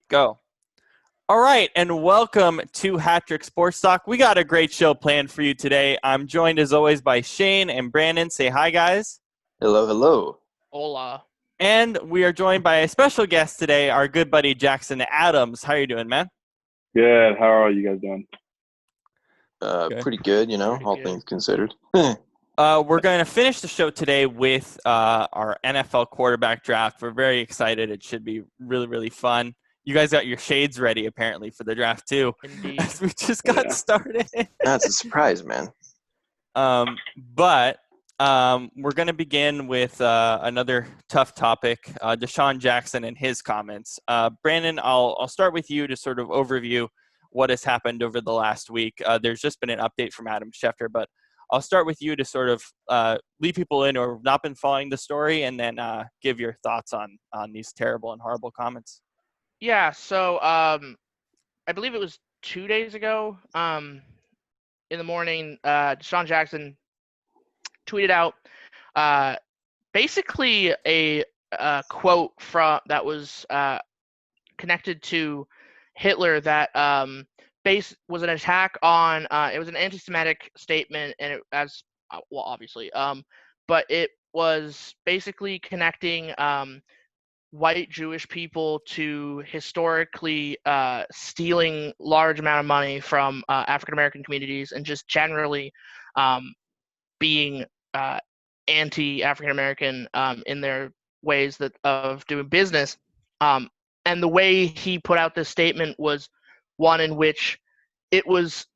Go. All right, and welcome to Hattrick Sports Talk. We got a great show planned for you today. I'm joined as always by Shane and Brandon. Say hi, guys. Hello, hello. Hola. And we are joined by a special guest today, our good buddy Jackson Adams. How are you doing, man? Good. How are you guys doing? Good. Pretty good, Pretty all good. things considered. We're going to finish the show today with our NFL quarterback draft. We're very excited. It should be really, really fun. You guys got your shades ready, apparently, for the draft, too. Indeed. As we just got started. That's a surprise, man. But we're going to begin with another tough topic, DeSean Jackson and his comments. Brandon, I'll start with you to sort of overview what has happened over the last week. There's just been an update from Adam Schefter, but I'll start with you to sort of lead people in who have not been following the story, and then give your thoughts on these terrible and horrible comments. Yeah, so I believe it was 2 days ago in the morning, DeSean Jackson tweeted out basically a quote from that was connected to Hitler that was an attack on it was an anti-Semitic statement, and it as well, obviously, but it was basically connecting white Jewish people to historically stealing large amount of money from African American communities, and just generally being anti-African American in their ways of doing business. And the way he put out this statement was one in which it was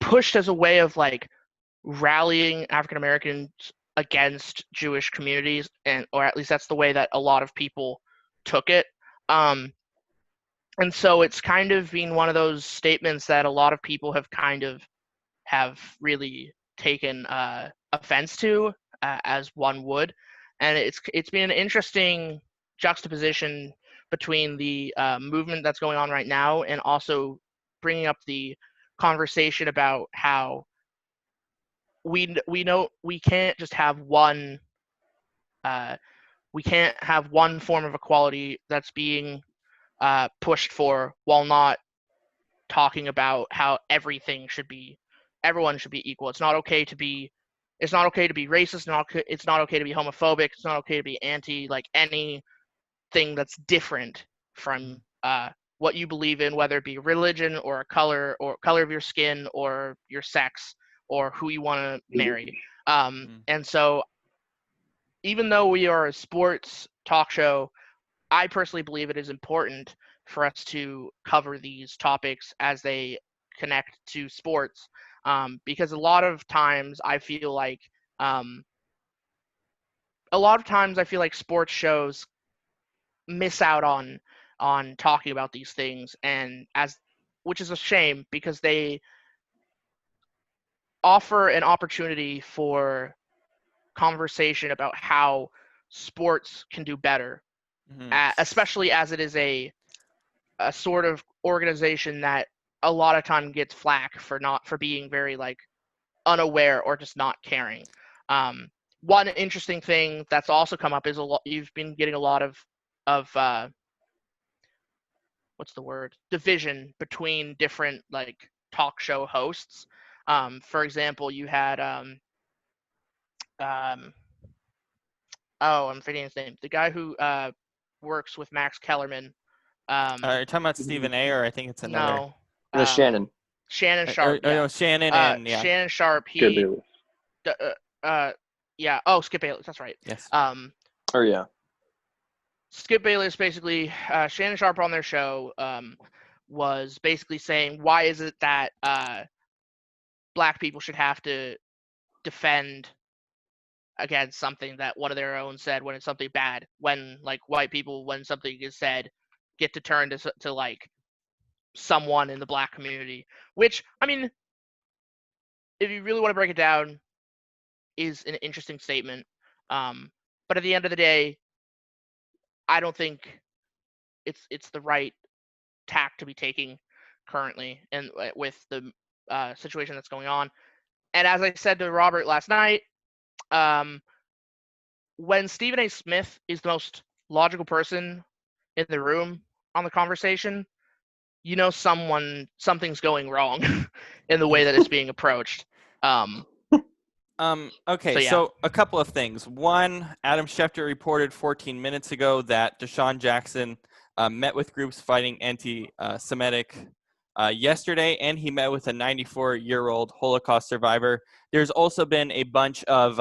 pushed as a way of like rallying African Americans against Jewish communities, or at least that's the way that a lot of people took it. And so it's kind of been one of those statements that a lot of people have really taken offense to, as one would, and it's been an interesting juxtaposition between the movement that's going on right now, and also bringing up the conversation about how we know we can't just have one form of equality that's being pushed for, while not talking about how everyone should be equal. It's not okay to be racist. It's not okay to be homophobic. It's not okay to be anti like anything that's different from what you believe in, whether it be religion or a color of your skin or your sex or who you want to marry. And so, even though we are a sports talk show, I personally believe it is important for us to cover these topics as they connect to sports, because a lot of times I feel like sports shows miss out on talking about these things, which is a shame, because they offer an opportunity for conversation about how sports can do better, especially as it is a sort of organization that a lot of time gets flack for being very like unaware or just not caring. One interesting thing that's also come up is you've been getting a lot of what's the word, division between different like talk show hosts. For example, you had I'm forgetting his name, the guy who works with Max Kellerman. You're talking about Stephen A, or I think it's another. No, Shannon. Shannon Sharp. No, Shannon and yeah. Shannon Sharp. Good deal. Yeah. Oh, Skip Bayless. That's right. Yes. Oh yeah. Skip Bayless basically, Shannon Sharp on their show was basically saying, why is it that black people should have to defend against something that one of their own said when it's something bad, when like white people, when something is said, get to turn to like someone in the black community, which, I mean, if you really want to break it down, is an interesting statement. But at the end of the day, I don't think it's the right tack to be taking currently, and with the situation that's going on. And as I said to Robert last night, when Stephen A. Smith is the most logical person in the room, on the conversation, you know something's going wrong in the way that it's being approached. Okay, so a couple of things. One, Adam Schefter reported 14 minutes ago that DeSean Jackson met with groups fighting anti-Semitic yesterday, and he met with a 94-year-old Holocaust survivor. There's also been a bunch of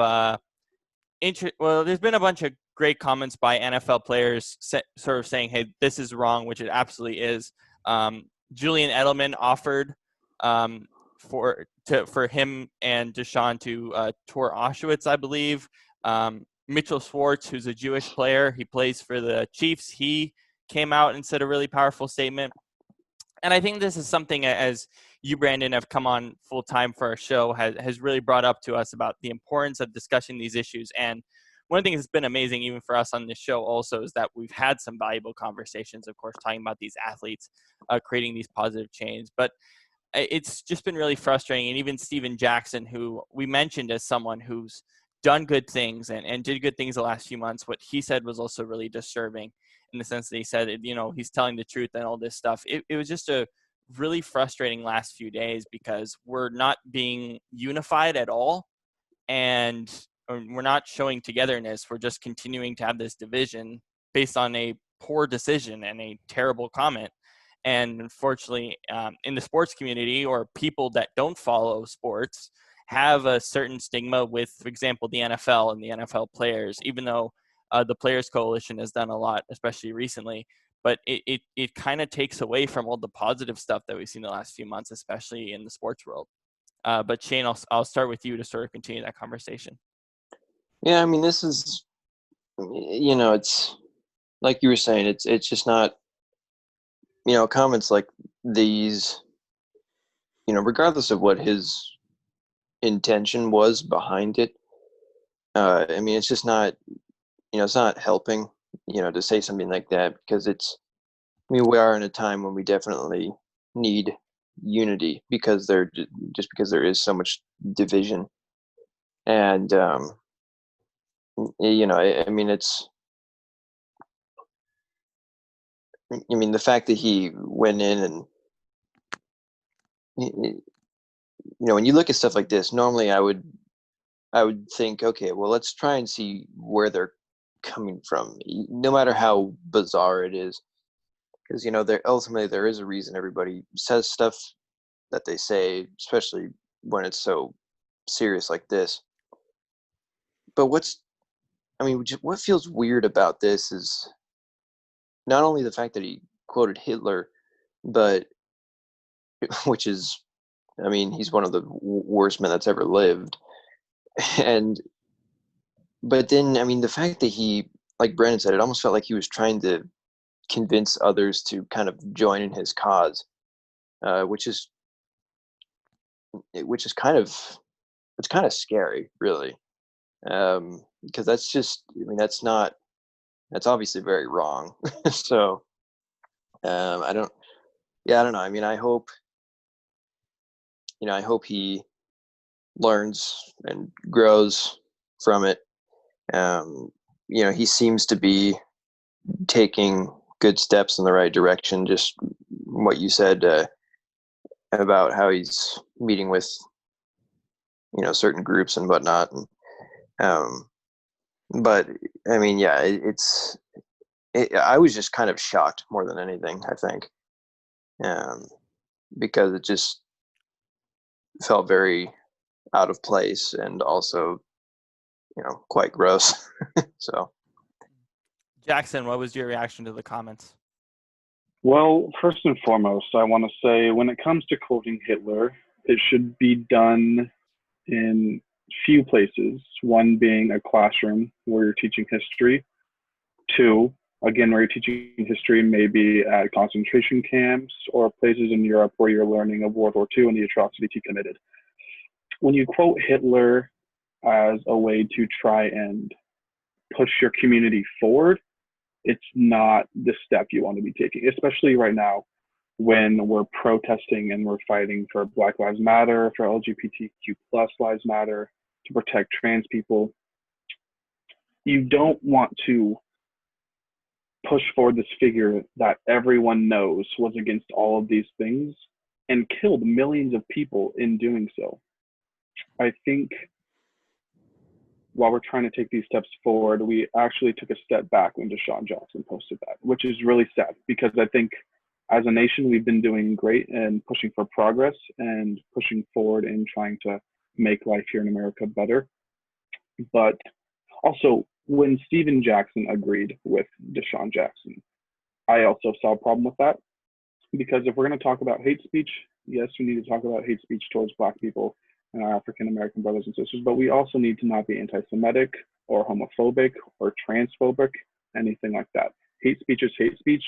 there's been a bunch of great comments by NFL players sort of saying, hey, this is wrong, which it absolutely is. Julian Edelman offered for him and DeSean to tour Auschwitz, I believe. Mitchell Schwartz, who's a Jewish player, he plays for the Chiefs. He came out and said a really powerful statement. And I think this is something, as you, Brandon, have come on full time for our show, has really brought up to us about the importance of discussing these issues. And one of the things that's been amazing, even for us on this show also, is that we've had some valuable conversations, of course, talking about these athletes creating these positive change. But it's just been really frustrating. And even Steven Jackson, who we mentioned as someone who's done good things and did good things the last few months, what he said was also really disturbing in the sense that he said, he's telling the truth and all this stuff. It was just a really frustrating last few days because we're not being unified at all. And we're not showing togetherness. We're just continuing to have this division based on a poor decision and a terrible comment. And unfortunately, in the sports community, or people that don't follow sports have a certain stigma with, for example, the NFL and the NFL players, even though the Players Coalition has done a lot, especially recently. But it kind of takes away from all the positive stuff that we've seen the last few months, especially in the sports world. But Shane, I'll start with you to sort of continue that conversation. Yeah, I mean, this is, it's like you were saying, it's just not, comments like these, regardless of what his intention was behind it. I mean, it's just not, it's not helping, to say something like that, because we are in a time when we definitely need unity because there is so much division. And, the fact that he went in and, when you look at stuff like this, normally I would think, okay, well, let's try and see where they're coming from, no matter how bizarre it is, because ultimately there is a reason everybody says stuff that they say, especially when it's so serious like this. But what feels weird about this is not only the fact that he quoted Hitler, but which is, he's one of the worst men that's ever lived. But then, the fact that he, like Brandon said, it almost felt like he was trying to convince others to kind of join in his cause, which is kind of scary, really, because that's just, that's obviously very wrong. So, I don't know. I hope he learns and grows from it. He seems to be taking good steps in the right direction. Just what you said about how he's meeting with, certain groups and whatnot. And, but I was just kind of shocked more than anything, I think, because it just felt very out of place and also, quite gross. So, Jackson, what was your reaction to the comments? Well, first and foremost, I want to say when it comes to quoting Hitler, it should be done in few places. One being a classroom where you're teaching history. Two, again, where you're teaching history, maybe at concentration camps or places in Europe where you're learning of World War II and the atrocities he committed. When you quote Hitler as a way to try and push your community forward, it's not the step you want to be taking, especially right now when we're protesting and we're fighting for Black Lives Matter, for LGBTQ plus lives matter, to protect trans people. You don't want to push forward this figure that everyone knows was against all of these things and killed millions of people in doing so. I think while we're trying to take these steps forward, we actually took a step back when DeSean Jackson posted that, which is really sad because I think as a nation, we've been doing great and pushing for progress and pushing forward and trying to make life here in America better. But also, when Steven Jackson agreed with DeSean Jackson, I also saw a problem with that because if we're going to talk about hate speech, yes, we need to talk about hate speech towards Black people and our African American brothers and sisters, but we also need to not be anti-Semitic or homophobic or transphobic, anything like that. Hate speech is hate speech,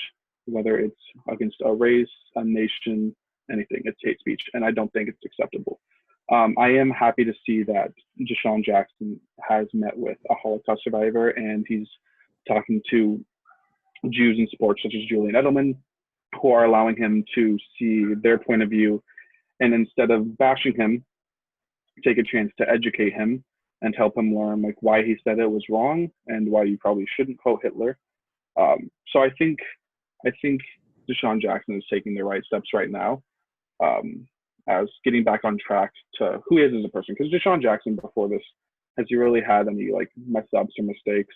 whether it's against a race, a nation, anything, it's hate speech, and I don't think it's acceptable. I am happy to see that DeSean Jackson has met with a Holocaust survivor and he's talking to Jews in sports such as Julian Edelman, who are allowing him to see their point of view, and instead of bashing him, take a chance to educate him and help him learn like why he said it was wrong and why you probably shouldn't quote Hitler. So I think DeSean Jackson is taking the right steps right now, as getting back on track to who he is as a person. Because DeSean Jackson before this, has he really had any like mess ups or mistakes?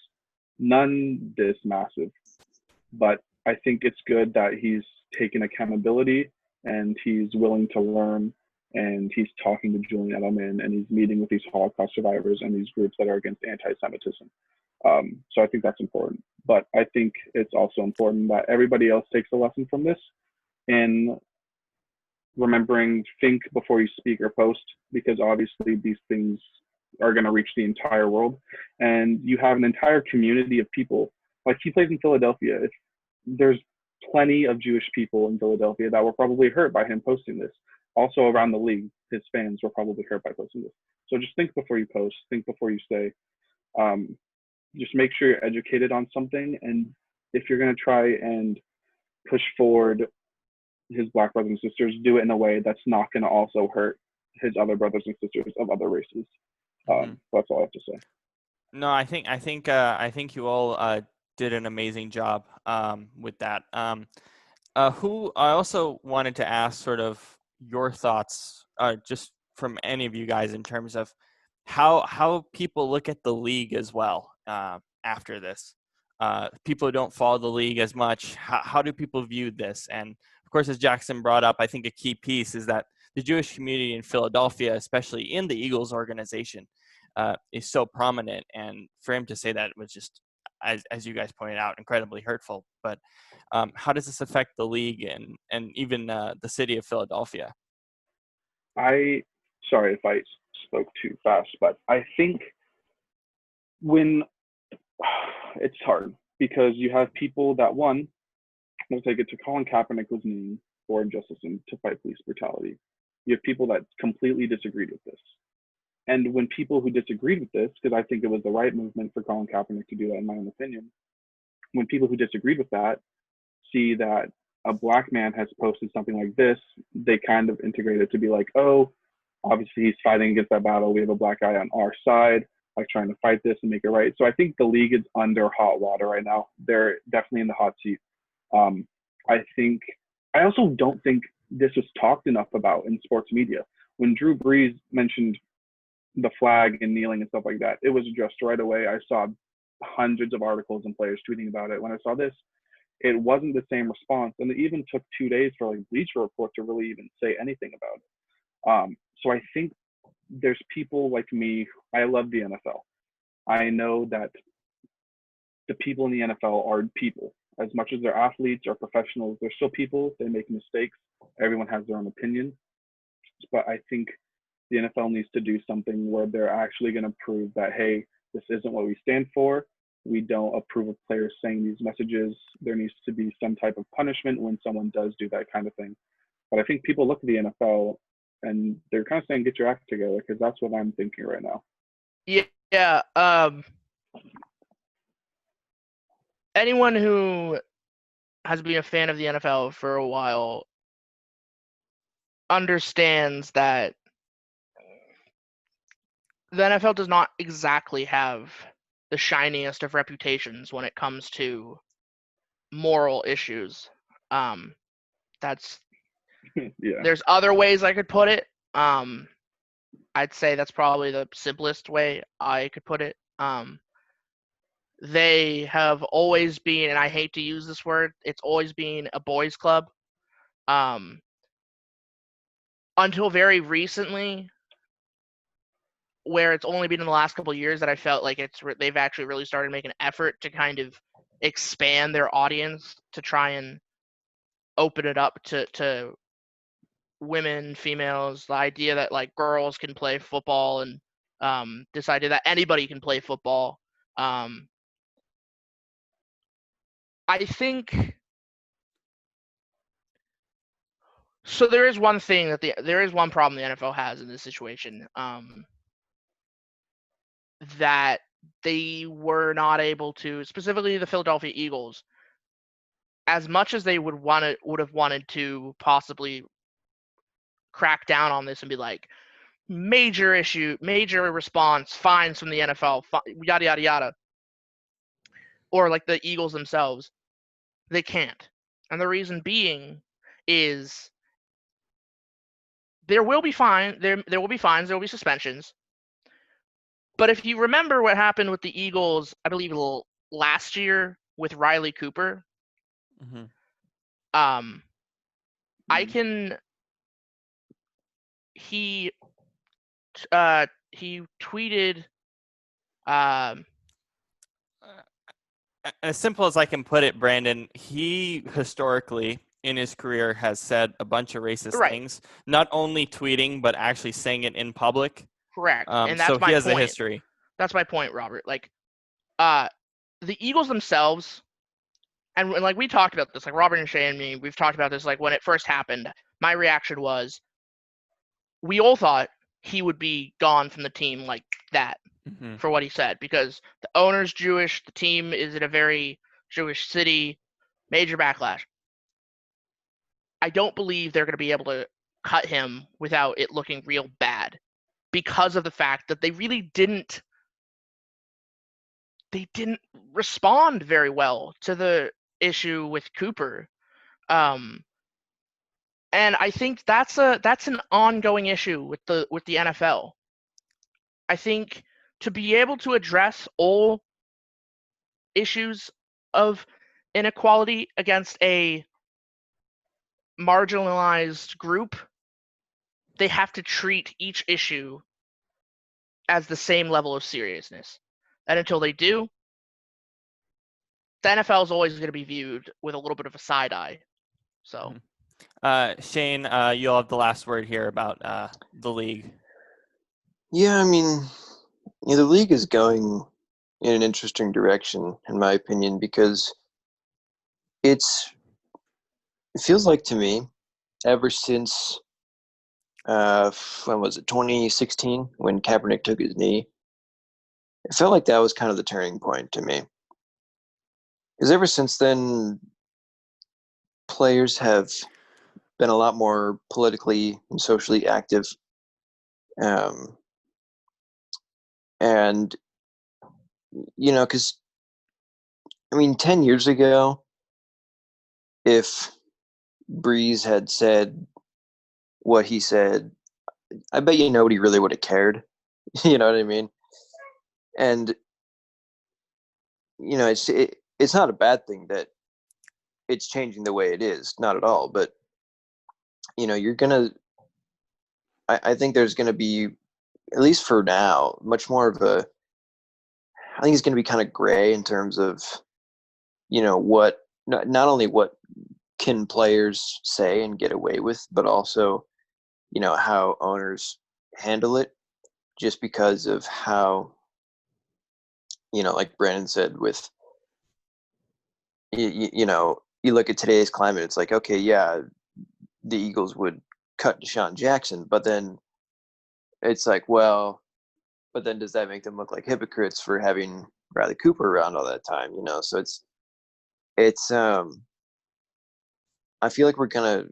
None this massive. But I think it's good that he's taken accountability and he's willing to learn and he's talking to Julian Edelman and he's meeting with these Holocaust survivors and these groups that are against anti-Semitism. So I think that's important. But I think it's also important that everybody else takes a lesson from this and remembering, think before you speak or post, because obviously these things are going to reach the entire world. And you have an entire community of people. Like he plays in Philadelphia. There's plenty of Jewish people in Philadelphia that were probably hurt by him posting this. Also around the league, his fans were probably hurt by posting this. So just think before you post, think before you say. Just make sure you're educated on something. And if you're going to try and push forward his Black brothers and sisters, do it in a way that's not going to also hurt his other brothers and sisters of other races. That's all I have to say. No, I think you all did an amazing job with that. Who I also wanted to ask sort of your thoughts, just from any of you guys, in terms of how people look at the league as well after this. People who don't follow the league as much, how do people view this? And of course, as Jackson brought up, I think a key piece is that the Jewish community in Philadelphia, especially in the Eagles organization, is so prominent. And for him to say that was just, as you guys pointed out, incredibly hurtful. But how does this affect the league and even the city of Philadelphia? Sorry if I spoke too fast, but I think when it's hard because you have people that we'll take it to Colin Kaepernick was named for injustice and to fight police brutality. You have people that completely disagreed with this. And when people who disagreed with this, because I think it was the right movement for Colin Kaepernick to do that in my own opinion, when people who disagreed with that see that a Black man has posted something like this, they kind of integrate it to be like, oh, obviously he's fighting against that battle. We have a Black guy on our side, like trying to fight this and make it right. So I think the league is under hot water right now. They're definitely in the hot seat. I also don't think this was talked enough about in sports media. When Drew Brees mentioned the flag and kneeling and stuff like that, it was addressed right away. I saw hundreds of articles and players tweeting about it. When I saw this, it wasn't the same response. And it even took 2 days for like Bleacher Report to really even say anything about it. So I think there's people like me. I love the NFL. I know that the people in the NFL are people. As much as they're athletes or professionals, they're still people. They make mistakes. Everyone has their own opinion. But I think the NFL needs to do something where they're actually going to prove that, hey, this isn't what we stand for. We don't approve of players saying these messages. There needs to be some type of punishment when someone does do that kind of thing. But I think people look at the NFL and they're kind of saying, get your act together, because that's what I'm thinking right now. Yeah. Anyone who has been a fan of the NFL for a while understands that the NFL does not exactly have the shiniest of reputations when it comes to moral issues. That's Yeah. There's other ways I could put it. I'd say that's probably the simplest way I could put it. They have always been, and I hate to use this word, it's always been a boys' club. Until very recently, where it's only been in the last couple of years that I felt like they've actually really started making an effort to kind of expand their audience to try and open it up to women, females, the idea that like girls can play football, and this idea that anybody can play football. I think so. There is one thing there is one problem the NFL has in this situation, that they were not able to, specifically the Philadelphia Eagles, as much as they would have wanted to possibly crack down on this and be like, major issue, major response, fines from the NFL, yada yada yada, or like the Eagles themselves, they can't. And the reason being is there will be fines, there will be suspensions. But if you remember what happened with the Eagles, I believe last year with Riley Cooper, Mm-hmm. I can. He tweeted. As simple as I can put it, Brandon, he historically in his career has said a bunch of racist Right. things, not only tweeting, but actually saying it in public. Correct. And So that's my he has a point. history. That's my point, Robert. Like, the Eagles themselves, and like we talked about this, like Robert and Shay and me, we've talked about this. Like when it first happened, my reaction was, we all thought he would be gone from the team like that Mm-hmm. for what he said, because the owner's Jewish, the team is in a very Jewish city, major backlash. I don't believe they're going to be able to cut him without it looking real bad, because of the fact that they really didn't respond very well to the issue with Cooper. And I think that's an ongoing issue with the NFL. I think to be able to address all issues of inequality against a marginalized group, they have to treat each issue as the same level of seriousness. And until they do, the NFL is always going to be viewed with a little bit of a side eye. So, Shane, you'll have the last word here about the league. Yeah, I mean, the league is going in an interesting direction, in my opinion, because it feels like to me, ever since when was it, 2016, when Kaepernick took his knee, it felt like that was kind of the turning point to me. Because ever since then, players have been a lot more politically and socially active. And, because, 10 years ago, if Breeze had said what he said, I bet you nobody really would have cared. You know what I mean? And, it's not a bad thing that it's changing the way it is, not at all. But, you're going to, I think there's going to be, at least for now, much more of I think it's going to be kind of gray in terms of, what, not only what can players say and get away with, but also, how owners handle it, just because of how, like Brandon said, with, you look at today's climate, it's like, okay, yeah, the Eagles would cut DeSean Jackson, but then it's like, well, but then does that make them look like hypocrites for having Bradley Cooper around all that time? So it's I feel like we're gonna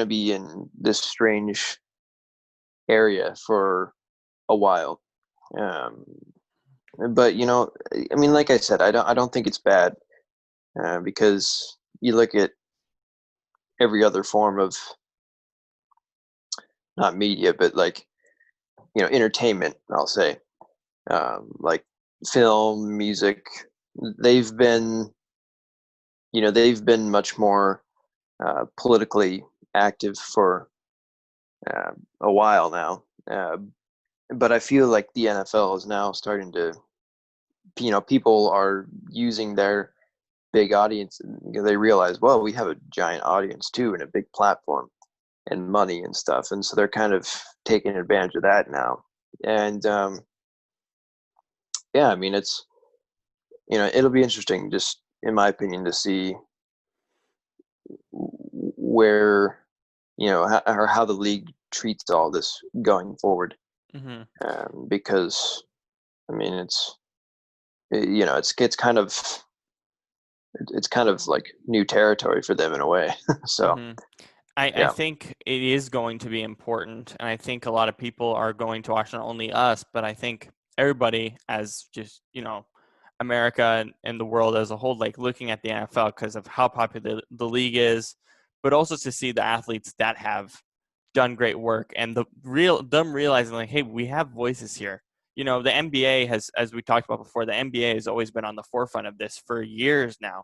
be in this strange area for a while. But like I said, I don't think it's bad. because you look at every other form of not media, but like, entertainment, I'll say, like film, music, they've been much more politically active for a while now. But I feel like the NFL is now starting to, people are using their big audience. They realize, well, we have a giant audience too, and a big platform and money and stuff. And so they're kind of taking advantage of that now. And yeah, I mean, it's, it'll be interesting, just in my opinion, to see where, how the league treats all this going forward. Because, I mean, it's kind of like new territory for them in a way. So I think it is going to be important, and I think a lot of people are going to watch, not only us, but I think everybody, as just America and the world as a whole, like looking at the NFL because of how popular the league is, but also to see the athletes that have done great work and them realizing like, hey, we have voices here. The NBA has, as we talked about before, the NBA has always been on the forefront of this for years now,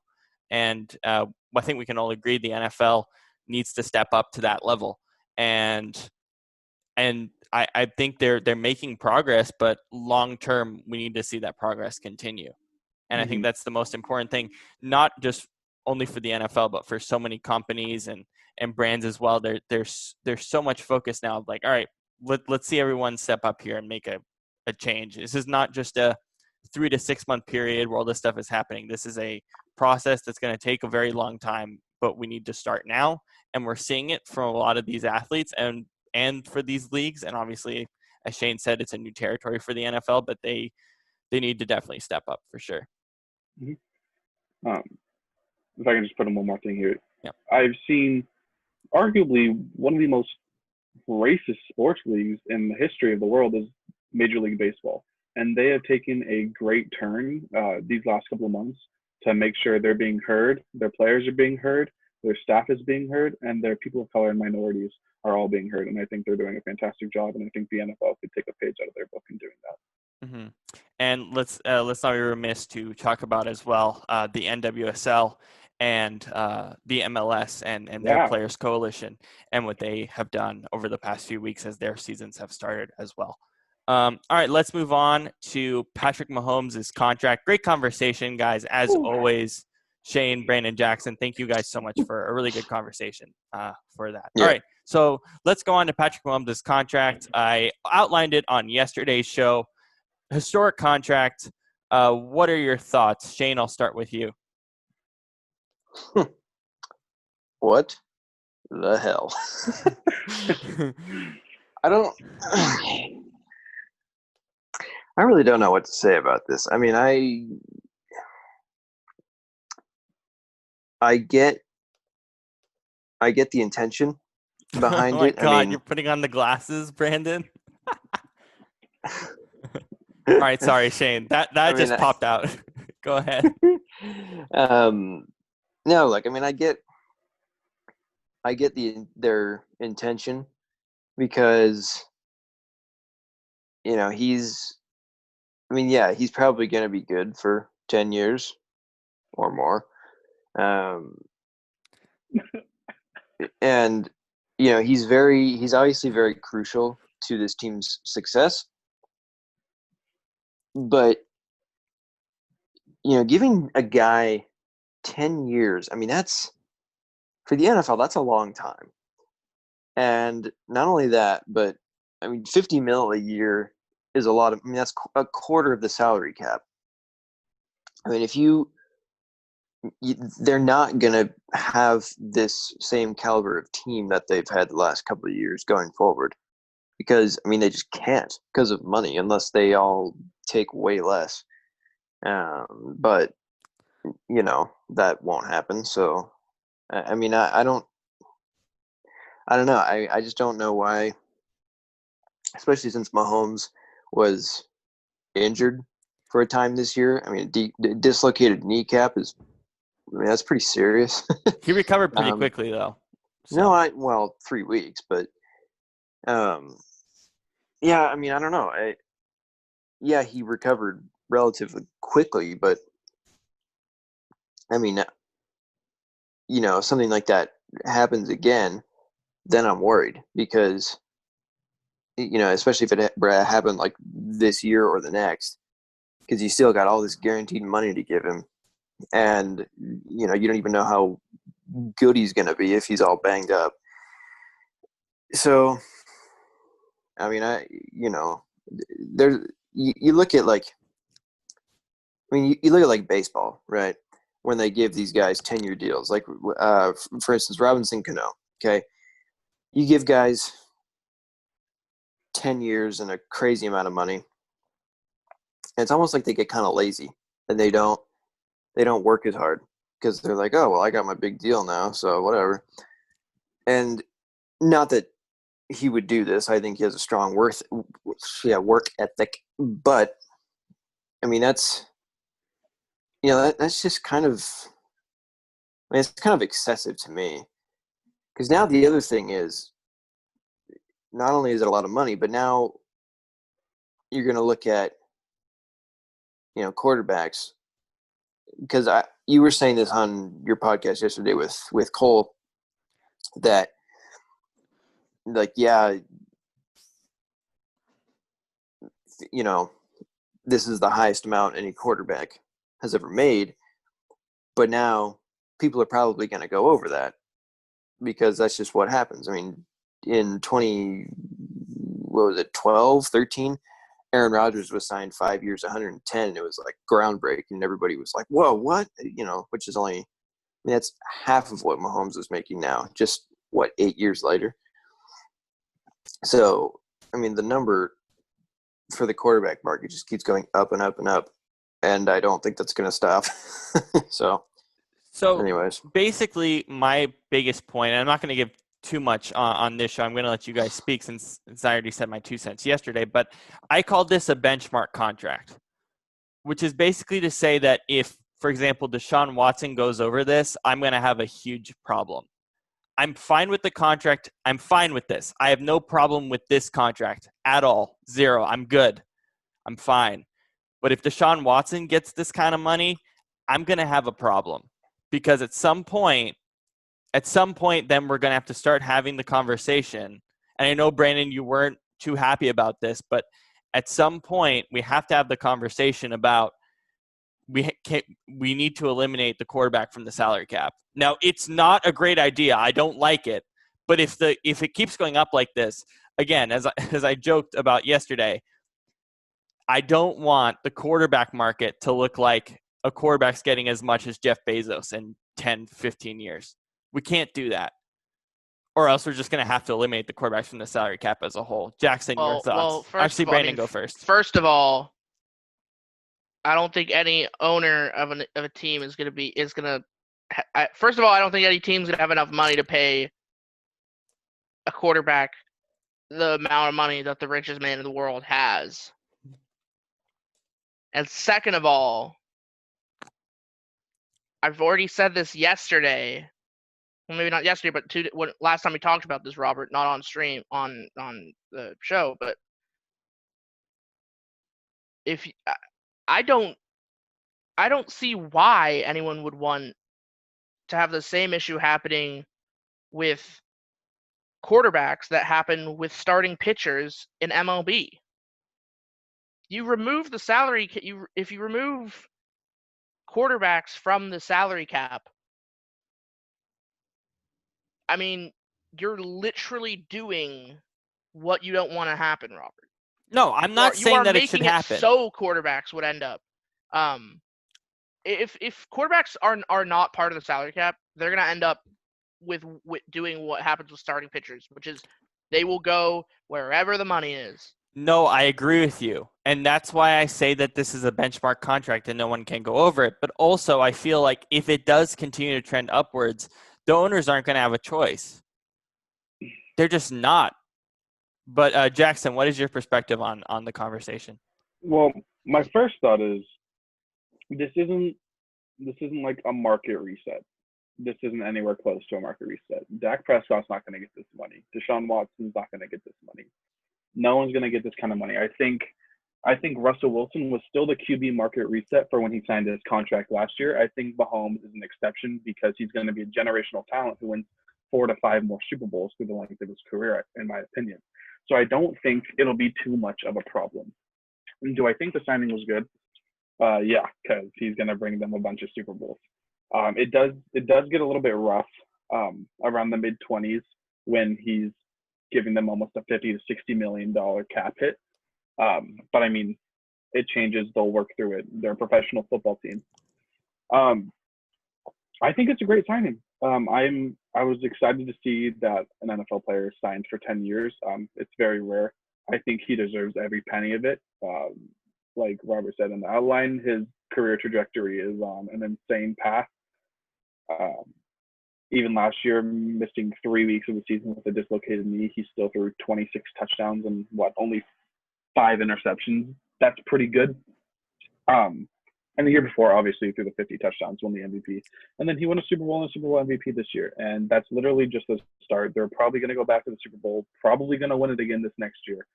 and I think we can all agree the NFL needs to step up to that level, and I think they're making progress, but long term we need to see that progress continue. And I think that's the most important thing, not just only for the NFL, but for so many companies and brands as well. There's so much focus now of like, all right, let's see everyone step up here and make a change. This is not just a 3 to 6 month period where all this stuff is happening. This is a process that's going to take a very long time, but we need to start now. And we're seeing it from a lot of these athletes and for these leagues. And obviously, as Shane said, it's a new territory for the NFL, but they need to definitely step up for sure. If I can just put in one more thing here. Yep. I've seen arguably one of the most racist sports leagues in the history of the world is Major League Baseball. And they have taken a great turn these last couple of months to make sure they're being heard, their players are being heard, their staff is being heard, and their people of color and minorities are all being heard. And I think they're doing a fantastic job. And I think the NFL could take a page out of their book in doing that. And let's not be remiss to talk about as well the NWSL and the MLS and their Players Coalition and what they have done over the past few weeks as their seasons have started as well. All right, let's move on to Patrick Mahomes' contract. Great conversation, guys, as always. Shane, Brannan, Jackson, thank you guys so much for a really good conversation for that. Yeah. All right, so let's go on to Patrick Mahomes' contract. I outlined it on yesterday's show. Historic contract. What are your thoughts? Shane, I'll start with you. What the hell? I really don't know what to say about this. I mean, I get the intention behind it. God, I mean, you're putting on the glasses, Brandon. All right, sorry, Shane. That just popped out. Go ahead. No, like, I mean, I get their intention because he's probably going to be good for 10 years or more. And he's obviously very crucial to this team's success. But giving a guy 10 years, I mean, that's for the NFL, that's a long time. And not only that, but I mean, $50 million a year is a lot of, I mean, that's a quarter of the salary cap. I mean, they're not going to have this same caliber of team that they've had the last couple of years going forward because, I mean, they just can't because of money unless they all take way less. But, that won't happen. So, I mean, I don't know. I just don't know why, especially since Mahomes was injured for a time this year. I mean, dislocated kneecap is mean, that's pretty serious. He recovered pretty quickly, though. So. No, 3 weeks, but yeah, I mean, I don't know. Yeah, he recovered relatively quickly, but I mean, something like that happens again, then I'm worried because, especially if it happened like this year or the next, because you still got all this guaranteed money to give him. And, you don't even know how good he's going to be if he's all banged up. So, I mean, you look at you look at like baseball, right? When they give these guys 10-year deals, like, for instance, Robinson Cano, okay? You give guys 10 years and a crazy amount of money. And it's almost like they get kind of lazy and they don't work as hard because they're like, oh, well, I got my big deal now, so whatever. And not that he would do this. I think he has a strong work ethic. But, I mean, that's just kind of – it's kind of excessive to me. Because now the other thing is not only is it a lot of money, but now you're going to look at, quarterbacks. Because you were saying this on your podcast yesterday with Cole that, like, yeah, this is the highest amount any quarterback has ever made. But now people are probably going to go over that because that's just what happens. I mean, in 12, 13, Aaron Rodgers was signed 5 years, 110, and it was like groundbreaking. Everybody was like, whoa, what? Which is only, that's half of what Mahomes is making now, just 8 years later. So, I mean, the number for the quarterback market just keeps going up and up and up, and I don't think that's going to stop. So anyways, basically my biggest point, and I'm not going to give too much on this show. I'm going to let you guys speak since I already said my 2 cents yesterday, but I called this a benchmark contract, which is basically to say that if, for example, Deshaun Watson goes over this, I'm going to have a huge problem. I'm fine with the contract. I'm fine with this. I have no problem with this contract at all. Zero. I'm good. I'm fine. But if Deshaun Watson gets this kind of money, I'm going to have a problem because at some point, then we're going to have to start having the conversation. And I know, Brandon, you weren't too happy about this, but at some point we have to have the conversation about we need to eliminate the quarterback from the salary cap. Now, it's not a great idea. I don't like it. But if it keeps going up like this, again, as I joked about yesterday, I don't want the quarterback market to look like a quarterback's getting as much as Jeff Bezos in 10, 15 years. We can't do that. Or else we're just going to have to eliminate the quarterbacks from the salary cap as a whole. Jackson, your thoughts? Actually, Brandon, go first. First of all, I don't think any owner of a team is going to first of all, I don't think any team's going to have enough money to pay a quarterback the amount of money that the richest man in the world has. And second of all, I've already said this yesterday. Well, maybe not yesterday, but last time we talked about this, Robert, not on stream, on the show. But if I don't see why anyone would want to have the same issue happening with quarterbacks that happen with starting pitchers in MLB. You remove the salary. If you remove quarterbacks from the salary cap, I mean, you're literally doing what you don't want to happen, Robert. No, I'm not saying that it should happen. So quarterbacks would end up. If quarterbacks are not part of the salary cap, they're gonna end up with doing what happens with starting pitchers, which is they will go wherever the money is. No, I agree with you. And that's why I say that this is a benchmark contract and no one can go over it. But also, I feel like if it does continue to trend upwards, the owners aren't going to have a choice. They're just not. But Jackson, what is your perspective on the conversation? Well, my first thought is this isn't this isn't like a market reset. This isn't anywhere close to a market reset. Dak Prescott's not going to get this money. Deshaun Watson's not going to get this money. No one's going to get this kind of money. I think Russell Wilson was still the QB market reset for when he signed his contract last year. I think Mahomes is an exception because he's going to be a generational talent who wins 4 to 5 more Super Bowls through the length of his career, in my opinion. So I don't think it'll be too much of a problem. And do I think the signing was good? Yeah, because he's going to bring them a bunch of Super Bowls. It does get a little bit rough around the mid-20s when he's giving them almost a $50 to $60 million cap hit. But I mean, it changes. They'll work through it. They're a professional football team. I think it's a great signing. I was excited to see that an NFL player signed for 10 years. It's very rare. I think he deserves every penny of it. Like Robert said in the outline, his career trajectory is on an insane path. Even last year, missing 3 weeks of the season with a dislocated knee, he still threw 26 touchdowns and only 5 interceptions. That's pretty good. And the year before, obviously, threw the 50 touchdowns, won the MVP. And then he won a Super Bowl and a Super Bowl MVP this year. And that's literally just the start. They're probably going to go back to the Super Bowl, probably going to win it again this next year.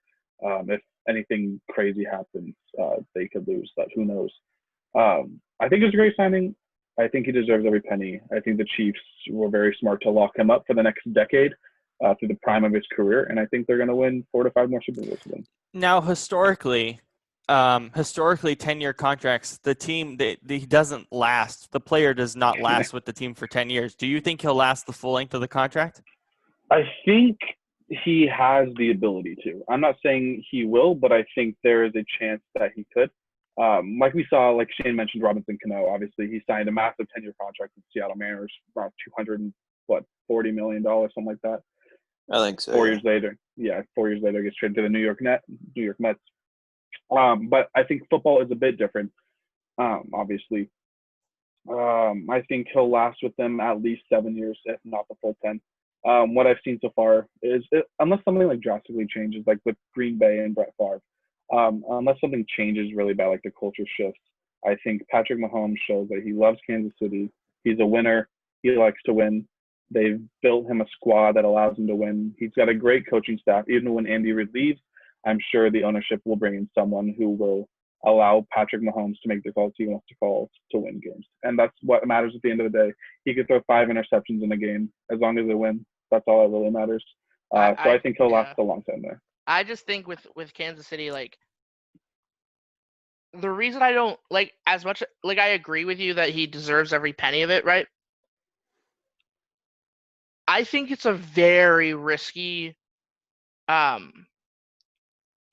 If anything crazy happens, they could lose, but who knows? I think it's a great signing. I think he deserves every penny. I think the Chiefs were very smart to lock him up for the next decade through the prime of his career. And I think they're going to win 4 to 5 more Super Bowls with him. Now, historically, 10-year contracts, the team, he doesn't last. The player does not last with the team for 10 years. Do you think he'll last the full length of the contract? I think he has the ability to. I'm not saying he will, but I think there is a chance that he could. Like we saw, like Shane mentioned, Robinson Cano. Obviously, he signed a massive 10-year contract with Seattle Mariners, around $240 million, something like that. I think so. 4 years later, 4 years later, gets traded to the New York Mets. But I think football is a bit different. Obviously, I think he'll last with them at least 7 years, if not the full 10. What I've seen so far is, unless something like drastically changes, like with Green Bay and Brett Favre, unless something changes really bad, like the culture shifts, I think Patrick Mahomes shows that he loves Kansas City. He's a winner. He likes to win. They've built him a squad that allows him to win. He's got a great coaching staff. Even when Andy Reid leaves, I'm sure the ownership will bring in someone who will allow Patrick Mahomes to make the calls he wants to call to win games. And that's what matters at the end of the day. He could throw 5 interceptions in a game. As long as they win, that's all that really matters. So I think he'll last a long time there. I just think with Kansas City, like, the reason I don't, like, as much, like, I agree with you that he deserves every penny of it, right? I think it's a very risky, like,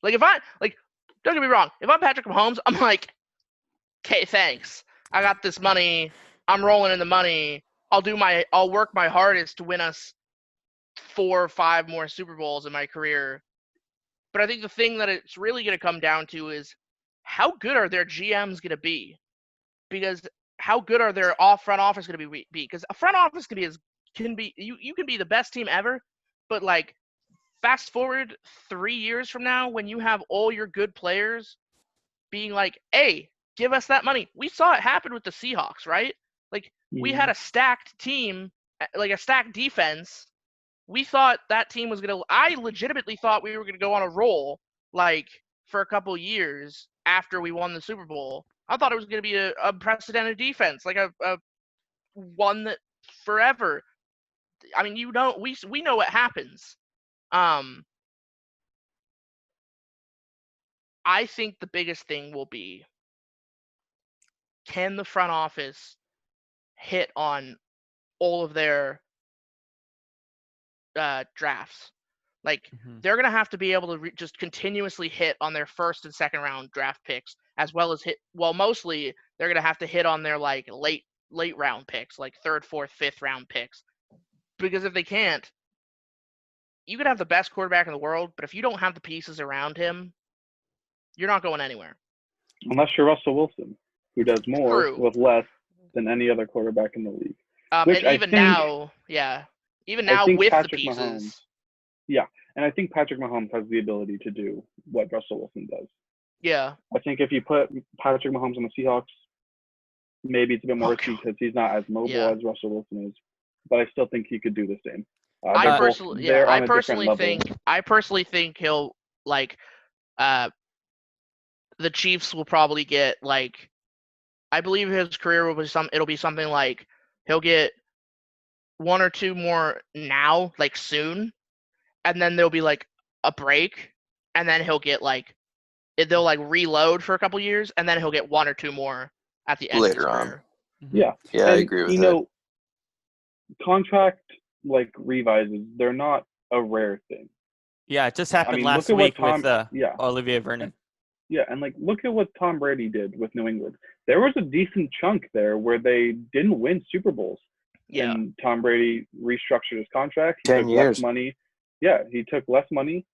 if I, like, don't get me wrong, if I'm Patrick Mahomes, I'm like, okay, thanks. I got this money. I'm rolling in the money. I'll work my hardest to win us 4 or 5 more Super Bowls in my career. But I think the thing that it's really going to come down to is how good are their GMs going to be? Because how good are their front office going to be? Because a front office you can be the best team ever, but like fast forward 3 years from now when you have all your good players being like, hey, give us that money. We saw it happen with the Seahawks, right? Like we had a stacked team, like a stacked defense. We thought that team was I legitimately thought we were going to go on a roll, like, for a couple years after we won the Super Bowl. I thought it was going to be a unprecedented defense, like a one that forever. I mean, we know what happens. I think the biggest thing will be, can the front office hit on all of their drafts? Like, they're going to have to be able to just continuously hit on their first and second round draft picks, as well as mostly they're going to have to hit on their, like, late round picks, like 3rd, 4th, 5th round picks. Because if they can't, you could have the best quarterback in the world, but if you don't have the pieces around him, you're not going anywhere. Unless you're Russell Wilson, who does more with less than any other quarterback in the league. And even now with the pieces. Mahomes, and I think Patrick Mahomes has the ability to do what Russell Wilson does. Yeah. I think if you put Patrick Mahomes on the Seahawks, maybe it's a bit more risky because he's not as mobile as Russell Wilson is. But I still think he could do the same. I personally think he'll like the Chiefs will probably get like I believe his career will be it'll be something like he'll get 1 or 2 more now, like soon, and then there'll be like a break, and then he'll get like they'll like reload for a couple years, and then he'll get 1 or 2 more at the end later of his on. career. Yeah, I agree with that. Contract like revises, they're not a rare thing. Yeah, it just happened last week with Olivier Vernon. Yeah, and like look at what Tom Brady did with New England. There was a decent chunk there where they didn't win Super Bowls. Yeah. And Tom Brady restructured his contract. He 10 took years. less money. Yeah, he took less money,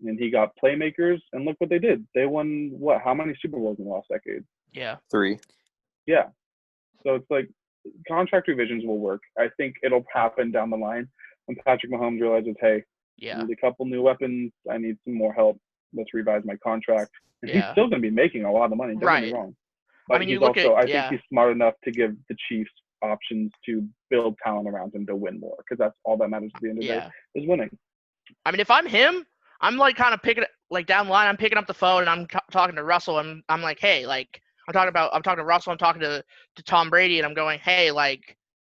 and he got playmakers. And look what they did. They won how many Super Bowls in the last decade? Yeah. 3. Yeah. So it's like contract revisions will work. I think it'll happen down the line when Patrick Mahomes realizes, hey, I need a couple new weapons. I need some more help. Let's revise my contract. And he's still going to be making a lot of money. Don't get me wrong. But he's also, I think he's smart enough to give the Chiefs options to build talent around him to win more, because that's all that matters at the end of the day is winning. I mean, if I'm him, I'm like kind of picking like down the line. I'm picking up the phone and I'm talking to Russell. And I'm like, hey, like I'm talking to Russell. I'm talking to Tom Brady, and I'm going, hey, like,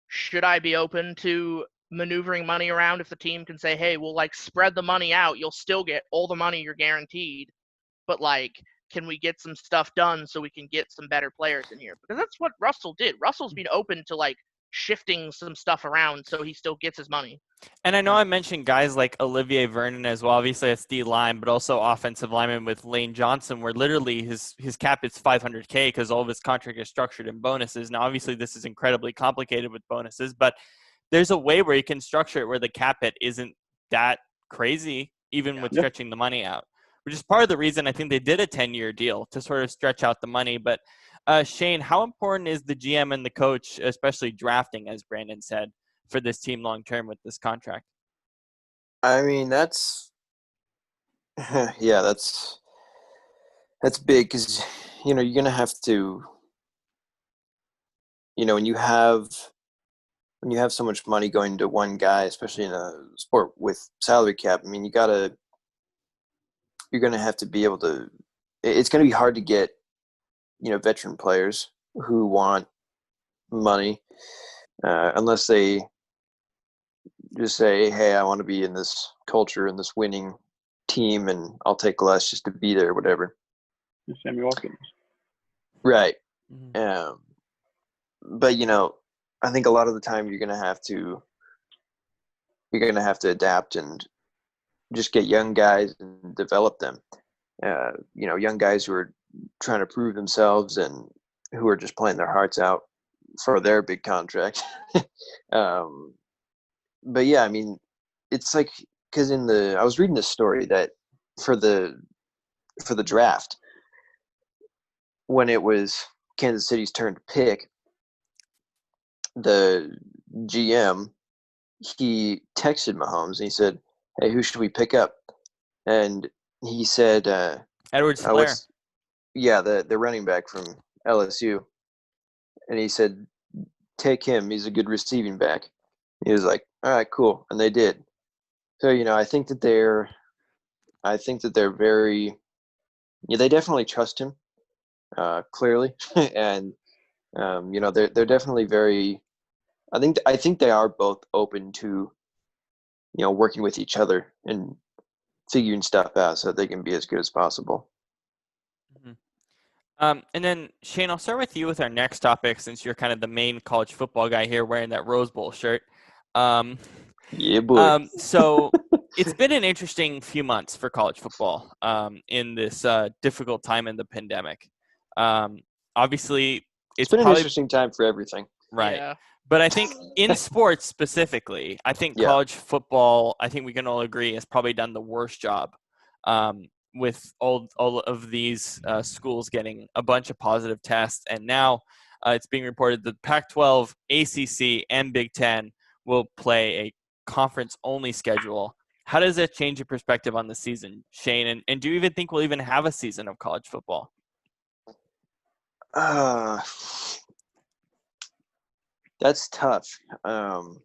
should I be open to maneuvering money around if the team can say, hey, we'll like spread the money out. You'll still get all the money you're guaranteed, but like, can we get some stuff done so we can get some better players in here? Because that's what Russell did. Russell's been open to like shifting some stuff around so he still gets his money. And I know I mentioned guys like Olivier Vernon as well. Obviously, it's D-line, but also offensive lineman with Lane Johnson, where literally his cap is $500K because all of his contract is structured in bonuses. Now, obviously, this is incredibly complicated with bonuses, but there's a way where you can structure it where the cap hit isn't that crazy, even with stretching the money out, which is part of the reason I think they did a 10-year deal to sort of stretch out the money. But Shane, how important is the GM and the coach, especially drafting, as Brandon said, for this team long-term with this contract? I mean, that's that's big because, you're going to have to, when you have so much money going to one guy, especially in a sport with salary cap, I mean, you're going to have to be able to, it's going to be hard to get, veteran players who want money unless they just say, hey, I want to be in this culture and this winning team and I'll take less just to be there or whatever. Sammy Watkins. Right. Mm-hmm. But, I think a lot of the time you're going to have to adapt and just get young guys and develop them. Young guys who are trying to prove themselves and who are just playing their hearts out for their big contract. But yeah, I mean, it's like, because I was reading this story that for the draft, when it was Kansas City's turn to pick, the GM, he texted Mahomes and he said, hey, who should we pick up? And he said, Edwards-Helaire. The running back from LSU. And he said, take him. He's a good receiving back. He was like, all right, cool. And they did. So, I think that they're very, they definitely trust him, clearly. And, they're definitely very, I think they are both open to, working with each other and figuring stuff out so that they can be as good as possible. Mm-hmm. And then, Shane, I'll start with you with our next topic, since you're kind of the main college football guy here wearing that Rose Bowl shirt. Yeah, boy. So it's been an interesting few months for college football in this difficult time in the pandemic. Obviously, it's been an interesting time for everything. Right. Yeah. But I think in sports specifically, I think college football, I think we can all agree, has probably done the worst job with all of these schools getting a bunch of positive tests. And now it's being reported that Pac-12, ACC, and Big Ten will play a conference-only schedule. How does that change your perspective on the season, Shane? And do you even think we'll even have a season of college football? That's tough. I'll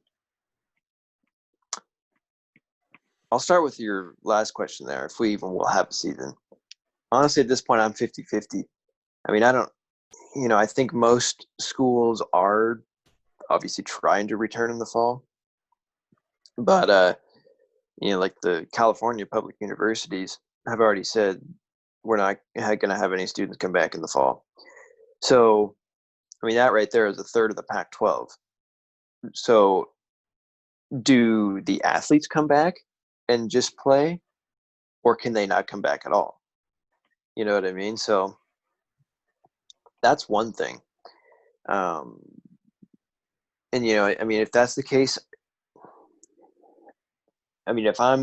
start with your last question there, if we even will have a season. Honestly, at this point, I'm 50-50. I mean, I think most schools are obviously trying to return in the fall. But, like the California public universities have already said we're not going to have any students come back in the fall. So, I mean, that right there is a third of the Pac-12. So, do the athletes come back and just play, or can they not come back at all? You know what I mean? So, that's one thing. And, I mean, if that's the case, I mean, I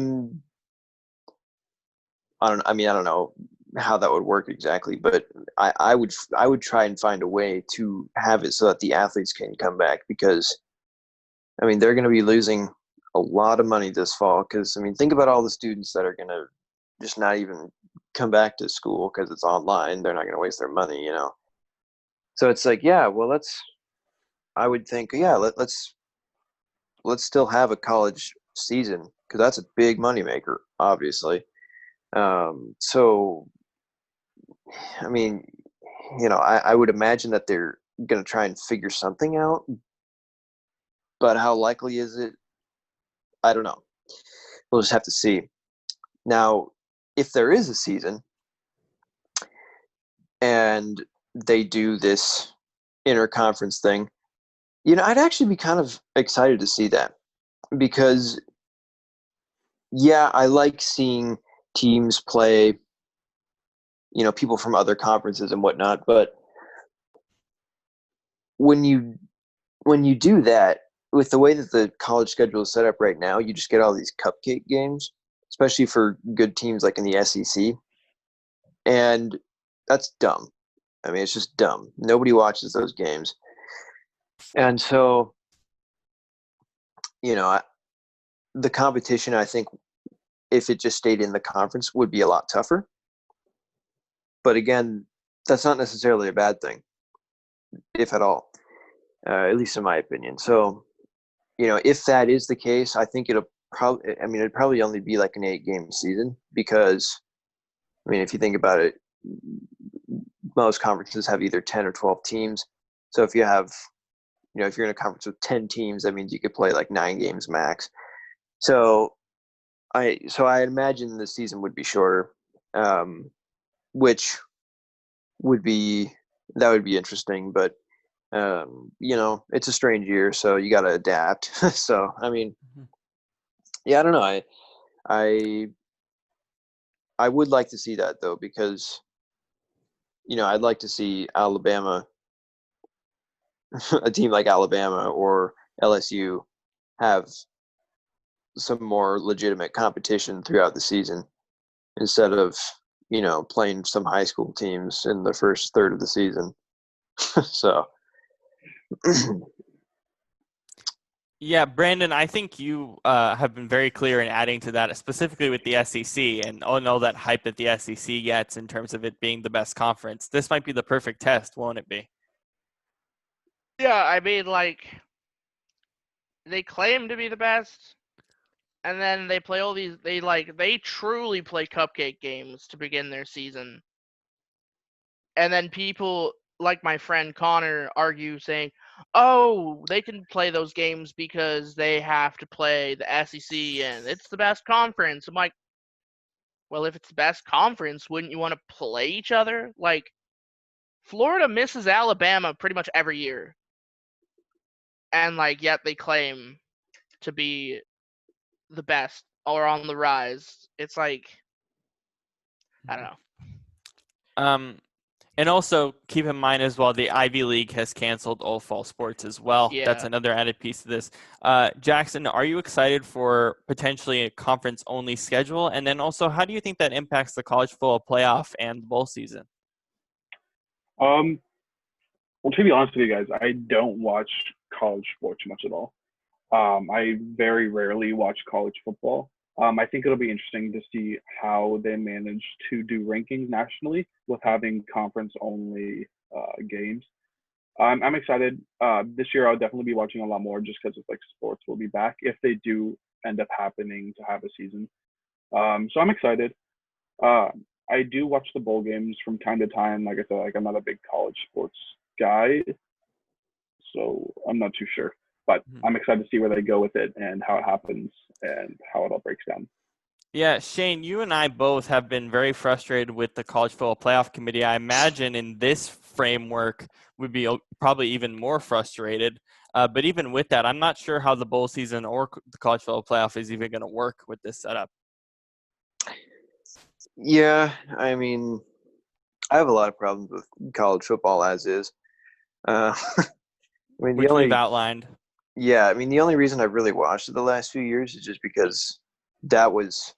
don't know how that would work exactly, but I would try and find a way to have it so that the athletes can come back, because I mean, they're going to be losing a lot of money this fall. Because I mean, think about all the students that are going to just not even come back to school because it's online. They're not going to waste their money, So it's like, yeah, well, I would think, yeah, let's still have a college season, because that's a big moneymaker, obviously. So, I mean, I would imagine that they're going to try and figure something out, but how likely is it? I don't know. We'll just have to see. Now, if there is a season and they do this interconference thing, I'd actually be kind of excited to see that, because, yeah, I like seeing teams play, people from other conferences and whatnot, but when you do that, with the way that the college schedule is set up right now, you just get all these cupcake games, especially for good teams like in the SEC. And that's dumb. I mean, it's just dumb. Nobody watches those games. And so, the competition, I think, if it just stayed in the conference, would be a lot tougher. But again, that's not necessarily a bad thing, if at all, at least in my opinion. So, if that is the case, I think it'd probably only be like an 8-game season, because, I mean, if you think about it, most conferences have either 10 or 12 teams. So if you have, if you're in a conference with 10 teams, that means you could play like 9 games max. So I imagine the season would be shorter, which would be interesting, but it's a strange year, so you got to adapt. So, I mean, yeah, I don't know. I would like to see that, though, because, I'd like to see Alabama, a team like Alabama or LSU, have some more legitimate competition throughout the season, instead of, playing some high school teams in the first third of the season. So, Yeah, Brandon, I think you have been very clear in adding to that, specifically with the SEC and all that hype that the SEC gets in terms of it being the best conference. This might be the perfect test, won't it be? Yeah, I mean, like, they claim to be the best, and then they play all these. They truly play cupcake games to begin their season, and then people like my friend Connor argue saying, "Oh, they can play those games because they have to play the SEC and it's the best conference." I'm like, well, if it's the best conference, wouldn't you want to play each other? Like, Florida misses Alabama pretty much every year, and yet they claim to be the best or on the rise. It's like, I don't know. And also keep in mind as well, the Ivy League has canceled all fall sports as well. Yeah. That's another added piece of this. Jackson, are you excited for potentially a conference-only schedule? And then also, how do you think that impacts the college football playoff and the bowl season? Well, to be honest with you guys, I don't watch college sports much at all. I very rarely watch college football. I think it'll be interesting to see how they manage to do rankings nationally with having conference only games. I'm excited. This year I'll definitely be watching a lot more just because it's like sports will be back if they do end up happening to have a season. So I'm excited. Uh, I do watch the bowl games from time to time. Like I said, like I'm not a big college sports guy, so I'm not too sure. But Mhm. I'm excited to see where they go with it and how it happens and how it all breaks down. Yeah, Shane, you and I both have been very frustrated with the College Football Playoff Committee. I imagine in this framework we'd be probably even more frustrated. But even with that, I'm not sure how the bowl season or the College Football Playoff is even going to work with this setup. Yeah, I mean, I have a lot of problems with college football as is. I mean, Which we've outlined. yeah, I mean, the only reason I've really watched it the last few years is just because that was,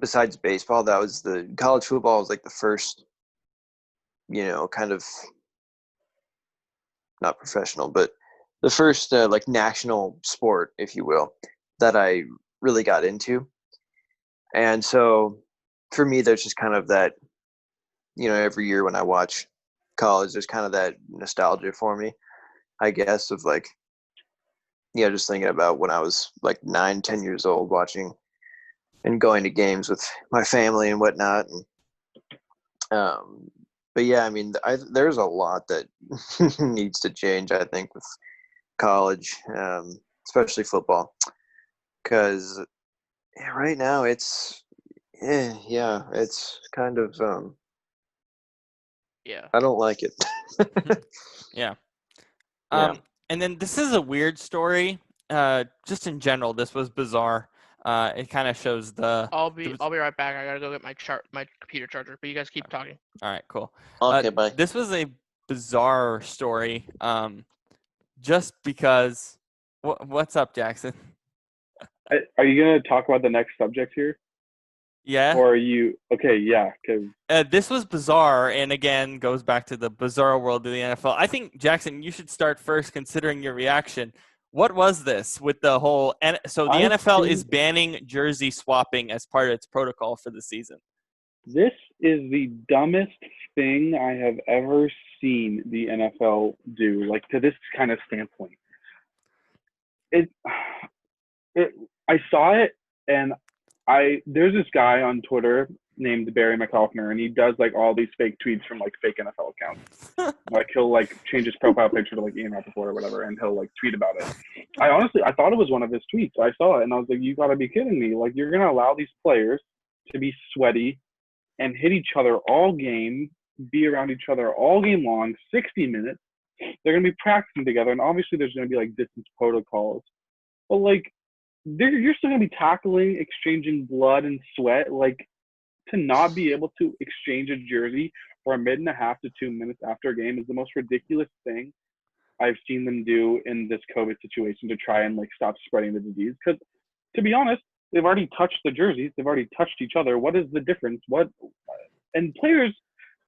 besides baseball, that was the college football was like the first, kind of not professional, but the first like national sport, if you will, that I really got into. And so for me, there's just kind of that, every year when I watch college, there's kind of that nostalgia for me, I guess, of like, just thinking about when I was like 9, 10 years old watching and going to games with my family and whatnot. But yeah, I mean, there's a lot that needs to change, I think, with college, especially football, because right now it's, it's kind of, Yeah. I don't like it. Yeah. Yeah. And then this is a weird story. Just in general, this was bizarre. It kind of shows I'll be right back. I gotta go get my computer charger. But you guys keep talking. All right, cool. Okay, bye. This was a bizarre story. Just because. What's up, Jackson? Are you gonna talk about the next subject here, Yeah. or are you okay? Yeah, because This was bizarre, and again goes back to the bizarre world of the NFL. I think Jackson, you should start first, considering your reaction. What was this with the whole? So the I NFL is think banning jersey swapping as part of its protocol for the season. this is the dumbest thing I have ever seen the NFL do. Like to this kind of standpoint, it, I saw it, and there's this guy on Twitter named Barry McCalkner, and he does like all these fake tweets from like fake NFL accounts. Like he'll like change his profile picture to like Ian Rappaport or whatever, and he'll like tweet about it. I thought it was one of his tweets. I saw it, and I was like, you gotta be kidding me! Like you're gonna allow these players to be sweaty and hit each other all game, be around each other all game long, 60 minutes. They're gonna be practicing together, and obviously there's gonna be like distance protocols, but like you're still gonna be tackling, exchanging blood and sweat. Like to not be able to exchange a jersey for a minute and a half to 2 minutes after a game is the most ridiculous thing I've seen them do in this COVID situation to try and like stop spreading the disease. Because to be honest, they've already touched the jerseys, they've already touched each other. What is the difference? And players,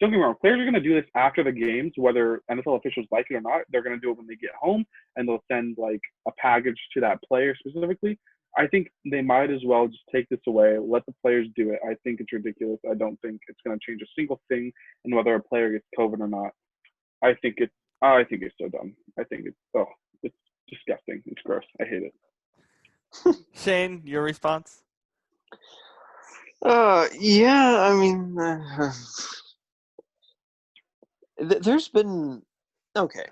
don't get me wrong, players are going to do this after the games, whether NFL officials like it or not. They're going to do it when they get home, and they'll send like a package to that player specifically. I think they might as well just take this away, let the players do it. I think it's ridiculous. I don't think it's going to change a single thing in whether a player gets COVID or not. I think it's so dumb. I think it's disgusting. It's gross. I hate it. Shane, your response? Yeah, I mean, there's been okay.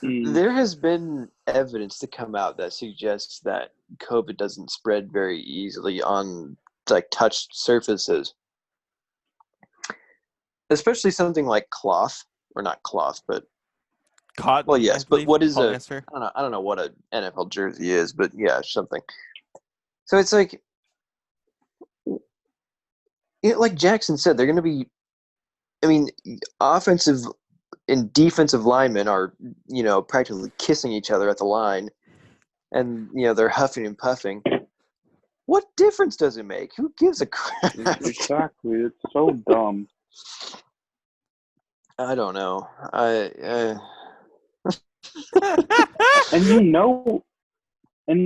There has been evidence to come out that suggests that COVID doesn't spread very easily on like touched surfaces, especially something like cloth, or not cloth, but Cotton. well, yes. But what is polyester? I don't know what an NFL jersey is, but yeah, something. So it's like, like Jackson said, they're going to be. I mean, offensive and defensive linemen are, practically kissing each other at the line, and they're huffing and puffing. What difference does it make? Who gives a crap? Exactly. It's so dumb. I don't know. And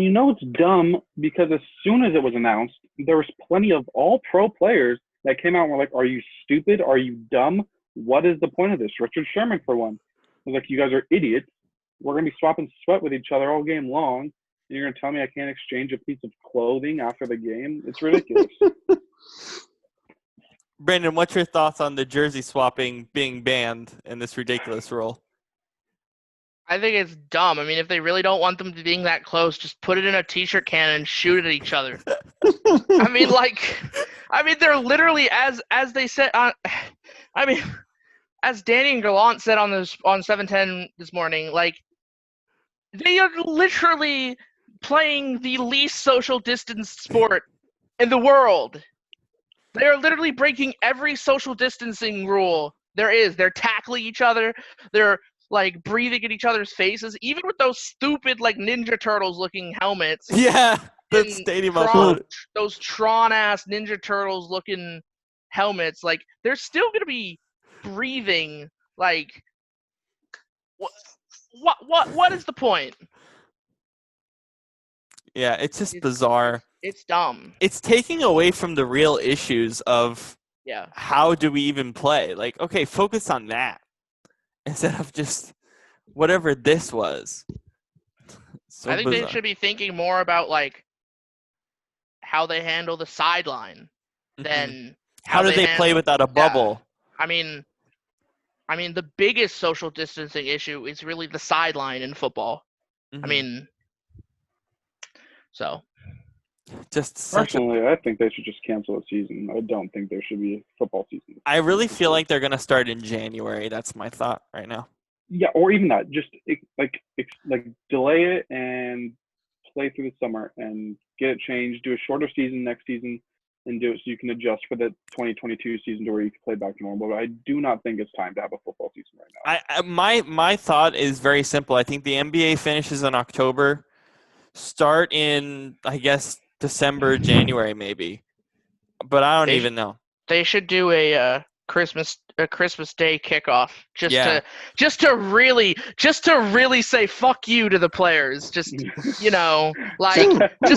it's dumb because as soon as it was announced, there was plenty of all pro players that came out and were like, are you stupid? Are you dumb? What is the point of this? Richard Sherman, for one, was like, you guys are idiots. We're going to be swapping sweat with each other all game long. And you're going to tell me I can't exchange a piece of clothing after the game? It's ridiculous. Brandon, what's your thoughts on the jersey swapping being banned in this ridiculous rule? I think it's dumb. I mean, if they really don't want them to being that close, just put it in a t-shirt can and shoot it at each other. I mean, they're literally as they said on. I mean, as Danny and Gallant said on 710 this morning, like they are literally playing the least social distance sport in the world. They are literally breaking every social distancing rule there is. They're tackling each other. They're like breathing in each other's faces, even with those stupid like Ninja Turtles looking helmets. Yeah, that stadium upload. Those Tron ass Ninja Turtles looking helmets, like they're still gonna be breathing. Like, what is the point? Yeah, it's just bizarre. It's dumb. It's taking away from the real issues of how do we even play? Like, okay, focus on that instead of just whatever this was. So I think bizarre. they should be thinking more about like how they handle the sideline than how do they play without a bubble? I mean, the biggest social distancing issue is really the sideline in football. Mm-hmm. I mean, so. Just personally, I think they should just cancel a season. I don't think there should be a football season. I really feel like they're going to start in January. That's my thought right now. Yeah, or even that. Just like delay it and play through the summer and get it changed. Do a shorter season next season and do it so you can adjust for the 2022 season to where you can play back to normal. But I do not think it's time to have a football season right now. My thought is very simple. I think the NBA finishes in October. Start in, I guess, December, January, maybe, but I don't even know. They should do a Christmas Day kickoff just to really say fuck you to the players. Just just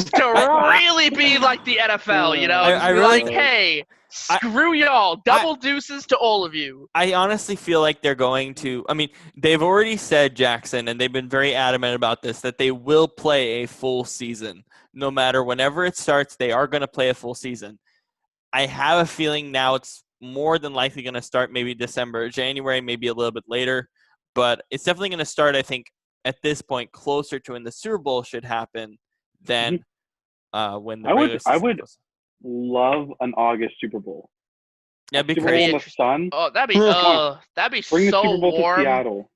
to really be like the NFL. Hey, screw y'all, double deuces to all of you. I honestly feel like they're going to. I mean, they've already said, Jackson, and they've been very adamant about this, that they will play a full season. No matter whenever it starts, they are going to play a full season. I have a feeling now it's more than likely going to start maybe December, January, maybe a little bit later. But it's definitely going to start, I think, at this point, closer to when the Super Bowl should happen than when the regular season goes. Love an August Super Bowl. Yeah, that'd be crazy. crazy. In the sun. Oh, that'd be Bring so the Super Bowl warm. to Seattle.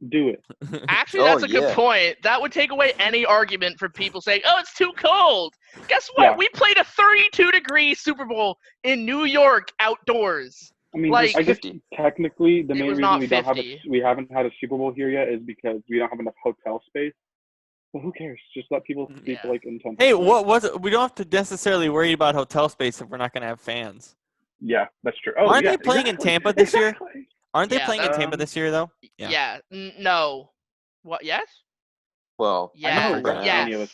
Do it. Actually, that's a good point. That would take away any argument for people saying, "Oh, it's too cold." Guess what? Yeah. We played a 32-degree Super Bowl in New York outdoors. I mean, I guess technically the main reason we haven't had a Super Bowl here yet is because we don't have enough hotel space. Well, who cares? Just let people speak like intense. Hey, we don't have to necessarily worry about hotel space if we're not going to have fans. Yeah, that's true. Oh, Aren't they playing in Tampa this year? Aren't they playing in Tampa this year, though? Yeah. No. What? Yes? Well, yeah.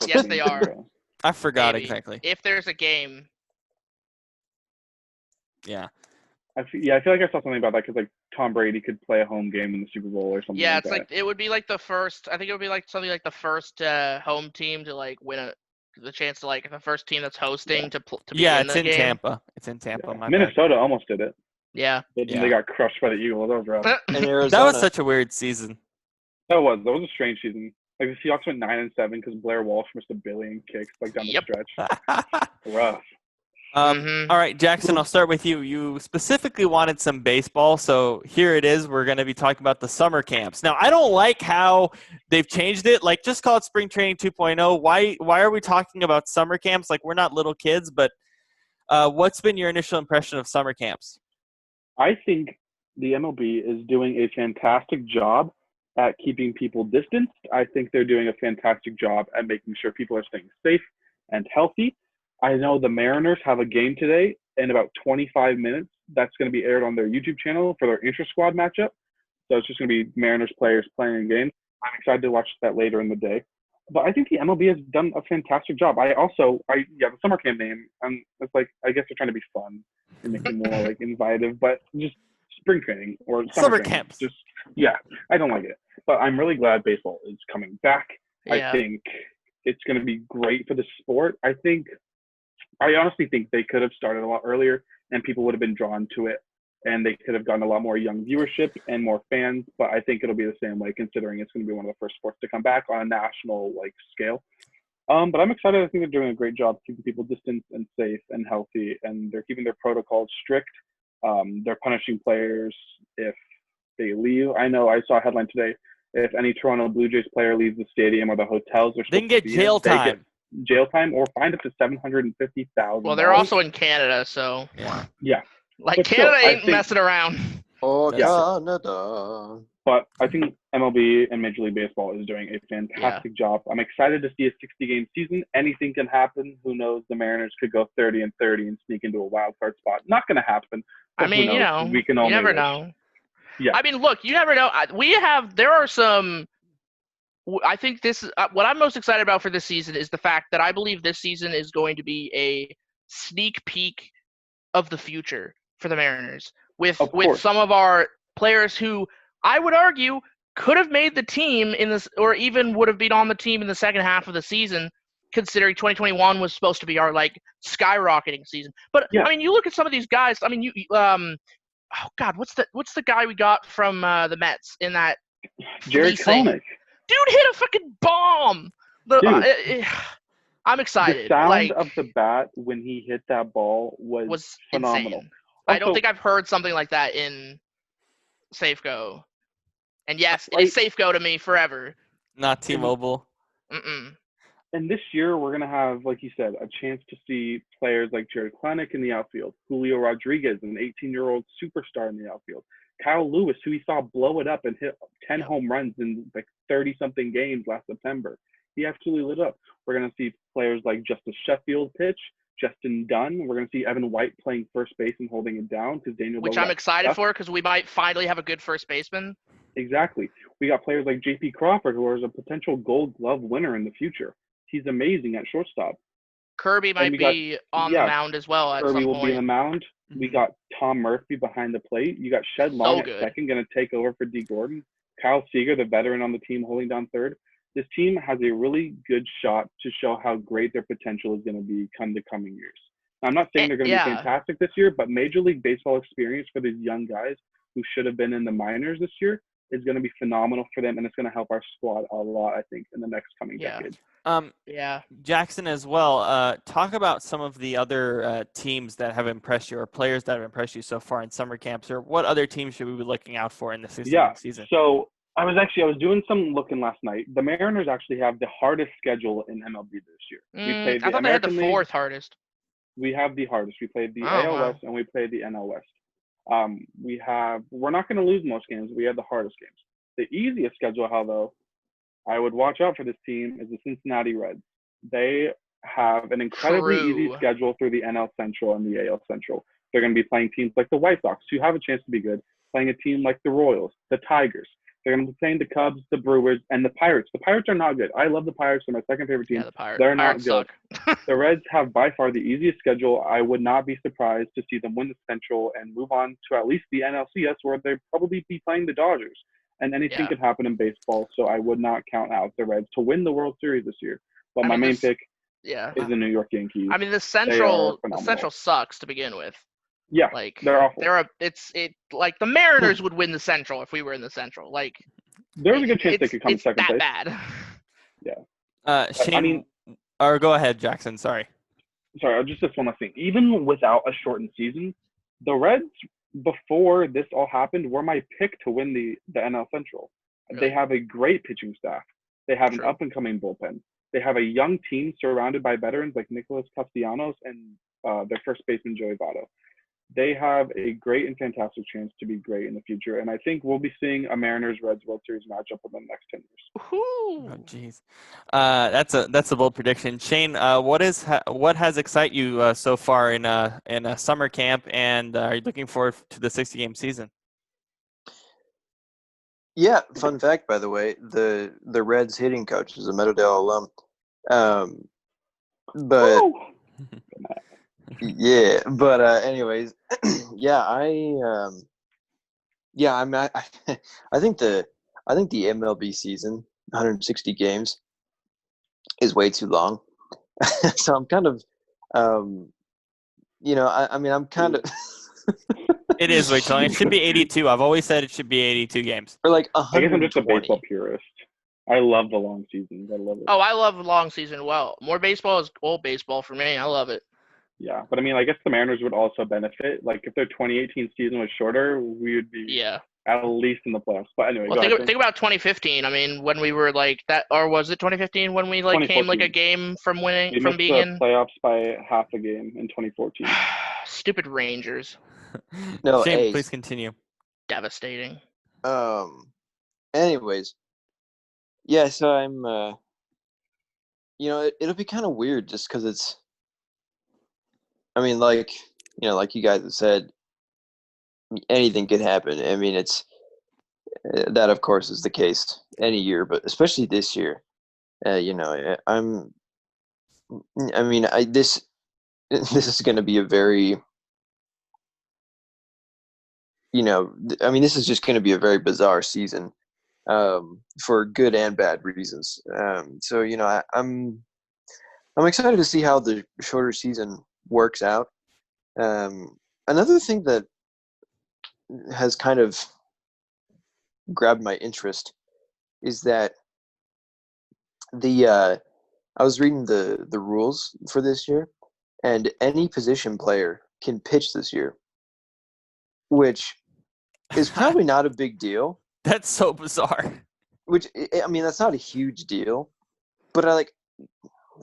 Yes, they are. I forgot exactly. If there's a game. Yeah. I feel like I saw something about that because, like, Tom Brady could play a home game in the Super Bowl or something Yeah, like it's that. like it would be like the first – I think it would be like something like the first home team to, like, win the chance to, like, the first team that's hosting to be in the game. Yeah, it's in Tampa. It's in Tampa. Yeah. Minnesota almost did it. Yeah. But they got crushed by the Eagles. That was rough. That was such a weird season. That was a strange season. Like, the Seahawks went 9-7 because Blair Walsh missed a billion kicks, like, down the stretch. Rough. All right, Jackson, I'll start with you. You specifically wanted some baseball, so here it is. We're going to be talking about the summer camps. Now, I don't like how they've changed it. Like, just call it Spring Training 2.0. Why are we talking about summer camps? Like, we're not little kids, but what's been your initial impression of summer camps? I think the MLB is doing a fantastic job at keeping people distanced. I think they're doing a fantastic job at making sure people are staying safe and healthy. I know the Mariners have a game today in about 25 minutes. That's going to be aired on their YouTube channel for their intra-squad matchup. So it's just going to be Mariners players playing a game. I'm excited to watch that later in the day. But I think the MLB has done a fantastic job. The summer camp name, it's like, I guess they're trying to be fun and make it more like invitive, but just spring training or Summer training. camps. Just, yeah, I don't like it. But I'm really glad baseball is coming back. Yeah. I think it's going to be great for the sport. I honestly think they could have started a lot earlier and people would have been drawn to it and they could have gotten a lot more young viewership and more fans. But I think it'll be the same way, considering it's going to be one of the first sports to come back on a national scale. But I'm excited. I think they're doing a great job keeping people distant and safe and healthy, and they're keeping their protocols strict. They're punishing players if they leave. I know I saw a headline today. If any Toronto Blue Jays player leaves the stadium or the hotels, They can get jail time. Jail time or fined up to $750,000. Well, they're also in Canada, so yeah. Like But Canada still, ain't messing around. Oh, That's Canada. But I think MLB and Major League Baseball is doing a fantastic job. I'm excited to see a 60-game season. Anything can happen. Who knows? The Mariners could go 30-30 and sneak into a wild card spot. Not going to happen. I mean, we can all you never wish. know. Yeah. I mean, look, you never know. There are some. I think this. What I'm most excited about for this season is the fact that I believe this season is going to be a sneak peek of the future for the Mariners with some of our players who I would argue could have made the team in this, or even would have been on the team in the second half of the season, considering 2021 was supposed to be our skyrocketing season. But I mean, you look at some of these guys. I mean, oh God, what's the guy we got from the Mets in that? Jared Kelenic. Dude hit a fucking bomb. I'm excited. The sound of the bat when he hit that ball was phenomenal. Insane. I don't think I've heard something like that in Safeco. And yes, it is Safeco to me forever. Not T-Mobile. Mm-mm. And this year we're going to have, like you said, a chance to see players like Jared Kelenic in the outfield, Julio Rodriguez, an 18-year-old superstar in the outfield, Kyle Lewis, who we saw blow it up and hit 10 home runs in 30-something games last September. He absolutely lit up. We're going to see players like Justice Sheffield pitch, Justin Dunn. We're going to see Evan White playing first base and holding it down because Which I'm excited for because we might finally have a good first baseman. Exactly. We got players like J.P. Crawford, who is a potential Gold Glove winner in the future. He's amazing at shortstop. Kirby might be on the mound as well at some point. Kirby will be on the mound. We got Tom Murphy behind the plate. You got Shed Long at second, going to take over for D. Gordon. Kyle Seager, the veteran on the team, holding down third. This team has a really good shot to show how great their potential is going to be come the coming years. Now, I'm not saying they're going to be fantastic this year, but Major League Baseball experience for these young guys who should have been in the minors this year is going to be phenomenal for them, and it's going to help our squad a lot, I think, in the next coming decade. Jackson as well. Talk about some of the other teams that have impressed you or players that have impressed you so far in summer camps, or what other teams should we be looking out for in the season? So I was doing some looking last night. The Mariners actually have the hardest schedule in MLB this year. I thought they had the fourth hardest. We have the hardest. We played the AL West and we played the NL West. We're not going to lose most games. We have the hardest games. The easiest schedule, however, I would watch out for this team is the Cincinnati Reds. They have an incredibly easy schedule through the NL Central and the AL Central. They're going to be playing teams like the White Sox, who have a chance to be good, playing a team like the Royals, the Tigers. They're going to be playing the Cubs, the Brewers, and the Pirates. The Pirates are not good. I love the Pirates. They're my second favorite team. Yeah, the Pirates. They're Pirates not good. Suck. The Reds have by far the easiest schedule. I would not be surprised to see them win the Central and move on to at least the NLCS, where they'll probably be playing the Dodgers. And anything could happen in baseball, so I would not count out the Reds to win the World Series this year. But my main pick is the New York Yankees. I mean, the Central sucks to begin with. Yeah, they're awful. Like the Mariners would win the Central if we were in the Central. Like there's a good chance they could come second place. It's that bad. Yeah. Shane, or go ahead, Jackson. Sorry, just this one last thing. Even without a shortened season, the Reds, before this all happened, were my pick to win the NL Central. Really? They have a great pitching staff. They have an up-and-coming bullpen. They have a young team surrounded by veterans like Nicholas Castellanos and their first baseman, Joey Votto. They have a great and fantastic chance to be great in the future, and I think we'll be seeing a Mariners-Reds World Series matchup within the next 10 years. Ooh. Oh, jeez. That's a bold prediction. Shane, what has excited you so far in a summer camp, and are you looking forward to the 60-game season? Yeah, fun fact, by the way, the Reds hitting coach is a Meadowdale alum. But Woo! yeah, but anyways, yeah, I think the MLB season, 160 games, is way too long. So I'm kind of, um, I mean, I'm kind of It is way too long. It should be 82. I've always said it should be 82 games. or like I guess I'm just a 120. baseball purist. I love the long seasons. I love it. Oh, I love the long season. Well, more baseball is old baseball for me. I love it. Yeah, but I mean, I guess the Mariners would also benefit. Like if their 2018 season was shorter, we would be Yeah. at least in the playoffs. But anyway, Well, go ahead. think about 2015. I mean, when we were like that, or was it 2015 when we like came like a 2014. game from winning We from missed being the in? playoffs by half a game in 2014. Stupid Rangers. No, Shane, A's. please continue. Devastating. Anyways, yeah. So I'm, it'll be kind of weird just because it's. I mean, like you guys have said, anything could happen. I mean, it's that, of course, is the case any year, but especially this year. This this is going to be a very, this is just going to be a very bizarre season, for good and bad reasons. So I'm excited to see how the shorter season works out. Another thing that has kind of grabbed my interest is that I was reading the rules for this year, and any position player can pitch this year, which is probably not a big deal. That's so bizarre. Which, I mean, that's not a huge deal, but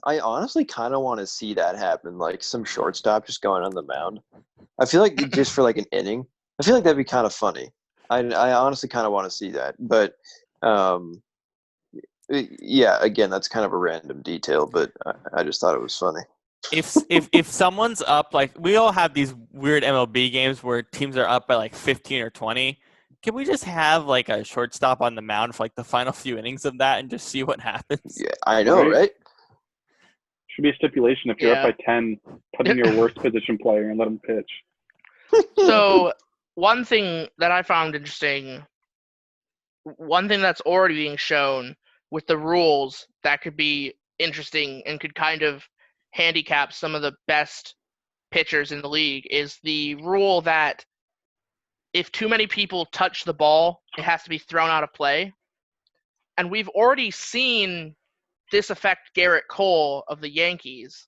I honestly kind of want to see that happen. Like some shortstop just going on the mound. I feel like just for like an inning, I feel like that'd be kind of funny. I honestly kind of want to see that, but yeah, again, that's kind of a random detail, but I just thought it was funny. If someone's up, like we all have these weird MLB games where teams are up by like 15 or 20. Can we just have like a shortstop on the mound for like the final few innings of that and just see what happens? Yeah, I know, right? Should be a stipulation if you're up by 10, put in your worst position player and let him pitch. So one thing that I found interesting, one thing that's already being shown with the rules that could be interesting and could kind of handicap some of the best pitchers in the league is the rule that if too many people touch the ball, it has to be thrown out of play. And we've already seen this affect Garrett Cole of the Yankees,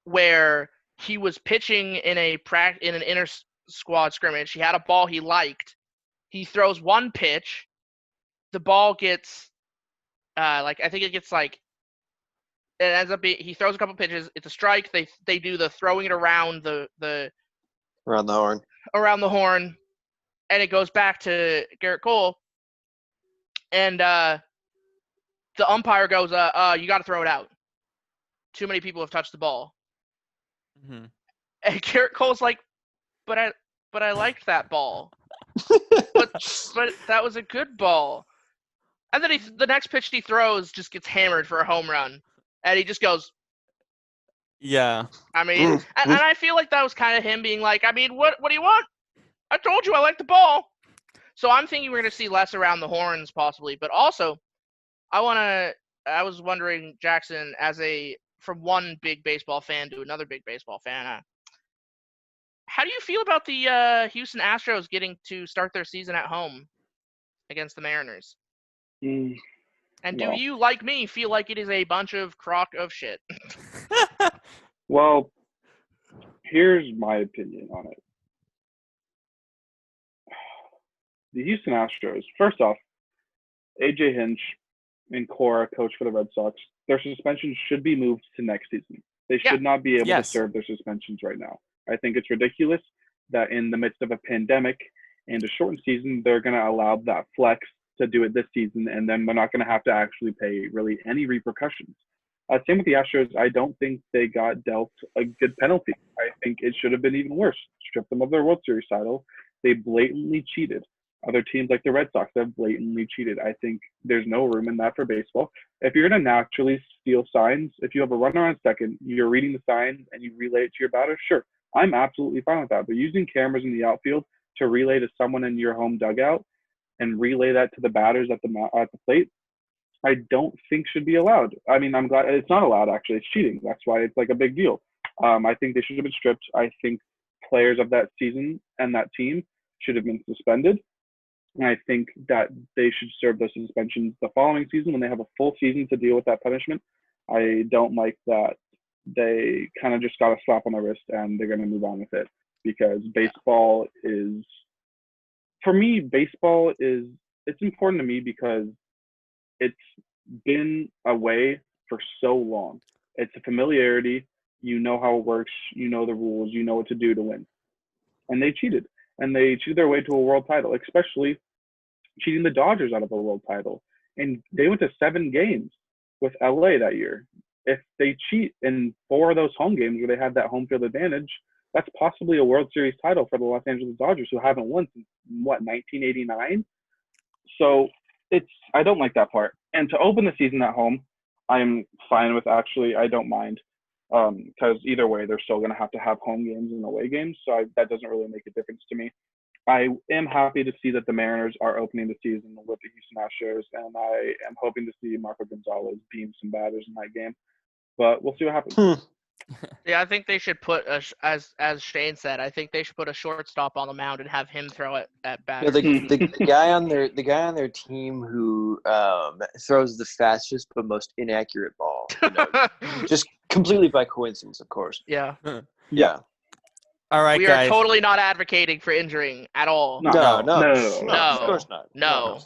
where he was pitching in an inter squad scrimmage. He had a ball he liked. He throws one pitch. The ball gets, I think it gets like, it ends up being, he throws a couple pitches. It's a strike. They do the throwing it around Around the horn, and it goes back to Garrett Cole. And the umpire goes, you got to throw it out. Too many people have touched the ball. Mm-hmm. And Garrett Cole's like, but I liked that ball. but that was a good ball. And then the next pitch he throws just gets hammered for a home run. And he just goes, yeah. I mean, and I feel like that was kind of him being like, I mean, what do you want? I told you I like the ball. So I'm thinking we're going to see less around the horns possibly. But also, I was wondering, Jackson, from one big baseball fan to another big baseball fan, how do you feel about the Houston Astros getting to start their season at home against the Mariners? And do you, like me, feel like it is a bunch of crock of shit? Well, here's my opinion on it. The Houston Astros, first off, AJ Hinch and Cora, coach for the Red Sox, their suspensions should be moved to next season. They should not be able to serve their suspensions right now. I think it's ridiculous that in the midst of a pandemic and a shortened season, they're going to allow that flex to do it this season, and then we're not going to have to actually pay really any repercussions. Same with the Astros. I don't think they got dealt a good penalty. I think it should have been even worse. Strip them of their World Series title. They blatantly cheated. Other teams like the Red Sox have blatantly cheated. I think there's no room in that for baseball. If you're going to naturally steal signs, if you have a runner on second, you're reading the signs and you relay it to your batter, sure, I'm absolutely fine with that. But using cameras in the outfield to relay to someone in your home dugout and relay that to the batters at the plate, I don't think should be allowed. I mean, I'm glad it's not allowed, actually. It's cheating. That's why it's like a big deal. I think they should have been stripped. I think players of that season and that team should have been suspended. And I think that they should serve those suspensions the following season when they have a full season to deal with that punishment. I don't like that they kind of just got a slap on the wrist and they're going to move on with it, because baseball is, for me, baseball is, it's important to me because it's been away for so long. It's a familiarity. You know how it works. You know the rules. You know what to do to win. And they cheated. And they cheated their way to a world title, especially cheating the Dodgers out of a world title. And they went to 7 games with LA that year. If they cheat in 4 of those home games where they had that home field advantage, that's possibly a World Series title for the Los Angeles Dodgers, who haven't won since, 1989? So I don't like that part. And to open the season at home, I'm fine with, actually. I don't mind, because either way, they're still going to have home games and away games. So that doesn't really make a difference to me. I am happy to see that the Mariners are opening the season with the Houston Astros, and I am hoping to see Marco Gonzalez beam some batters in that game. But we'll see what happens. Yeah, I think they should put as Shane said, I think they should put a shortstop on the mound and have him throw it at batters. The guy on their team who throws the fastest but most inaccurate ball, just completely by coincidence, of course. Yeah. Yeah. All right, we guys. are totally not advocating for injuring at all. No, of course not. No.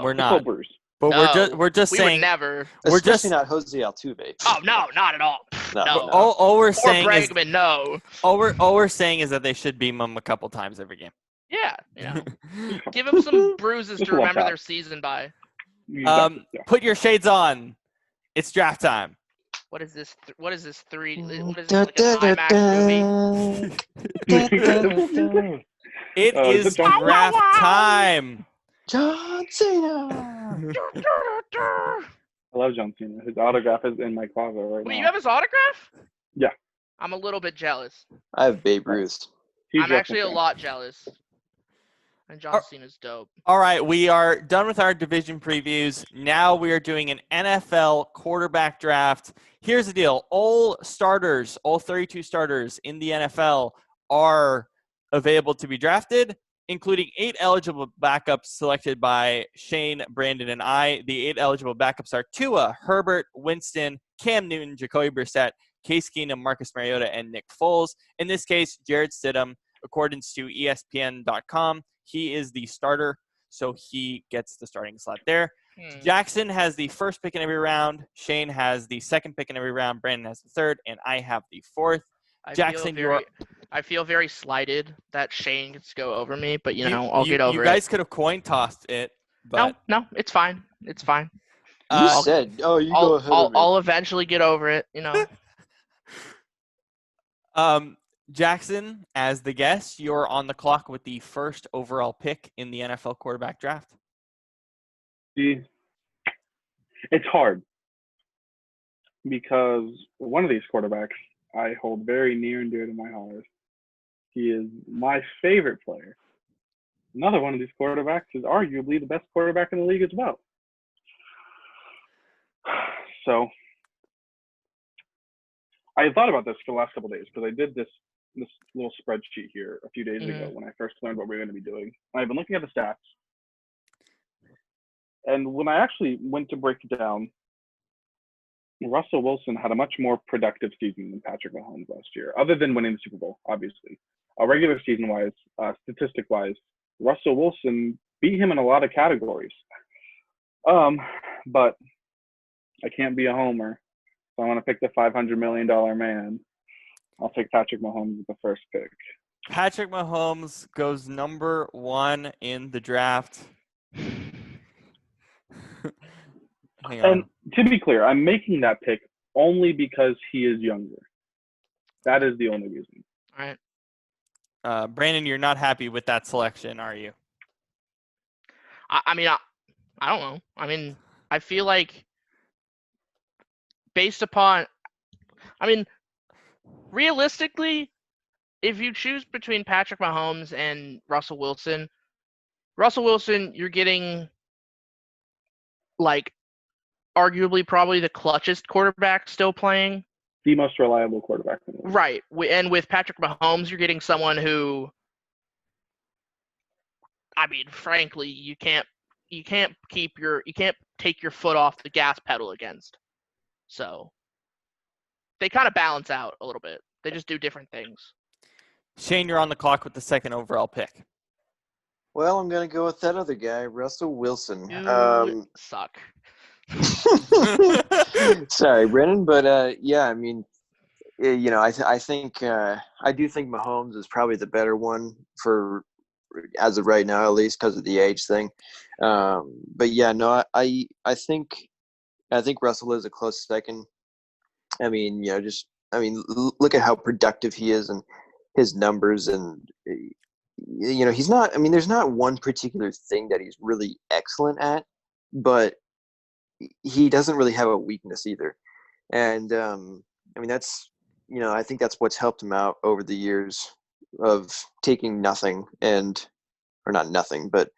We're not. But No. we're just we saying. Would never. Especially not Jose Altuve. Oh no, not at all. No. All we're saying is no. All we're saying is that they should beam him a couple times every game. Yeah, give them some bruises to remember their season by. Put your shades on. It's draft time. What is this? What is this? What is this, like an IMAX movie? It is draft time. John Cena. I love John Cena. His autograph is in my closet right now. Wait, you have his autograph? Yeah. I'm a little bit jealous. I have Babe Ruth. I'm actually a lot jealous. And John Cena's dope. All right, we are done with our division previews. Now we are doing an NFL quarterback draft. Here's the deal. All 32 starters in the NFL are available to be drafted, including 8 eligible backups selected by Shane, Brandon, and I. The 8 eligible backups are Tua, Herbert, Winston, Cam Newton, Jacoby Brissett, Case Keenum, Marcus Mariota, and Nick Foles. In this case, Jared Stidham, according to ESPN.com, he is the starter, so he gets the starting slot there. Jackson has the first pick in every round. Shane has the second pick in every round. Brandon has the third, and I have the fourth. Jackson, I feel very slighted that Shane gets to go over me, but I'll get over it. You guys could have coin tossed it, but no, it's fine. It's fine. You said, go ahead. I'll eventually get over it. Jackson, as the guest, you're on the clock with the first overall pick in the NFL quarterback draft. See, it's hard because one of these quarterbacks I hold very near and dear to my heart. He is my favorite player. Another one of these quarterbacks is arguably the best quarterback in the league as well. So I thought about this for the last couple of days because I did this little spreadsheet here a few days ago when I first learned what we were going to be doing. I've been looking at the stats. And when I actually went to break it down, Russell Wilson had a much more productive season than Patrick Mahomes last year, other than winning the Super Bowl, obviously. Regular season-wise, statistic-wise, Russell Wilson beat him in a lot of categories. But I can't be a homer. So I want to pick the $500 million man. I'll take Patrick Mahomes with the first pick. Patrick Mahomes goes number 1 in the draft. And to be clear, I'm making that pick only because he is younger. That is the only reason. All right. Brandon, you're not happy with that selection, are you? I mean, I don't know. I mean, I feel like based upon, I mean, realistically, if you choose between Patrick Mahomes and Russell Wilson, you're getting like arguably probably the clutchest quarterback still playing. The most reliable quarterback in the league. Right. And with Patrick Mahomes, you're getting someone who, I mean, frankly, you can't take your foot off the gas pedal against. So they kind of balance out a little bit. They just do different things. Shane, you're on the clock with the second overall pick. Well, I'm going to go with that other guy, Russell Wilson. You suck. Sorry, Brennan, but yeah, I mean, I think I do think Mahomes is probably the better one for as of right now, at least because of the age thing. But yeah, no, I think Russell is a close second. I mean, look at how productive he is and his numbers, and he's not. I mean, there's not one particular thing that he's really excellent at, but he doesn't really have a weakness either. And I mean, I think that's what's helped him out over the years of taking nothing or not nothing, but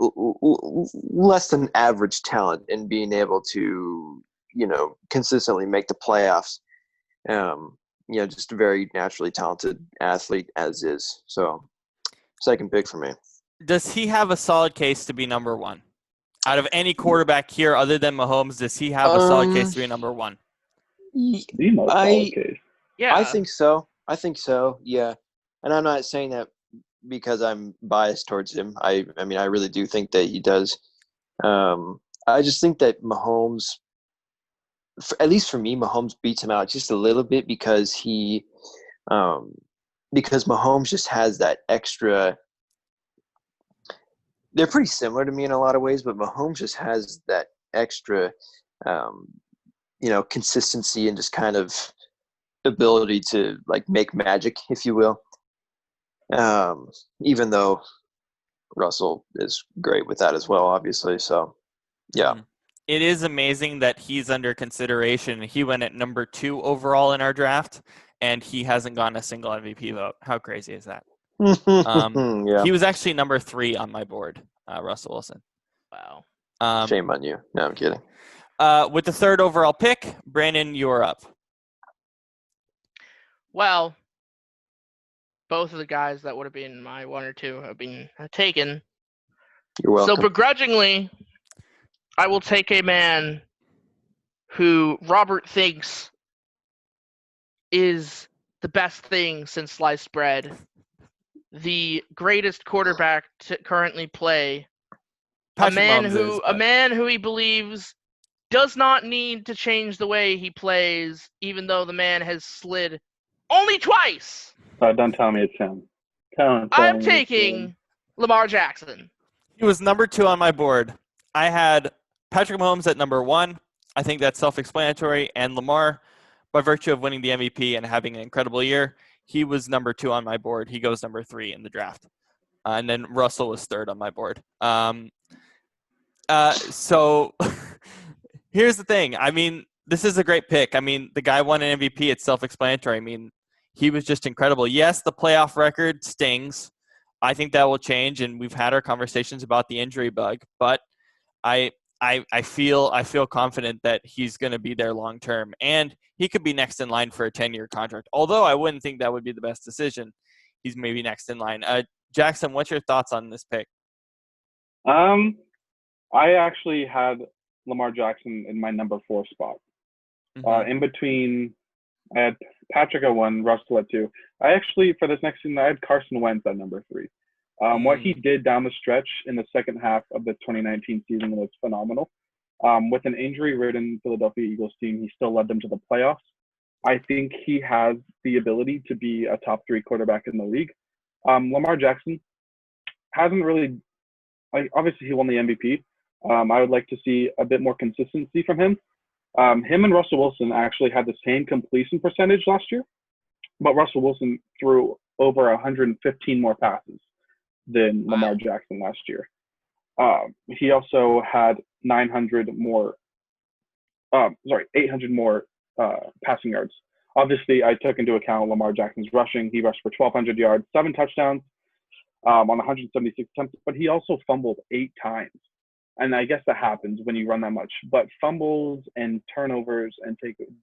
less than average talent and being able to consistently make the playoffs. Just a very naturally talented athlete as is. So second pick for me. Does he have a solid case to be number one? Out of any quarterback here other than Mahomes, does he have a solid case to be number one? The most solid case. Yeah. I think so. Yeah. And I'm not saying that because I'm biased towards him. I mean, I really do think that he does. I just think that Mahomes, at least for me, Mahomes beats him out just a little bit because because Mahomes just has that extra. They're pretty similar to me in a lot of ways, but Mahomes just has that extra, consistency and just kind of ability to like make magic, if you will. Even though Russell is great with that as well, obviously. So, yeah. It is amazing that he's under consideration. He went at number 2 overall in our draft, and he hasn't gotten a single MVP vote. How crazy is that? Yeah. He was actually number 3 on my board, Russell Wilson. Wow. Shame on you. No, I'm kidding. With the third overall pick, Brandon, you're up. Well, both of the guys that would have been my 1 or 2 have been taken. You're welcome. So begrudgingly, I will take a man who Robert thinks is the best thing since sliced bread, the greatest quarterback to currently play, a man who he believes does not need to change the way he plays, even though the man has slid only twice. Don't tell me it's him. I'm taking Lamar Jackson. He was number 2 on my board. I had Patrick Mahomes at number 1. I think that's self-explanatory. And Lamar, by virtue of winning the MVP and having an incredible year, he was number 2 on my board. He goes number 3 in the draft. And then Russell was 3rd on my board. So here's the thing. I mean, this is a great pick. I mean, the guy won an MVP. It's self-explanatory. I mean, he was just incredible. Yes, the playoff record stings. I think that will change, and we've had our conversations about the injury bug. But I feel confident that he's going to be there long term, and he could be next in line for a 10-year contract. Although I wouldn't think that would be the best decision. He's maybe next in line. Jackson, what's your thoughts on this pick? I actually had Lamar Jackson in my number 4 spot. Mm-hmm. In between, I had Patrick at 1, Russell at 2. I actually, for this next season, I had Carson Wentz at number 3. What he did down the stretch in the second half of the 2019 season was phenomenal. With an injury-ridden Philadelphia Eagles team, he still led them to the playoffs. I think he has the ability to be a top 3 quarterback in the league. Lamar Jackson hasn't really, obviously he won the MVP. I would like to see a bit more consistency from him. Him and Russell Wilson actually had the same completion percentage last year, but Russell Wilson threw over 115 more passes than Lamar Jackson last year. He also had 800 more passing yards. Obviously, I took into account Lamar Jackson's rushing. He rushed for 1,200 yards, 7 touchdowns on 176 attempts, but he also fumbled 8 times. And I guess that happens when you run that much. But fumbles and turnovers and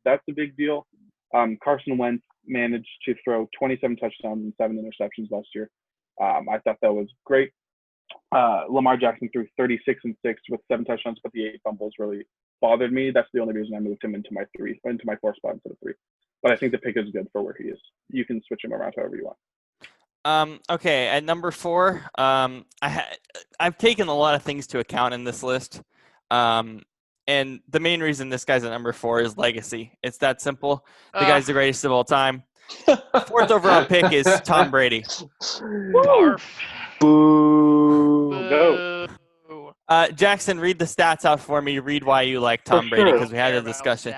that's a big deal. Carson Wentz managed to throw 27 touchdowns and 7 interceptions last year. I thought that was great. Lamar Jackson threw 36 and 6 with 7 touchdowns, but the 8 fumbles really bothered me. That's the only reason I moved him into my 4 spot instead of 3. But I think the pick is good for where he is. You can switch him around however you want. Okay, at number 4, I've taken a lot of things to account in this list. And the main reason this guy's at number 4 is legacy. It's that simple. The guy's the greatest of all time. 4th overall pick is Tom Brady. Barf. Boo. Go. Jackson, read the stats out for me. Read why you like Tom For Brady, sure. because we had a discussion.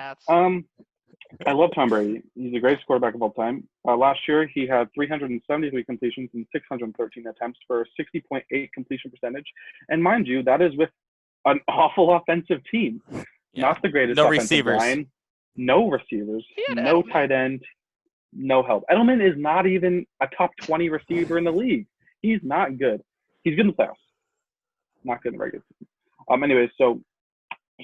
I love Tom Brady. He's the greatest quarterback of all time. Last year, he had 373 completions and 613 attempts for a 60.8 completion percentage. And mind you, that is with an awful offensive team. Yeah. Not the greatest No offensive receivers. line. No receivers. No Edelman. tight end. No help. Edelman is not even a top 20 receiver in the league. He's not good. He's good in the playoffs. Not good in the regular season. Anyways, so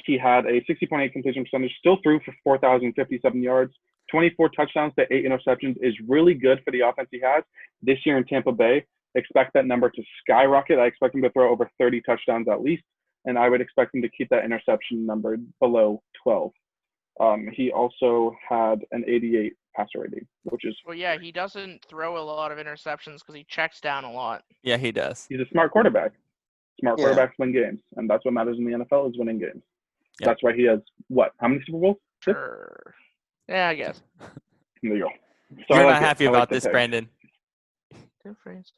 he had a 60.8 completion percentage, still threw for 4,057 yards, 24 touchdowns to 8 interceptions is really good for the offense he has. This year in Tampa Bay, expect that number to skyrocket. I expect him to throw over 30 touchdowns at least, and I would expect him to keep that interception number below 12. He also had an 88 passer rating, which is Well, yeah, he doesn't throw a lot of interceptions because he checks down a lot. Yeah, he does. he's a smart quarterback. Smart Yeah. quarterbacks win games, and that's what matters in the NFL is winning games. Yep. That's why he has how many Super Bowls? 6? Sure. Yeah, I guess. There you go. So You're I like not it. happy I like about the this, pick. Brandon. Good phrase.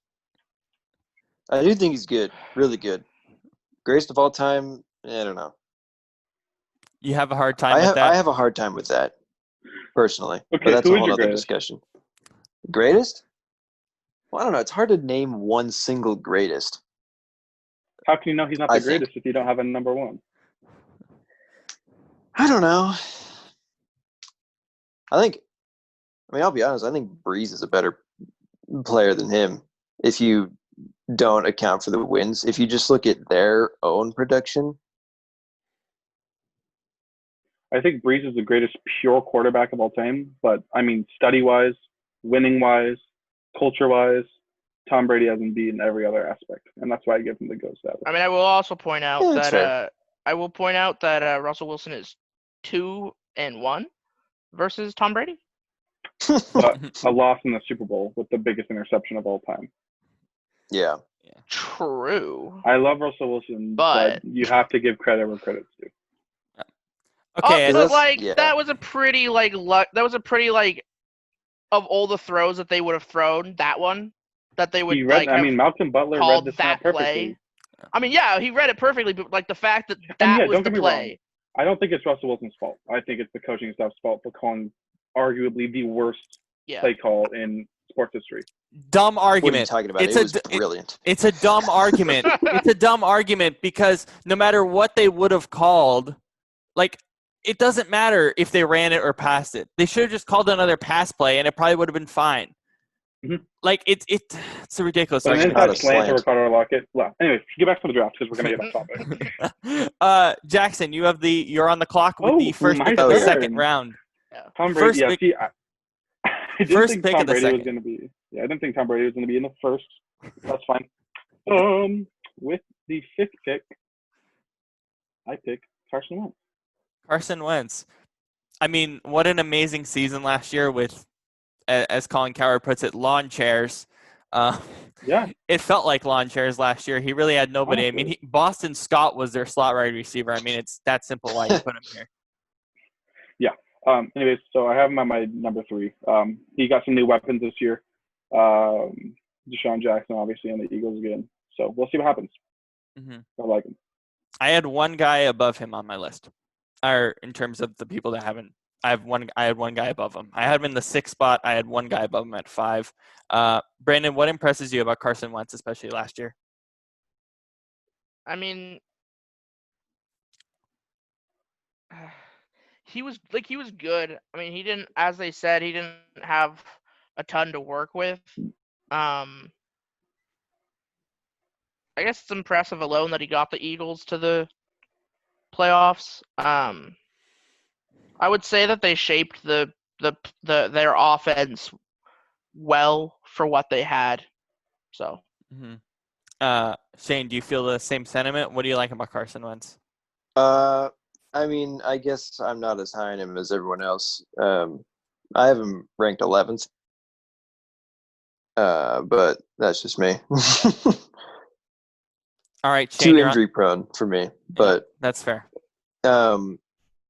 I do think he's good. Really good. Greatest of all time? I don't know. You have a hard time with that? I have a hard time with that, personally. Okay, but that's who a is whole your other greatest? discussion. Greatest? Well, I don't know. It's hard to name one single greatest. How can you know he's not the I think. greatest if you don't have a number 1? I don't know. I'll be honest. I think Breeze is a better player than him if you don't account for the wins. If you just look at their own production. I think Breeze is the greatest pure quarterback of all time, but I mean, study-wise, winning-wise, culture-wise, Tom Brady has him beat in every other aspect, and that's why I give him the go status. I mean, I will also point out Yeah, that's that Russell Wilson is 2-1 versus Tom Brady. But a loss in the Super Bowl with the biggest interception of all time. Yeah. True. I love Russell Wilson, but you have to give credit where credit's due. Okay. But yeah. that was a pretty of all the throws that they would have thrown, that one that they would Malcolm Butler read called the that snap perfectly. play. I mean, yeah, he read it perfectly, but like the fact that yeah, was don't the get me play. wrong. I don't think it's Russell Wilson's fault. I think it's the coaching staff's fault for calling arguably the worst play call in sports history. Dumb What are you argument. talking about? It's It was brilliant. It's a dumb argument. It's a dumb argument because no matter what they would have called, like, it doesn't matter if they ran it or passed it. They should have just called another pass play, and it probably would have been fine. Mhm. Like, it's a ridiculous But an argument. not inside a slant to slant. Ricardo Lockett. Well, anyways, get back to the draft because we're going to get off topic. Jackson, you're on the clock with the first my pick of the turn. second round. Tom Brady. First pick- I didn't first think pick Tom of the Brady was second. going to be. Yeah, I didn't think Tom Brady was going to be in the first. That's fine. With the 5th pick, I pick Carson Wentz. Carson Wentz. I mean, what an amazing season last year with, as Colin Cowherd puts it, lawn chairs. Yeah. It felt like lawn chairs last year. He really had nobody. Honestly. I mean, Boston Scott was their slot wide receiver. I mean, it's that simple why you put him here. Anyways, so I have him at my number 3. He got some new weapons this year. DeSean Jackson, obviously, and the Eagles again. So we'll see what happens. Mm-hmm. I like him. I had one guy above him on my list, or in terms of the people that haven't. I had one guy above him. I had him in the 6th spot. I had one guy above him at 5. Brandon, what impresses you about Carson Wentz, especially last year? I mean, he was good. I mean, he didn't, as they said, he didn't have a ton to work with. I guess it's impressive alone that he got the Eagles to the playoffs. I would say that they shaped their offense well for what they had. So. Shane, do you feel the same sentiment? What do you like about Carson Wentz? I mean, I guess I'm not as high on him as everyone else. I have him ranked 11th, but that's just me. All right, Shane, Too injury prone for me, but yeah, that's fair.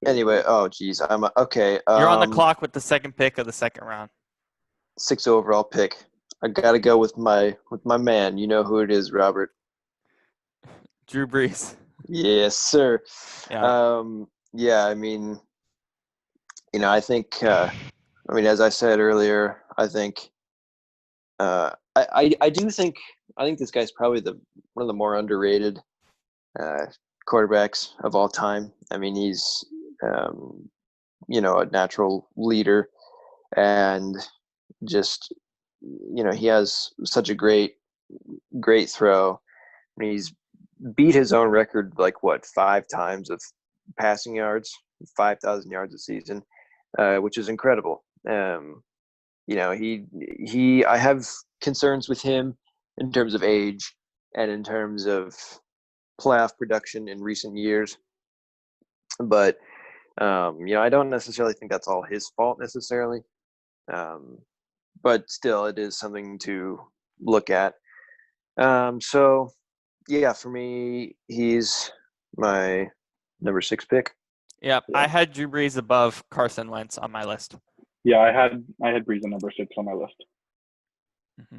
Anyway, oh geez, I'm okay. You're on the clock with the second pick of the second round. 6th overall pick. I gotta go with my man. You know who it is, Robert. Drew Brees. Yes, sir. Yeah. Yeah. I mean, I think. I mean, as I said earlier, I think. I do think. I think this guy's probably one of the more underrated quarterbacks of all time. I mean, he's a natural leader, and just he has such a great throw. I mean, he's beat his own record 5 times of passing yards, 5,000 yards a season, which is incredible. I have concerns with him in terms of age and in terms of playoff production in recent years, but I don't necessarily think that's all his fault necessarily. But still, it is something to look at. So, yeah, for me, he's my number 6 pick. Yep, yeah. I had Drew Brees above Carson Wentz on my list. Yeah, I had Brees at number 6 on my list. Mm-hmm.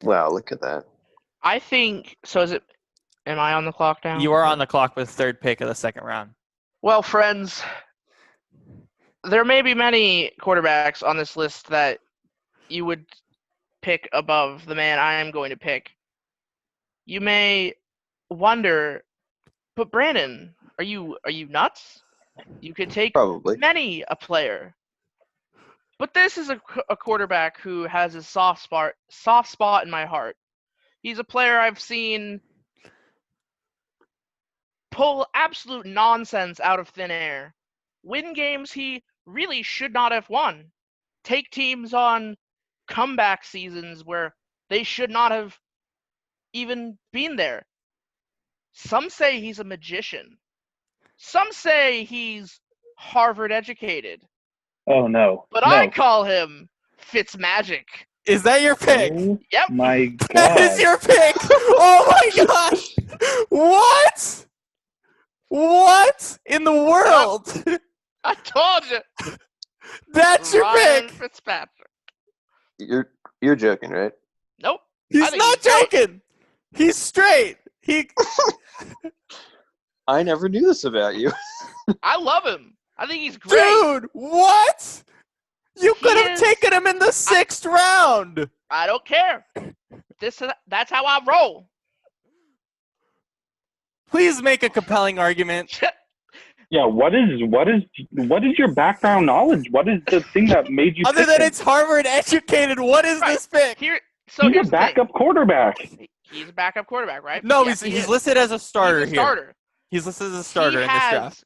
Wow, look at that. I think so. Am I on the clock now? You are on the clock with third pick of the second round. Well, friends, there may be many quarterbacks on this list that you would pick above the man I am going to pick. You may wonder, but Brannan, are you nuts? You could take probably many a player, but this is a quarterback who has a soft spot in my heart. He's a player I've seen pull absolute nonsense out of thin air, win games he really should not have won, take teams on comeback seasons where they should not have even been there. Some say he's a magician. Some say he's Harvard educated. Oh, no. But no. I call him Fitzmagic. Is that your pick? Oh, yep. My God. That is your pick. Oh, my gosh. What? What in the world? I told you. That's your Ryan pick. Fitzpatrick. You're joking, right? Nope. He's not joking. He's straight. I never knew this about you. I love him. I think he's great. Dude, what? You could have taken him in the 6th round. I don't care. That's how I roll. Please make a compelling argument. Yeah, what is your background knowledge? What is the thing that made you other than it's Harvard educated? What is this pick? He's a backup quarterback. He's a backup quarterback, right? No, yes, he's listed as a starter he's a starter. Here. He's listed as a starter in this draft.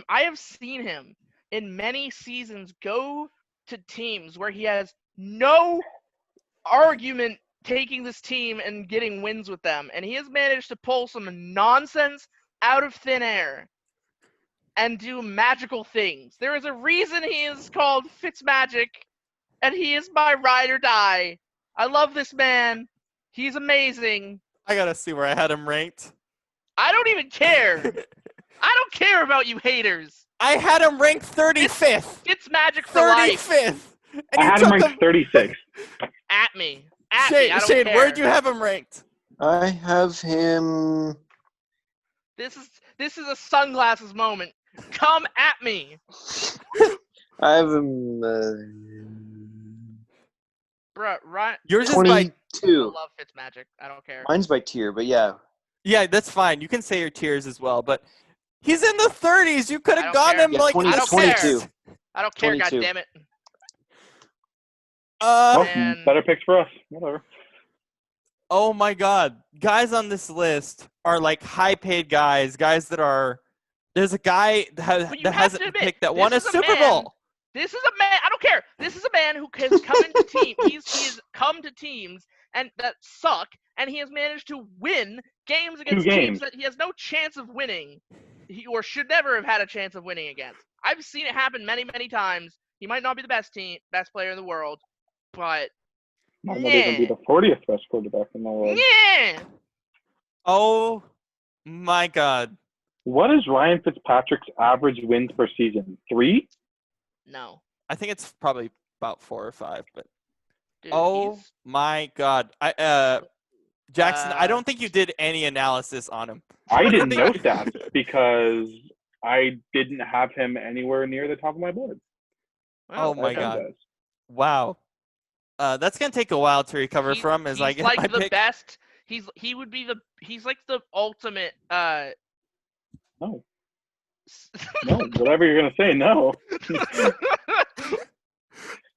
I have seen him in many seasons go to teams where he has no argument taking this team and getting wins with them, and he has managed to pull some nonsense out of thin air and do magical things. There is a reason he is called Fitzmagic, and he is my ride or die. I love this man. He's amazing. I gotta see where I had him ranked. I don't even care. I don't care about you haters. I had him ranked 35th. Fitzmagic for life. 35th. I had him ranked 36th. At me. Shane, I don't care. where'd you have him ranked? I have him. This is a sunglasses moment. Come at me. I have him. Bruh, right? Yours 22. I love Fitzmagic. I don't care. Mine's by tier, but yeah. Yeah, that's fine. You can say your tiers as well, but he's in the 30s. You could I have don't gotten care. him Yeah, like 20 in the 22. 6th. I don't care, 22. goddammit. Well, Man. better picks for us. Whatever. Oh my God. Guys on this list are like high-paid guys that are. There's a guy But you that have hasn't to been admit, picked that this won a is a Super man- Bowl. This is a man. I don't care. This is a man who has come into team. He's come to teams and that suck, and he has managed to win games against teams games. that he has no chance of winning, or should never have had a chance of winning against. I've seen it happen many, many times. He might not be the best player in the world, but Might not even be the 40th best quarterback in the world. yeah. Oh my God. What is Ryan Fitzpatrick's average wins per season? 3? No, I think it's probably about 4 or 5, but dude. oh my God. Jackson, I don't think you did any analysis on him. I didn't know stats because I didn't have him anywhere near the top of my board. Oh my As Ben God. does. Wow. That's gonna take a while to recover from as I get like my the pick. best. He's like the ultimate. No. No, whatever you're going to say, no.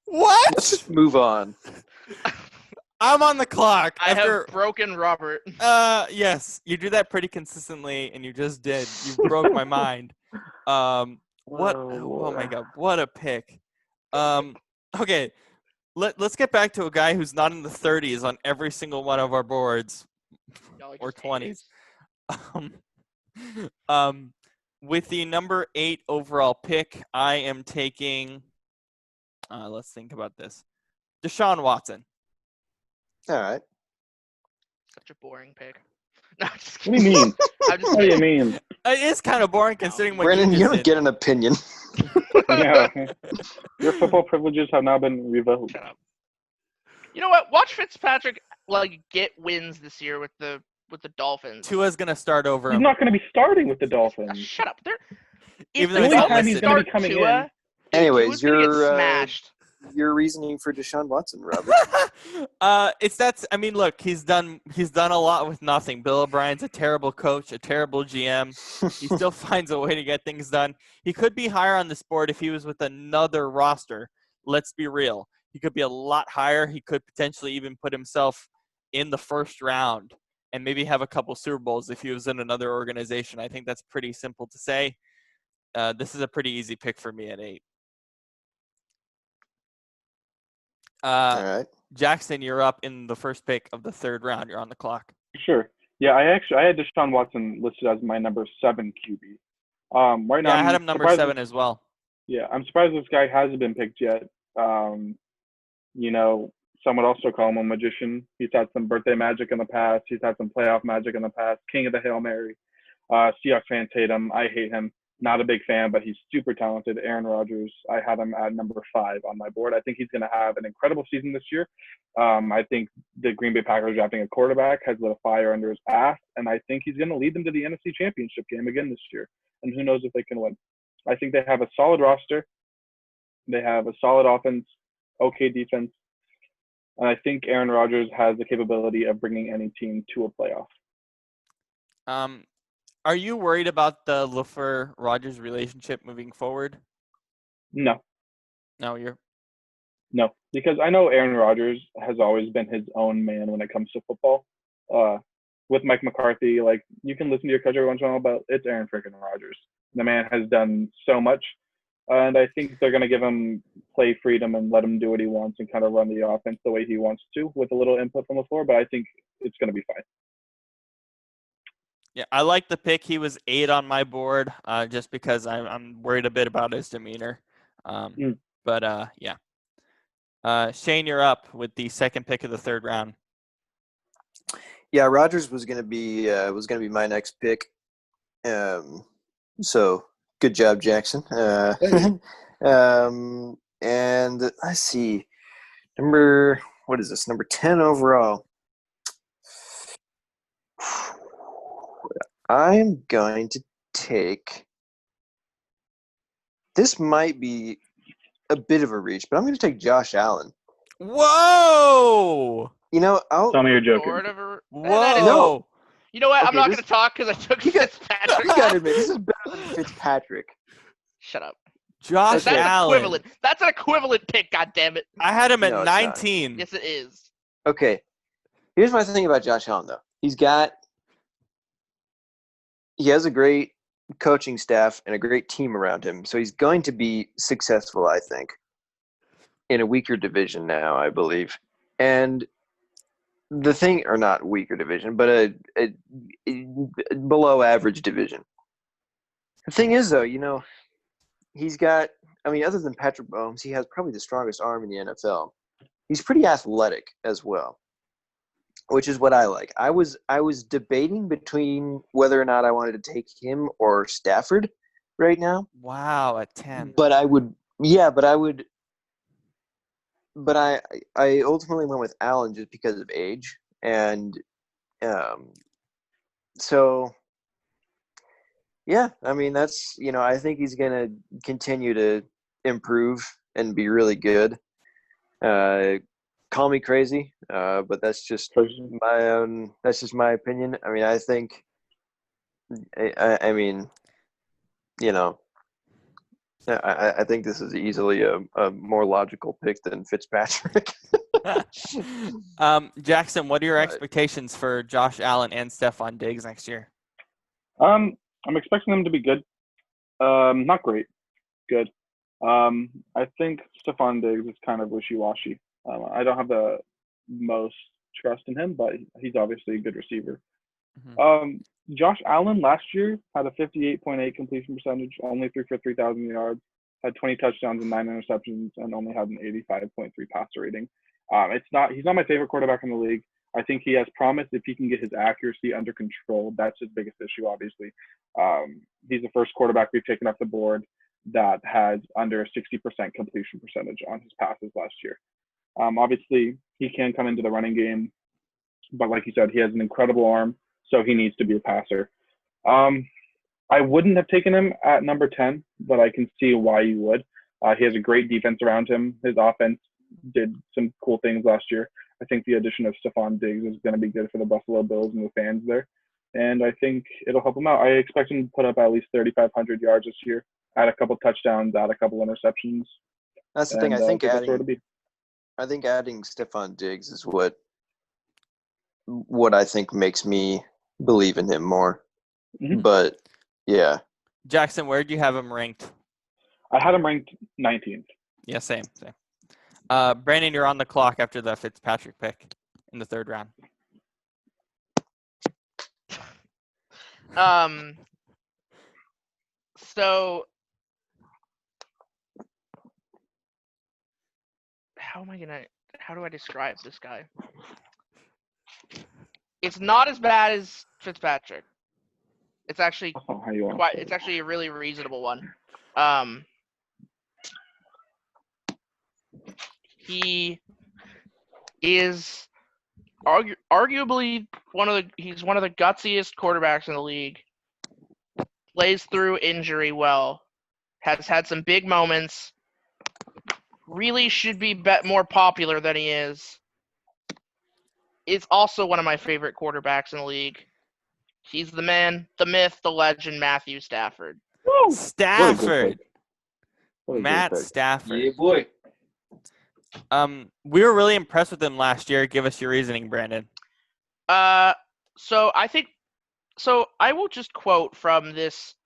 What? Let's just move on. I'm on the clock. I after, have broken Robert. Yes, you do that pretty consistently, and you just did. You broke my mind. What? Oh my God, what a pick. Okay, let's get back to a guy who's not in the 30s on every single one of our boards, or 20s. With the number 8 overall pick, I am taking. Let's think about this. Deshaun Watson. All right. Such a boring pick. No, I'm just What do kidding. you mean? I'm just What do you kidding. mean? It is kind of boring considering what Brennan, you you just don't did. get an opinion. Yeah. Your football privileges have now been revoked. Shut up. You know what? Watch Fitzpatrick get wins this year with the Dolphins. Tua's gonna start over He's him. not going to be starting with the Dolphins. Shut up. Even If though the he's not Dolphins listed. start Coming Tua, in. Anyways, Tua's gonna get your smashed. your reasoning for Deshaun Watson, Robert. I mean, look, he's done a lot with nothing. Bill O'Brien's a terrible coach, a terrible GM. He still finds a way to get things done. He could be higher on this board if he was with another roster. Let's be real. He could be a lot higher. He could potentially even put himself in the first round and maybe have a couple Super Bowls if he was in another organization. I think that's pretty simple to say. This is a pretty easy pick for me at 8. All right. Jackson, you're up in the first pick of the 3rd round. You're on the clock. Sure. Yeah, I had Deshaun Watson listed as my number 7 QB. Right now, Yeah, I had him number 7 as well. Yeah, I'm surprised this guy hasn't been picked yet. Some would also call him a magician. He's had some birthday magic in the past. He's had some playoff magic in the past. King of the Hail Mary. Seahawks fans hate him. I hate him. Not a big fan, but he's super talented. Aaron Rodgers, I have him at number 5 on my board. I think he's going to have an incredible season this year. I think the Green Bay Packers drafting a quarterback has lit a fire under his ass, and I think he's going to lead them to the NFC Championship game again this year. And who knows if they can win. I think they have a solid roster. They have a solid offense, okay defense. And I think Aaron Rodgers has the capability of bringing any team to a playoff. Are you worried about the LaFleur-Rodgers relationship moving forward? No, because I know Aaron Rodgers has always been his own man when it comes to football. With Mike McCarthy, you can listen to your coach every once in a while, but it's Aaron freaking Rodgers. The man has done so much, and I think they're going to give him play freedom and let him do what he wants and kind of run the offense the way he wants to with a little input from LaFleur, but I think it's going to be fine. Yeah, I like the pick. He was 8 on my board, just because I'm worried a bit about his demeanor. But yeah. Shane, you're up with the 2nd pick of the 3rd round. Yeah, Rodgers was gonna be my next pick. So good job, Jackson. And let's see, number 10 overall. I'm going to take. This might be a bit of a reach, but I'm going to take Josh Allen. Whoa! I'll. Tell me you're joking. Sort of a- Whoa! No. You know what? I'm Okay, not going to talk because I took Fitzpatrick. You gotta admit, this is better than Fitzpatrick. Shut up. Josh That's Allen. equivalent. That's an equivalent pick, goddammit. I had him at No, it's not. 19. Yes, it is. Okay, here's my thing about Josh Allen, though. He has a great coaching staff and a great team around him, so he's going to be successful, I think, in a weaker division now, I believe. And the thing, or not weaker division, but a below average division. The thing is, though, he's got, other than Patrick Mahomes, he has probably the strongest arm in the NFL. He's pretty athletic as well, which is what I like. I was debating between whether or not I wanted to take him or Stafford right now. Wow, at 10. But I ultimately went with Allen just because of age. And so, yeah, that's, I think he's going to continue to improve and be really good. Call me crazy, but that's just my opinion. I think, I think this is easily a more logical pick than Fitzpatrick. Jackson, what are your expectations for Josh Allen and Stephon Diggs next year? I'm expecting them to be good. Not great. Good. I think Stephon Diggs is kind of wishy-washy. I don't have the most trust in him, but he's obviously a good receiver. Mm-hmm. Josh Allen last year had a 58.8 completion percentage, only threw for 3,000 yards, had 20 touchdowns and 9 interceptions, and only had an 85.3 passer rating. He's not my favorite quarterback in the league. I think he has promise if he can get his accuracy under control. That's his biggest issue, obviously. He's the first quarterback we've taken off the board that has under a 60% completion percentage on his passes last year. Obviously, he can come into the running game, but like you said, he has an incredible arm, so he needs to be a passer. I wouldn't have taken him at number 10, but I can see why you would. He has a great defense around him. His offense did some cool things last year. I think the addition of Stephon Diggs is going to be good for the Buffalo Bills and the fans there, and I think it'll help him out. I expect him to put up at least 3,500 yards this year, add a couple touchdowns, add a couple interceptions. That's the thing. I think adding Stephon Diggs is what I think makes me believe in him more. Mm-hmm. But yeah, Jackson, where do you have him ranked? I had him ranked 19th. Yeah, same. Brandon, you're on the clock after the Fitzpatrick pick in the 3rd round. So how do I describe this guy? It's not as bad as Fitzpatrick. It's actually it's actually a really reasonable one. He is arguably he's one of the gutsiest quarterbacks in the league. Plays through injury well. Has had some big moments. Really should be more popular than he is. Is also one of my favorite quarterbacks in the league. He's the man, the myth, the legend, Matthew Stafford. Woo! Stafford. Matt Stafford. Yeah, boy. We were really impressed with him last year. Give us your reasoning, Brandon. I will just quote from this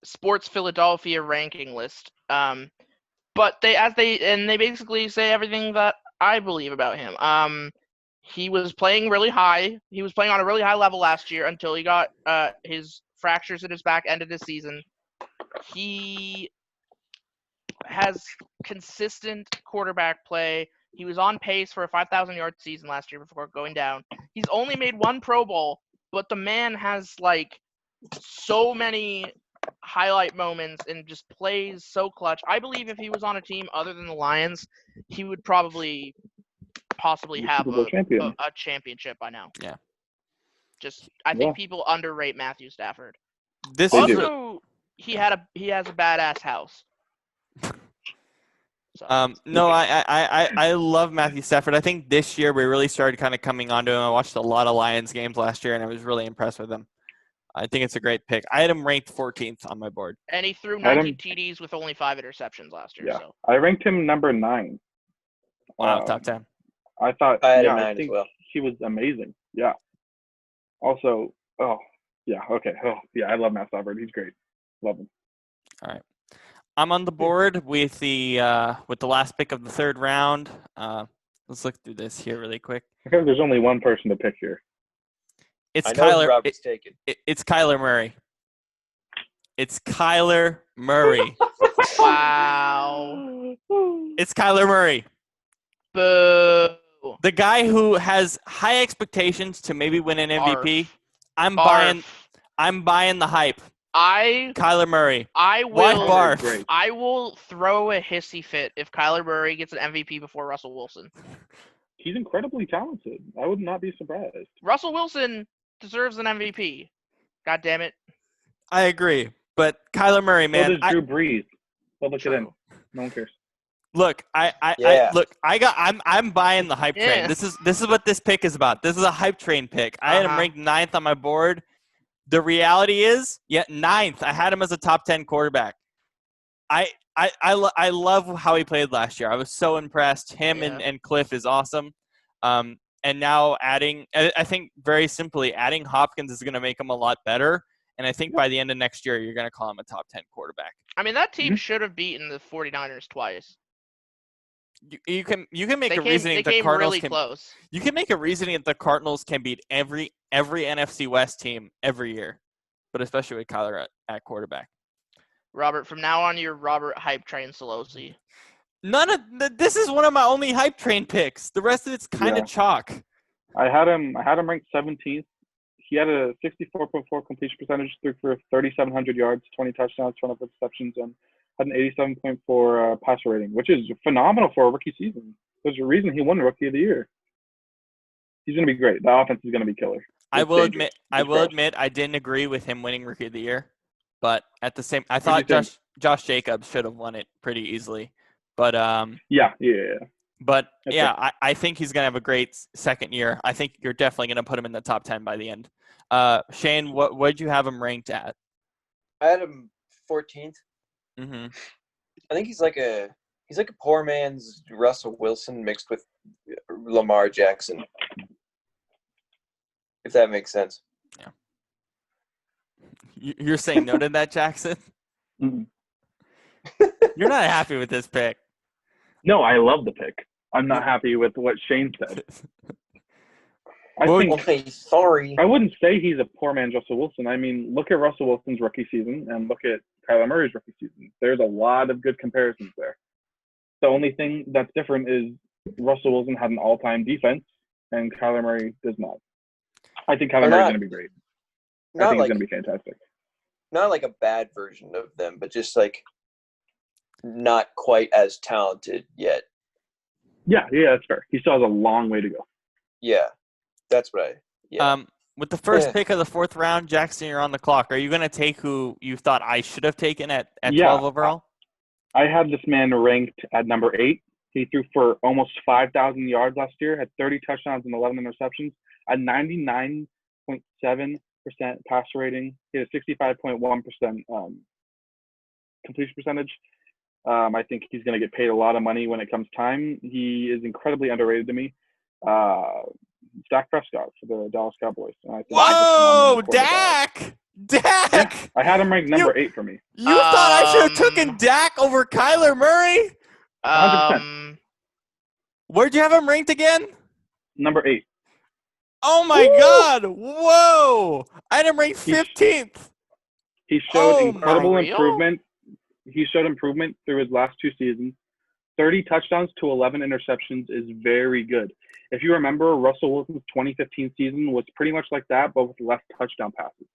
Sports Philadelphia ranking list. But they basically say everything that I believe about him. He was playing really high. He was playing on a really high level last year until he got his fractures in his back end of the season. He has consistent quarterback play. He was on pace for a 5,000-yard season last year before going down. He's only made 1 Pro Bowl, but the man has so many highlight moments and just plays so clutch. I believe if he was on a team other than the Lions, he would possibly have a championship by now. Yeah. I think people underrate Matthew Stafford. He has a badass house. So. No, I love Matthew Stafford. I think this year we really started kind of coming onto him. I watched a lot of Lions games last year, and I was really impressed with him. I think it's a great pick. I had him ranked 14th on my board. And he threw 19 TDs with only 5 interceptions last year. Yeah, So. I ranked him number 9. Wow, top 10. I thought I had him I 9 think as well. he was amazing. Yeah. Also, okay. I love Matt Stafford. He's great. Love him. All right. I'm on the board with the last pick of the 3rd round. Let's look through this here really quick. Because there's only one person to pick here. It's I know Kyler. Robert's taken. It's Kyler Murray. It's Kyler Murray. Wow. It's Kyler Murray. Boo. The guy who has high expectations to maybe win an MVP. Barf. I'm buying the hype. I Kyler Murray. Why barf? Great. I will throw a hissy fit if Kyler Murray gets an MVP before Russell Wilson. He's incredibly talented. I would not be surprised. Russell Wilson deserves an MVP. God damn it. I agree. But Kyler Murray, man. So does Drew Brees. Well, look at him. No one cares. Look, I'm buying the hype train. Yeah. This is what this pick is about. This is a hype train pick. I had him ranked 9th on my board. The reality is, 9th. I had him as a top 10 quarterback. I love how he played last year. I was so impressed. Him and Cliff is awesome. And now I think very simply, adding Hopkins is going to make him a lot better. And I think by the end of next year, you're going to call him a top 10 quarterback. I mean, that team should have beaten the 49ers twice. You can make a reasoning that the Cardinals really close. You can make a reasoning that the Cardinals can beat every NFC West team every year, but especially with Kyler at quarterback. Robert, from now on, you're Robert Hype Train Szolosi. This is one of my only hype train picks. The rest of it's kind of chalk. I had him ranked 17th. He had a 64.4 completion percentage, threw for 3,700 yards, 20 touchdowns, 12 interceptions, and had an 87.4 passer rating, which is phenomenal for a rookie season. There's a reason he won Rookie of the Year. He's going to be great. The offense is going to be killer. I will admit I didn't agree with him winning Rookie of the Year, but at the same, I thought Josh Jacobs should have won it pretty easily. But yeah. But I think he's gonna have a great second year. I think you're definitely gonna put him in the top 10 by the end. Shane, what did you have him ranked at? I had him 14th. Mm-hmm. I think he's like a poor man's Russell Wilson mixed with Lamar Jackson. If that makes sense. Yeah. You're saying no to that, Jackson? Mm-hmm. You're not happy with this pick. No, I love the pick. I'm not happy with what Shane said. I wouldn't say he's a poor man's Russell Wilson. I mean, look at Russell Wilson's rookie season and look at Kyler Murray's rookie season. There's a lot of good comparisons there. The only thing that's different is Russell Wilson had an all-time defense and Kyler Murray does not. I think Kyler Murray's going to be great. I think he's going to be fantastic. Not like a bad version of them, but just like not quite as talented yet. Yeah, that's fair. He still has a long way to go. Yeah, that's right. Yeah. With the first pick of the 4th round, Jackson, you're on the clock. Are you going to take who you thought I should have taken at 12 overall? I had this man ranked at number 8. He threw for almost 5,000 yards last year, had 30 touchdowns and 11 interceptions, a 99.7% passer rating. He had a 65.1% completion percentage. I think he's going to get paid a lot of money when it comes time. He is incredibly underrated to me. Dak Prescott for the Dallas Cowboys. Whoa, Dak! Yeah, I had him ranked number 8 for me. You thought I should have taken Dak over Kyler Murray? 100%. Where'd you have him ranked again? Number 8. Oh my God! Whoa! I had him ranked 15th. He showed incredible improvement. He showed improvement through his last 2 seasons. 30 touchdowns to 11 interceptions is very good. If you remember, Russell Wilson's 2015 season was pretty much like that, but with less touchdown passes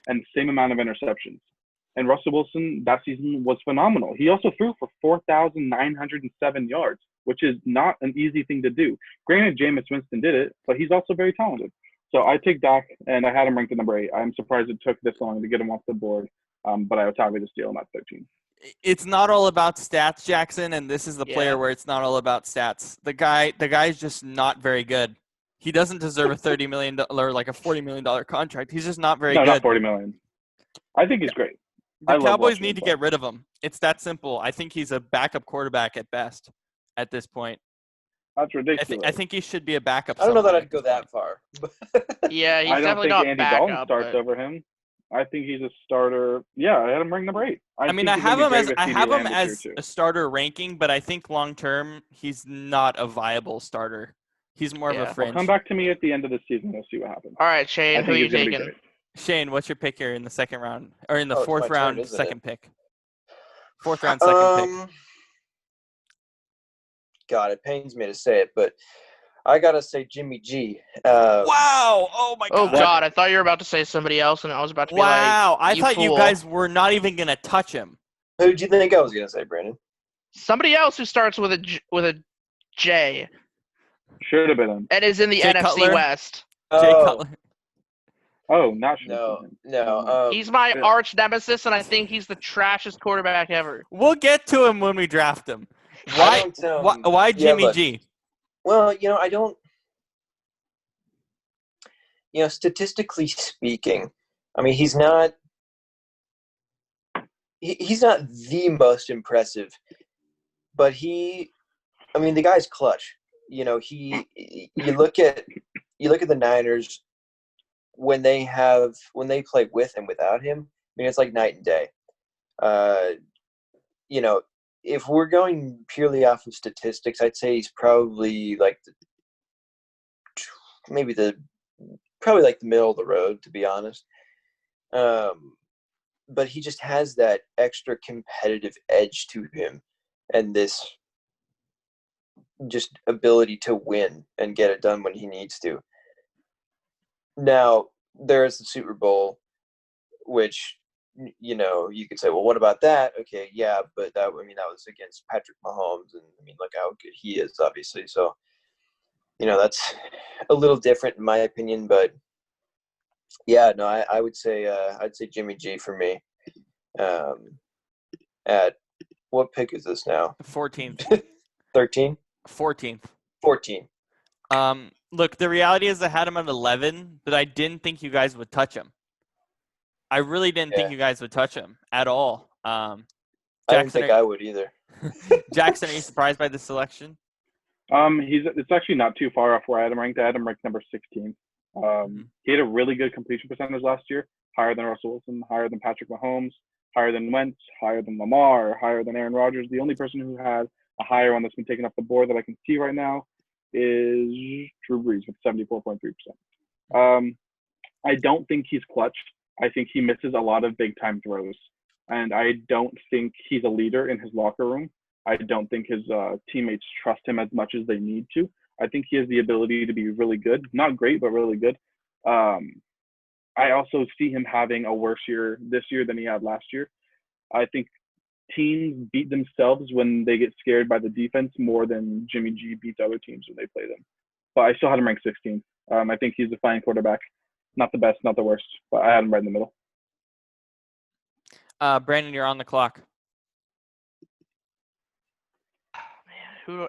and the same amount of interceptions. And Russell Wilson that season was phenomenal. He also threw for 4,907 yards, which is not an easy thing to do. Granted, Jameis Winston did it, but he's also very talented. So I take Dak, and I had him ranked at number 8. I'm surprised it took this long to get him off the board, but I was happy to steal him at 13. it's not all about stats, Jackson, and this is the player Yeah. where it's not all about stats. The guy's just not very good. He doesn't deserve a $30 million or like a $40 million contract. He's just not very No, good. not $40 million. I think he's great. The I love Cowboys watching need him to play. get rid of him. It's that simple. I think he's a backup quarterback at best at this point. That's ridiculous. I think he should be a backup. I don't know that somewhere I'd go at this that far. Yeah, he's I don't definitely think not Andy Dalton backup. starts But over him. I think he's a starter. Yeah, I had him ranked number 8. I mean, think I he's gonna have be him great as with I CeeDee have him Lamb this year, as too. a starter ranking, but I think long term he's not a viable starter. He's more of Yeah. a Well, fringe. Come back to me at the end of the season. We'll see what happens. all right, Shane, I who are think you he's gonna be taking? great. Shane, what's your pick here in the second round or in the Oh, it's fourth my turn, round, isn't second it? pick? Fourth round, second pick. God, it pains me to say it, but I gotta say Jimmy G. Wow! Oh my Oh god! God, I thought you were about to say somebody else, and I was about to be Wow! like, I thought you fool. guys were not even gonna touch him. Who do you think I was gonna say, Brandon? Somebody else who starts with a J Should have been him. and is in the Jay NFC Cutler? West. Jay Oh, Cutler. Oh, not should have no, been him. no. He's my yeah. arch nemesis, and I think he's the trashest quarterback ever. We'll get to him when we draft him. I Why? don't, Why yeah, Jimmy look, G? Well, I don't. Statistically speaking, I mean, he's not. He's not the most impressive, but the guy's clutch. You look at the Niners when they play with and without him. I mean, it's like night and day. If we're going purely off of statistics, I'd say he's probably like probably like the middle of the road, to be honest. But he just has that extra competitive edge to him and this just ability to win and get it done when he needs to. Now, there is the Super Bowl, which, you could say, well, what about that? Okay, yeah, but that was against Patrick Mahomes, and look how good he is, obviously. So, that's a little different in my opinion, but yeah, no, I would say I'd say Jimmy G for me. At what pick is this now? 14th. 13? 14th. 14. Look, the reality is I had him at 11, but I didn't think you guys would touch him. I really didn't think you guys would touch him at all. I didn't think I would either. Jackson, are you surprised by the selection? It's actually not too far off where I had him ranked. I had him ranked number 16. He had a really good completion percentage last year, higher than Russell Wilson, higher than Patrick Mahomes, higher than Wentz, higher than Lamar, higher than Aaron Rodgers. The only person who has a higher one that's been taken off the board that I can see right now is Drew Brees with 74.3%. I don't think he's clutch. I think he misses a lot of big-time throws. And I don't think he's a leader in his locker room. I don't think his teammates trust him as much as they need to. I think he has the ability to be really good. Not great, but really good. I also see him having a worse year this year than he had last year. I think teams beat themselves when they get scared by the defense more than Jimmy G beats other teams when they play them. But I still had him ranked 16. I think he's a fine quarterback. Not the best, not the worst, but I had him right in the middle. Brandon, you're on the clock. Man,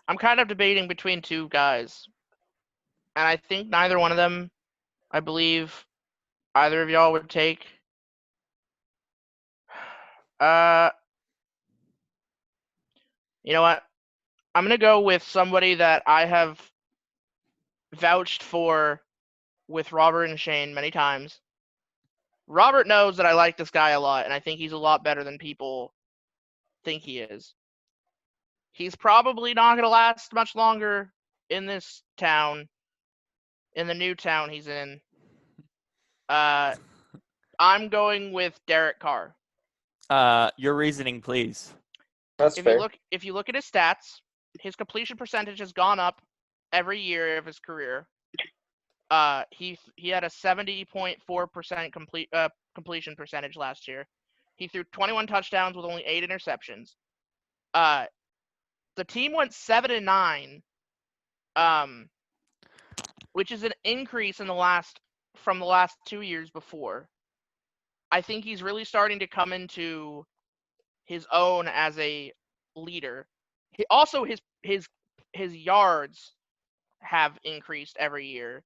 I'm kind of debating between two guys. And I think neither one of them, I believe, either of y'all would take. You know what? I'm going to go with somebody that I have vouched for with Robert and Shane many times. Robert knows that I like this guy a lot, and I think he's a lot better than people think he is. He's probably not going to last much longer in this town, in the new town he's in. I'm going with Derek Carr. Your reasoning, please. That's fair. If you look at his stats, his completion percentage has gone up every year of his career. He had a 70.4% completion percentage last year. He threw 21 touchdowns with only 8 interceptions. The team went 7-9. which is an increase from the last 2 years before. I think he's really starting to come into his own as a leader. Also, his yards have increased every year.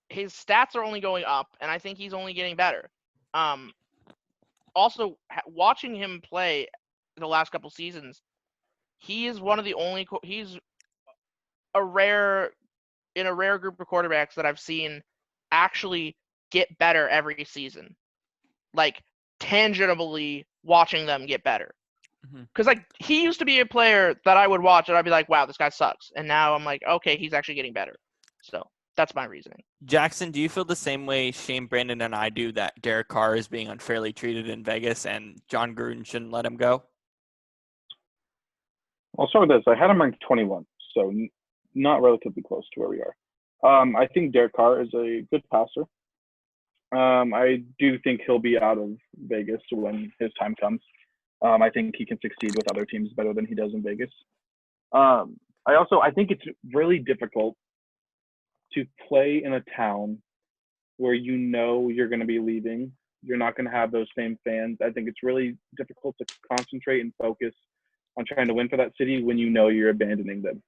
His stats are only going up, and I think he's only getting better. Also, watching him play the last couple seasons, he is one of the only. He's in a rare group of quarterbacks that I've seen actually get better every season, like tangibly watching them get better. Because like he used to be a player that I would watch and I'd be like, wow, this guy sucks, and now I'm like, okay, he's actually getting better. So that's my reasoning. Jackson, do you feel the same way Shane, Brandon, and I do, that Derek Carr is being unfairly treated in Vegas and John Gruden shouldn't let him go? I'll start with this. I had him ranked 21, so not relatively close to where we are. I think Derek Carr is a good passer. I do think he'll be out of Vegas when his time comes. I think he can succeed with other teams better than he does in Vegas. I think it's really difficult to play in a town where you know you're going to be leaving. You're not going to have those same fans. I think it's really difficult to concentrate and focus on trying to win for that city when you know you're abandoning them.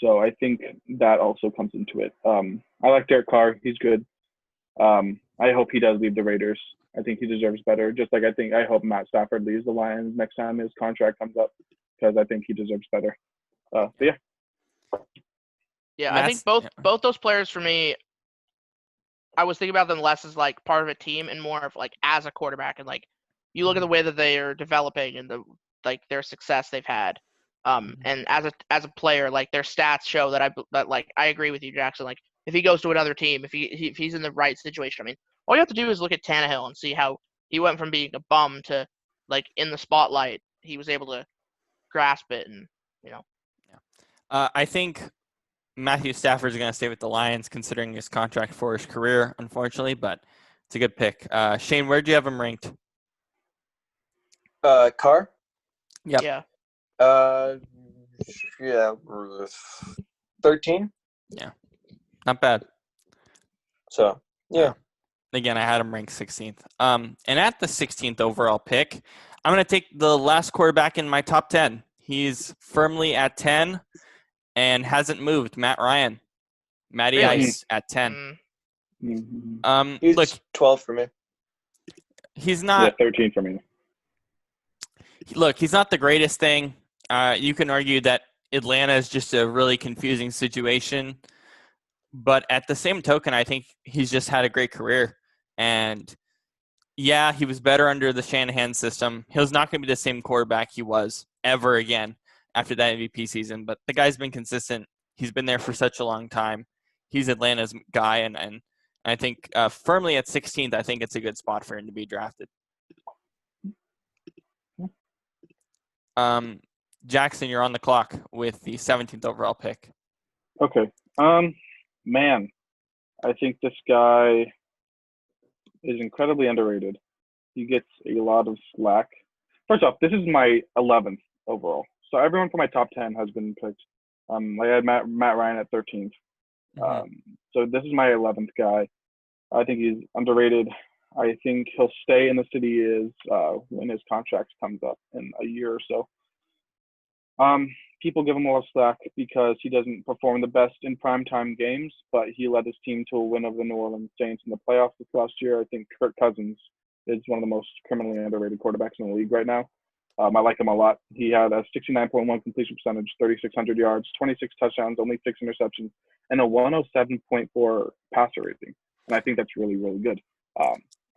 So I think that also comes into it. I like Derek Carr. He's good. I hope he does leave the Raiders. I think he deserves better. Just like I hope Matt Stafford leaves the Lions next time his contract comes up, because I think he deserves better. But yeah. Yeah, I think both those players for me, I was thinking about them less as like part of a team and more of like as a quarterback. And like you look at the way that they are developing and their success they've had. And as a player, like their stats show that I agree with you, Jackson. Like if he goes to another team, if he's in the right situation, I mean, all you have to do is look at Tannehill and see how he went from being a bum to like in the spotlight. He was able to grasp it, and Yeah. I think Matthew Stafford's going to stay with the Lions, considering his contract for his career, unfortunately, but it's a good pick. Shane, where do you have him ranked? Carr? Yep. Yeah. 13. Yeah, not bad. So yeah. Again, I had him ranked 16th. And at the 16th overall pick, I'm going to take the last quarterback in my top 10. He's firmly at 10 and hasn't moved. Matt Ryan, Matty Ice at 10. He's Look, 12 for me. He's not 13 for me. Look, he's not the greatest thing. You can argue that Atlanta is just a really confusing situation. But at the same token, I think he's just had a great career. And, yeah, he was better under the Shanahan system. He's not going to be the same quarterback he was ever again after that MVP season. But the guy's been consistent. He's been there for such a long time. He's Atlanta's guy. And I think firmly at 16th, I think it's a good spot for him to be drafted. Jackson, you're on the clock with the 17th overall pick. Okay. Man, I think this guy is incredibly underrated. He gets a lot of slack. First off, this is my 11th overall. So everyone from my top 10 has been picked. I had Matt Ryan at 13th. So this is my 11th guy. I think he's underrated. I think he'll stay in the city he is when his contract comes up in a year or so. People give him a lot of slack because he doesn't perform the best in primetime games, but he led his team to a win over the New Orleans Saints in the playoffs this last year. I think Kirk Cousins is one of the most criminally underrated quarterbacks in the league right now. I like him a lot. He had a 69.1 completion percentage, 3,600 yards, 26 touchdowns, only 6 interceptions, and a 107.4 passer rating. And I think that's really, really good.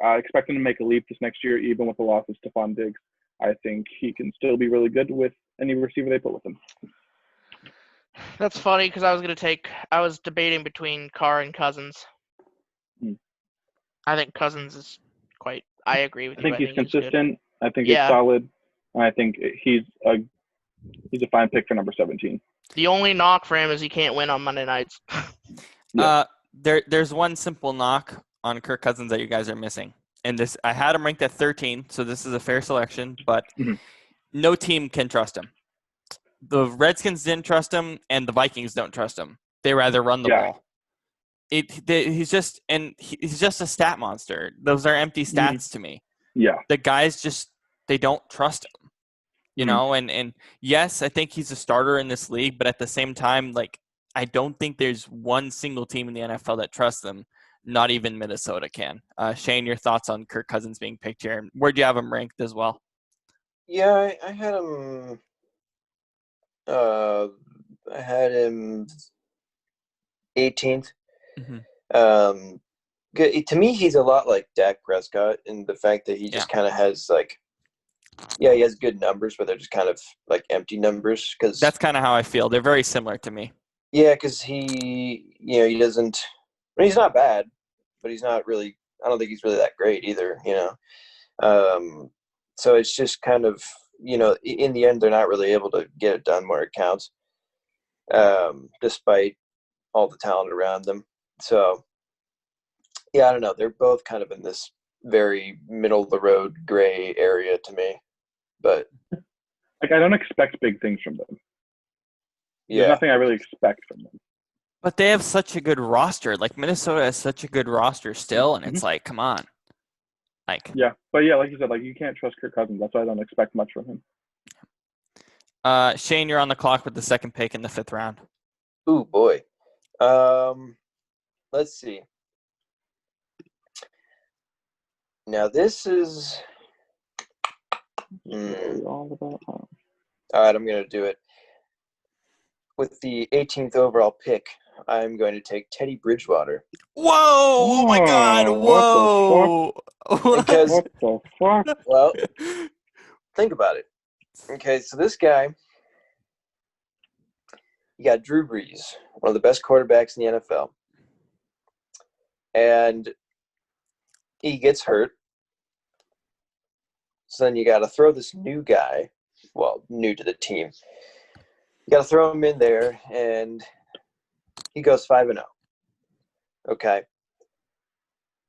I expect him to make a leap this next year, even with the loss of Stephon Diggs. I think he can still be really good with any receiver they put with him. That's funny because I was debating between Carr and Cousins. I think Cousins is I agree with you. I think he's consistent. I think he's solid. And I think he's a fine pick for number 17. The only knock for him is he can't win on Monday nights. There's one simple knock on Kirk Cousins that you guys are missing. And this, I had him ranked at 13, so this is a fair selection, but no team can trust him. The Redskins didn't trust him, and the Vikings don't trust him. They rather run the ball. he's just a stat monster. Those are empty stats to me. Yeah. The guys they don't trust him, you know. And yes, I think he's a starter in this league, but at the same time, like I don't think there's one single team in the NFL that trusts them. Not even Minnesota can. Shane, your thoughts on Kirk Cousins being picked here, and where'd you have him ranked as well? Yeah, I had him. I had him 18th. Mm-hmm. To me, he's a lot like Dak Prescott in the fact that he just kind of has like, he has good numbers, but they're just kind of like empty numbers. Because that's kind of how I feel. They're very similar to me. Yeah, because he doesn't. I mean, he's not bad, but he's not really. I don't think he's really that great either. So it's just kind of in the end, they're not really able to get it done where it counts, despite all the talent around them. So, yeah, I don't know. They're both kind of in this very middle of the road gray area to me, but like I don't expect big things from them. Yeah. There's nothing I really expect from them. But they have such a good roster. Like Minnesota has such a good roster still, and it's like, come on. Like but like you said, like you can't trust Kirk Cousins. That's why I don't expect much from him. Shane, you're on the clock with the second pick in the 5th round. Ooh, boy. Let's see. Now this is All right, I'm going to do it. With the 18th overall pick, I'm going to take Teddy Bridgewater. Whoa! Oh my God! Whoa! Because, what the fuck? Well, think about it. Okay, so this guy, you got Drew Brees, one of the best quarterbacks in the NFL. And he gets hurt. So then you got to throw this new guy, well, new to the team. You got to throw him in there, and he goes 5-0. Okay.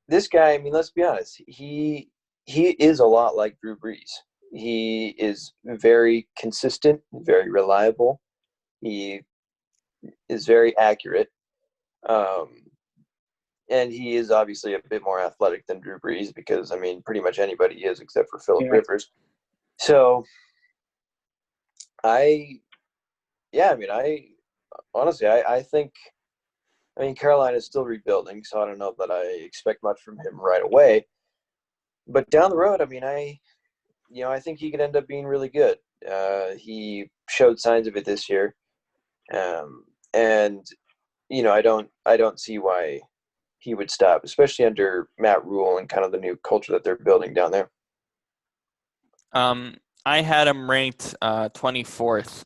This guy, I mean, let's be honest. He is a lot like Drew Brees. He is very consistent, very reliable. He is very accurate. And he is obviously a bit more athletic than Drew Brees because, I mean, pretty much anybody is except for Phillip Rivers. So, I think Carolina is still rebuilding, so I don't know that I expect much from him right away. But down the road, I mean, I think he could end up being really good. He showed signs of it this year, and I don't see why he would stop, especially under Matt Rule and kind of the new culture that they're building down there. I had him ranked 24th.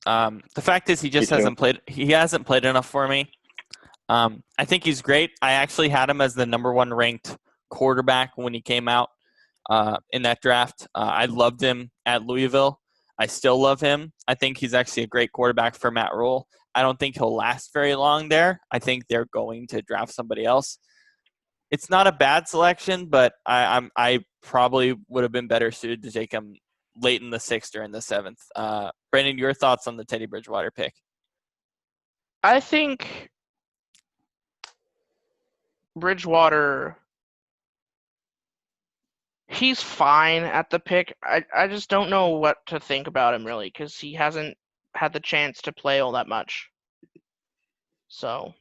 The fact is, he just hasn't played. He hasn't played enough for me. I think he's great. I actually had him as the number 1 ranked quarterback when he came out in that draft. I loved him at Louisville. I still love him. I think he's actually a great quarterback for Matt Rule. I don't think he'll last very long there. I think they're going to draft somebody else. It's not a bad selection, but I probably would have been better suited to take him late in the 6th or in the 7th. Brandon, your thoughts on the Teddy Bridgewater pick? I think Bridgewater, he's fine at the pick. I just don't know what to think about him really because he hasn't had the chance to play all that much. So,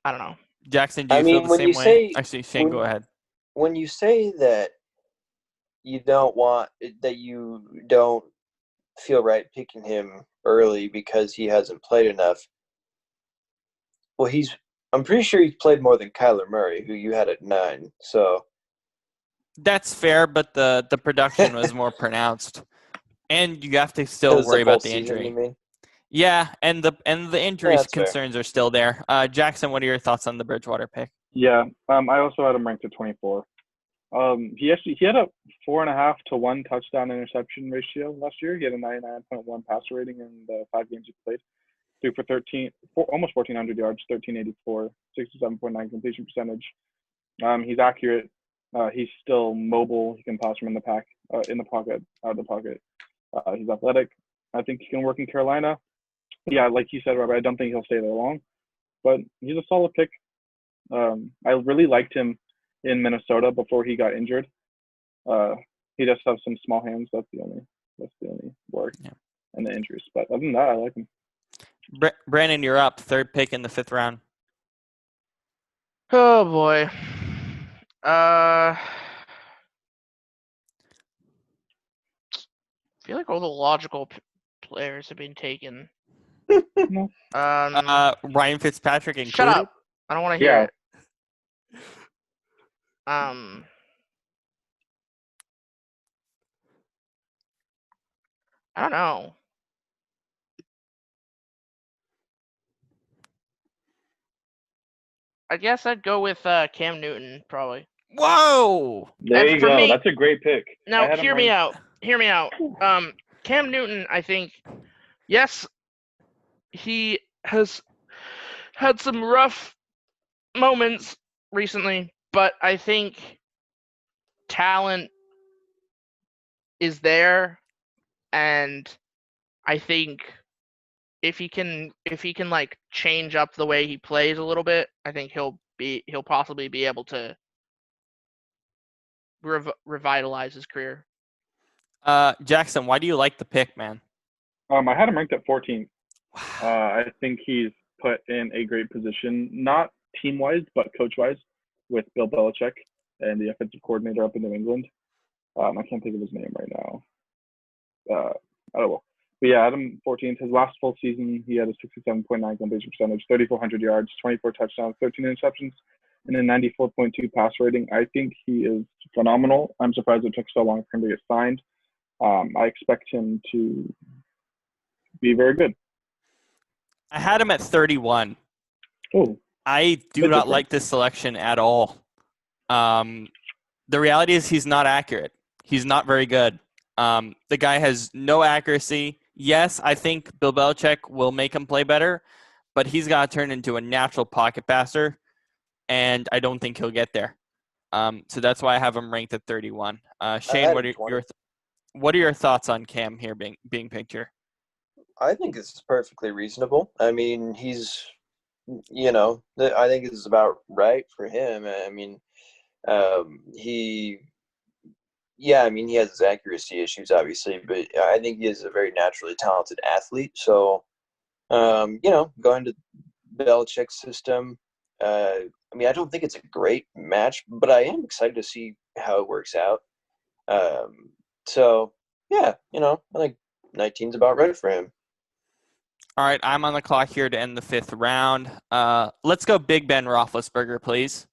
I don't know. Jackson, do you feel the same way? Actually, Shane, go ahead. When you say that you don't feel right picking him early because he hasn't played enough, well, I'm pretty sure he's played more than Kyler Murray, who you had at 9. So that's fair, but the production was more pronounced, and you have to still worry about the injury. You mean? Yeah, and the injury concerns are still there. Jackson, what are your thoughts on the Bridgewater pick? Yeah, I also had him ranked at 24. He had a 4.5 to 1 touchdown interception ratio last year. He had a 99.1 passer rating in the 5 games he played. Threw for almost 1,400 yards, 1,384, 67.9 completion percentage. He's accurate. He's still mobile. He can pass from in the pocket, out of the pocket. He's athletic. I think he can work in Carolina. Yeah, like you said, Robert, I don't think he'll stay there long, but he's a solid pick. I really liked him in Minnesota before he got injured. He does have some small hands. That's the only work and the injuries. But other than that, I like him. Brandon, you're up. Third pick in the 5th round. Oh boy. I feel like all the logical players have been taken. Ryan Fitzpatrick included. Shut up! I don't want to hear it. I don't know. I guess I'd go with Cam Newton, probably. Whoa! There you go. That's a great pick. Now, hear me out. Hear me out. Cam Newton, I think, yes, he has had some rough moments recently, but I think talent is there, and I think if he can like change up the way he plays a little bit, I think he'll possibly be able to revitalize his career. Jackson, why do you like the pick, man? I had him ranked at 14th. I think he's put in a great position, not team-wise, but coach-wise, with Bill Belichick and the offensive coordinator up in New England. I can't think of his name right now. I don't know. But yeah, Adam 14th. His last full season, he had a 67.9 completion percentage, 3,400 yards, 24 touchdowns, 13 interceptions, and a 94.2 pass rating. I think he is phenomenal. I'm surprised it took so long for him to get signed. I expect him to be very good. I had him at 31. Oh, I do not like this selection at all. The reality is he's not accurate. He's not very good. The guy has no accuracy. Yes, I think Bill Belichick will make him play better, but he's got to turn into a natural pocket passer, and I don't think he'll get there. So that's why I have him ranked at 31. Shane, what are your thoughts on Cam here being picked here? I think it's perfectly reasonable. I mean, he's, I think it's about right for him. I mean, he has his accuracy issues, obviously, but I think he is a very naturally talented athlete. So, going to Belichick's system, I don't think it's a great match, but I am excited to see how it works out. So, yeah, I think 19's about right for him. All right, I'm on the clock here to end the 5th round. Let's go Big Ben Roethlisberger, please.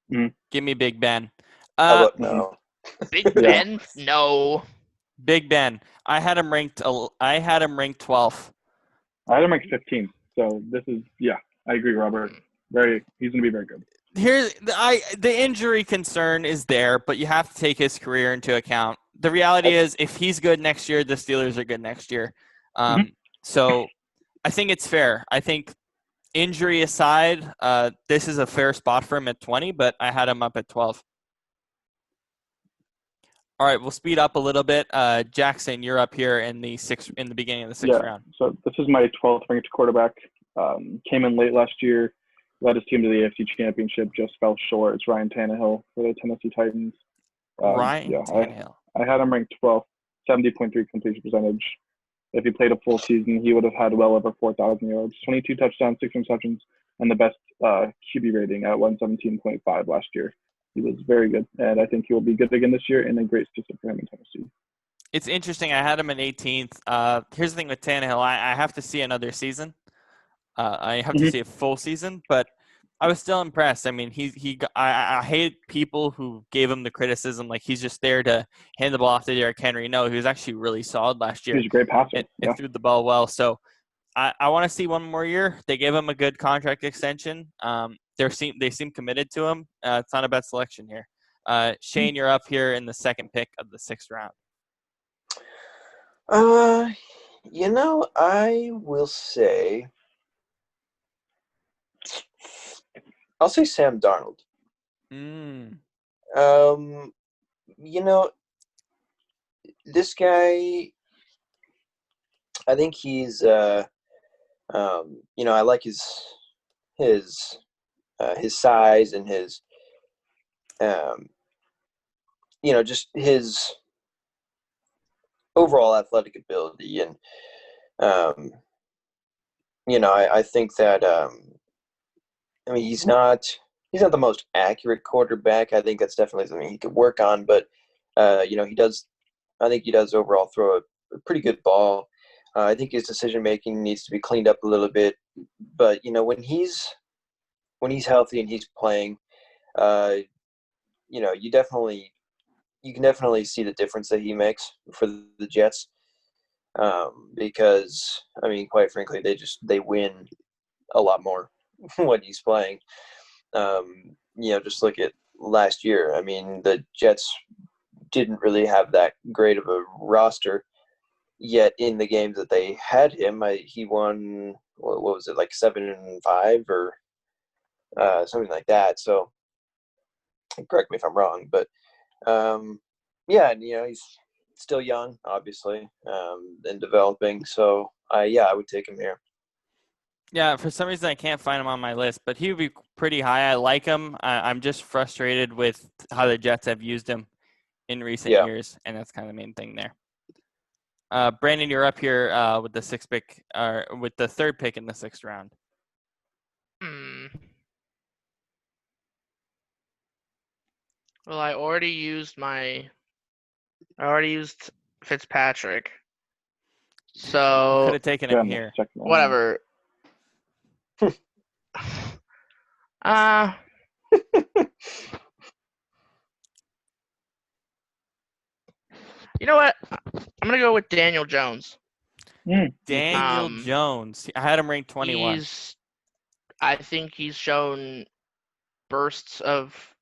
Give me Big Ben. How about no? Big Ben? No. Big Ben. I had him ranked 12th. I had him ranked 15th. So this is, I agree, Robert. He's going to be very good. The injury concern is there, but you have to take his career into account. The reality is, if he's good next year, the Steelers are good next year. So I think it's fair. I think injury aside, this is a fair spot for him at 20, but I had him up at 12. All right, we'll speed up a little bit. Jackson, you're up here in the beginning of the 6th round. So this is my 12th ranked quarterback. Came in late last year, led his team to the AFC Championship, just fell short. It's Ryan Tannehill for the Tennessee Titans. Tannehill. I had him ranked 12th, 70.3 completion percentage. If he played a full season, he would have had well over 4,000 yards, 22 touchdowns, 6 interceptions, and the best QB rating at 117.5 last year. He was very good, and I think he will be good again this year and a great system for him in Tennessee. It's interesting. I had him in 18th. Here's the thing with Tannehill. I have to see another season. I have to see a full season, but I was still impressed. I mean, I hate people who gave him the criticism like he's just there to hand the ball off to Derrick Henry. No, he was actually really solid last year. He was a great passer. And threw the ball well. So I want to see one more year. They gave him a good contract extension. They seem committed to him. It's not a bad selection here. Shane, you're up here in the 2nd pick of the 6th round. I will say, I'll say Sam Darnold. This guy, I think he's, I like his his size and his, just his overall athletic ability. And, I think that, he's not the most accurate quarterback. I think that's definitely something he could work on, but, I think he does overall throw a pretty good ball. I think his decision making needs to be cleaned up a little bit, but when he's healthy and he's playing, you can definitely see the difference that he makes for the Jets. Because quite frankly, they win a lot more when he's playing. Just look at last year. The Jets didn't really have that great of a roster, yet in the games that they had him, he won, what was it, like 7-5 or something like that. So correct me if I'm wrong, but he's still young, obviously, and developing. So I would take him here. Yeah, for some reason I can't find him on my list, but he would be pretty high. I like him. I'm just frustrated with how the Jets have used him in recent years, and that's kind of the main thing there. Brandon, you're up here with the with the third pick in the 6th round. Well, I already used Fitzpatrick. So could have taken him here. Whatever. You know what? I'm gonna go with Daniel Jones. Daniel Jones. I had him ranked 21. I think he's shown bursts of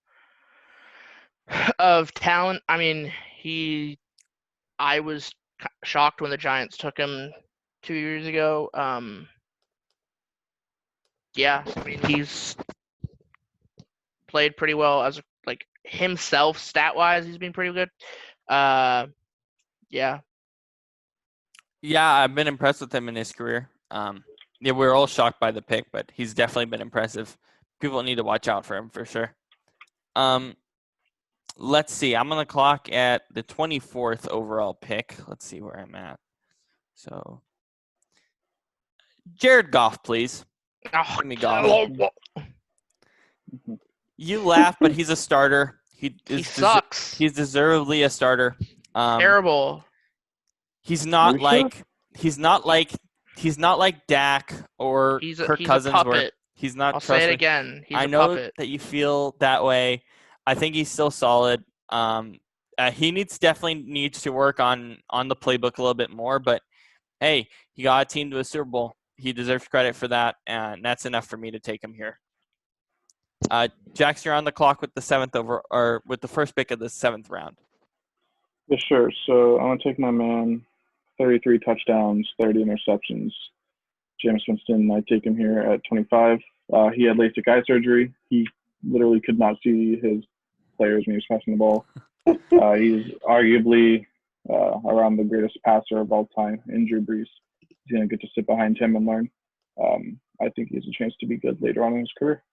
talent. I was shocked when the Giants took him 2 years ago. He's played pretty well as himself stat-wise. He's been pretty good. Yeah, I've been impressed with him in his career. We're all shocked by the pick, but he's definitely been impressive. People need to watch out for him for sure. Let's see. I'm on the clock at the 24th overall pick. Let's see where I'm at. So, Jared Goff, please. Give me Goff. You laugh, but he's a starter. He sucks. He's deservedly a starter. Terrible. He's not like Dak or Kirk Cousins. A puppet. He's not. I'll say it again. He's I a know puppet. that you feel that way. I think he's still solid. He definitely needs to work on the playbook a little bit more. But hey, he got a team to a Super Bowl. He deserves credit for that, and that's enough for me to take him here. Jax, you're on the clock with the with the first pick of the 7th round. Yeah, sure. So I'm gonna take my man, 33 touchdowns, 30 interceptions. Jameis Winston. I take him here at 25. He had LASIK eye surgery. He literally could not see his players when he was passing the ball. He's arguably around the greatest passer of all time in Drew Brees. He's going to get to sit behind him and learn. I think he has a chance to be good later on in his career.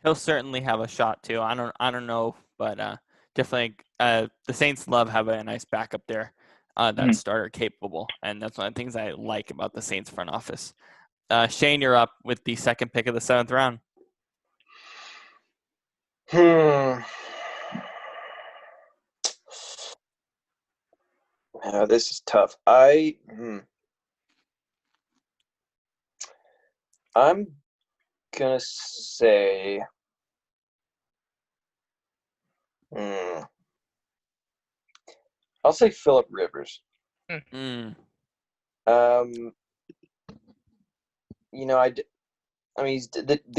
He'll certainly have a shot too. I don't know, but definitely the Saints love having a nice backup there. That starter capable, and that's one of the things I like about the Saints front office. Shane, you're up with the 2nd pick of the 7th round. This is tough. I'm gonna say I'll say Phillip Rivers. The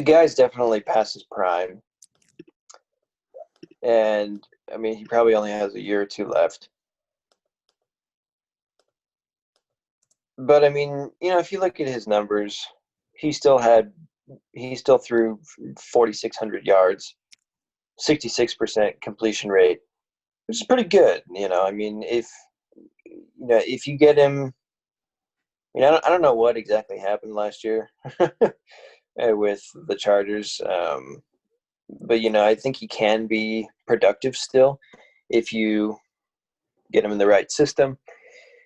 guy's definitely past his prime, and he probably only has a year or two left. But if you look at his numbers, he still threw 4,600 yards, 66% completion rate, which is pretty good. If you get him, I don't know what exactly happened last year, with the Chargers. But, I think he can be productive still if you get him in the right system.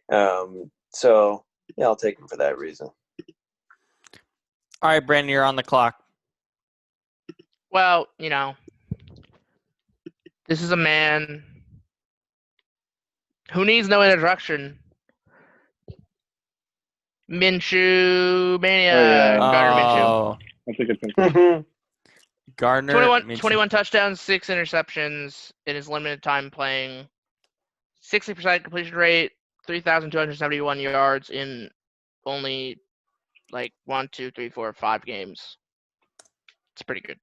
So, yeah, I'll take him for that reason. All right, Brandon, you're on the clock. Well, this is a man who needs no introduction. Minshew Mania. Oh, yeah. Gardner Minshew. Oh, That's a good pick. Gardner 21 Minshew. touchdowns, 6 interceptions in his limited time playing. 60% completion rate, 3,271 yards in only 1, 2, 3, 4, 5 games. It's pretty good.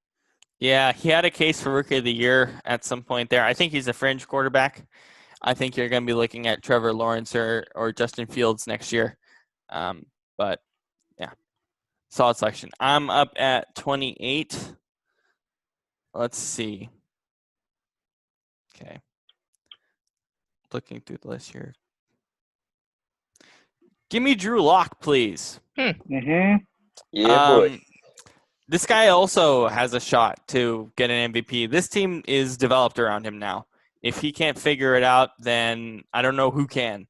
Yeah, he had a case for Rookie of the Year at some point there. I think he's a fringe quarterback. I think you're going to be looking at Trevor Lawrence or Justin Fields next year. But, yeah, solid selection. I'm up at 28. Let's see. Okay. Looking through the list here. Give me Drew Lock, please. Mm-hmm. Yeah, boy. This guy also has a shot to get an MVP. This team is developed around him now. If he can't figure it out, then I don't know who can.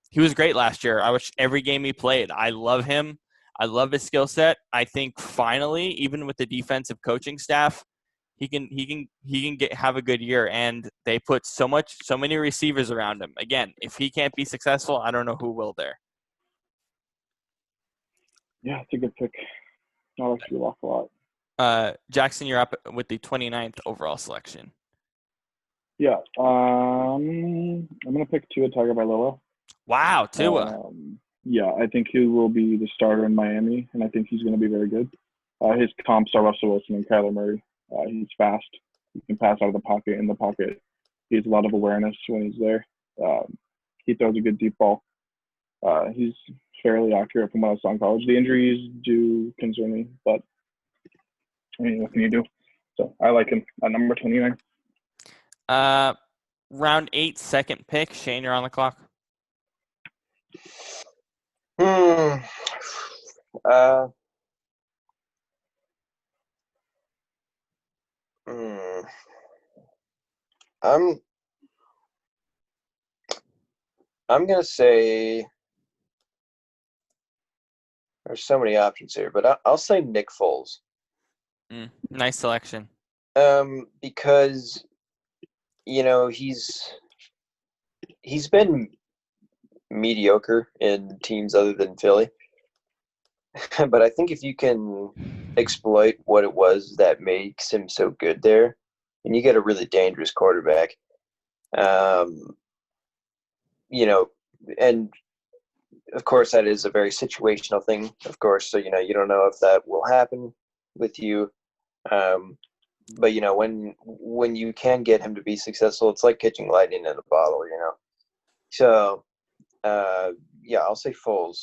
He was great last year. I watched every game he played. I love him. I love his skill set. I think finally, even with the defensive coaching staff, he can have a good year. And they put so many receivers around him. Again, if he can't be successful, I don't know who will there. Yeah, it's a good pick. I like Drew Lock a lot. Jackson, you're up with the 29th overall selection. Yeah. I'm gonna pick Tua Tagovailoa. Wow, Tua. Yeah, I think he will be the starter in Miami, and I think he's going to be very good. His comps are Russell Wilson and Kyler Murray. He's fast. He can pass out of the pocket, in the pocket. He has a lot of awareness when he's there. He throws a good deep ball. He's fairly accurate from what I saw in college. The injuries do concern me, but I mean, what can you do? So I like him at number 29. Round 8, second pick. Shane, you're on the clock. I'm gonna say there's so many options here, but I'll say Nick Foles. Nice selection. Because he's been mediocre in teams other than Philly. But I think if you can exploit what it was that makes him so good there, and you get a really dangerous quarterback, and of course that is a very situational thing, of course. So, you don't know if that will happen with you. But, when you can get him to be successful, it's like catching lightning in a bottle, So, yeah, I'll say Foles.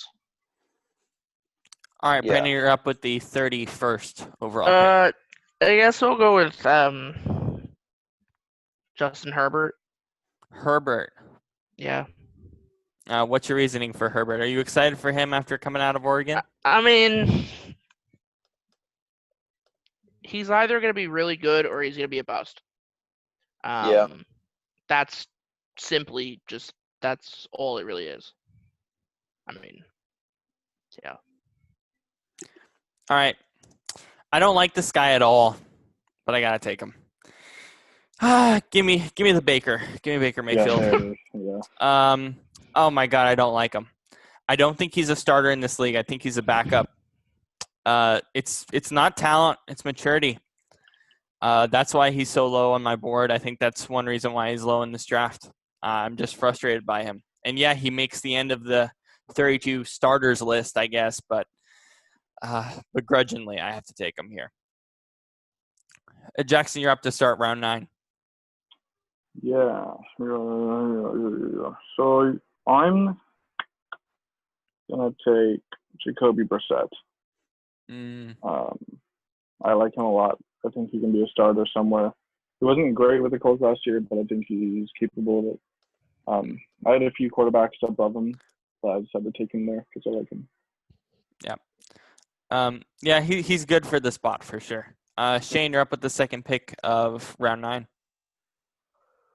All right, Yeah. Brandon, you're up with the 31st overall pick. I guess we'll go with Justin Herbert. Herbert. Yeah. What's your reasoning for Herbert? Are you excited for him after coming out of Oregon? I mean, he's either going to be really good or he's going to be a bust. Yeah. That's simply that's all it really is. I mean, yeah. All right. I don't like this guy at all, but I got to take him. Give me the Baker. Give me Baker Mayfield. Yeah, there it is. Yeah. Oh my God, I don't like him. I don't think he's a starter in this league. I think he's a backup. It's not talent, it's maturity. That's why he's so low on my board. I think that's one reason why he's low in this draft. I'm just frustrated by him. And yeah, he makes the end of the 32 starters list, I guess, but begrudgingly, I have to take him here. Jackson, you're up to start round 9. Yeah. So I'm gonna take Jacoby Brissett. I like him a lot. I think he can be a starter somewhere. He wasn't great with the Colts last year, but I think he's capable of it. I had a few quarterbacks above him, but I just had to take him there because I like him. Yeah. Yeah, he's good for the spot for sure. Shane, you're up with the second pick of round 9.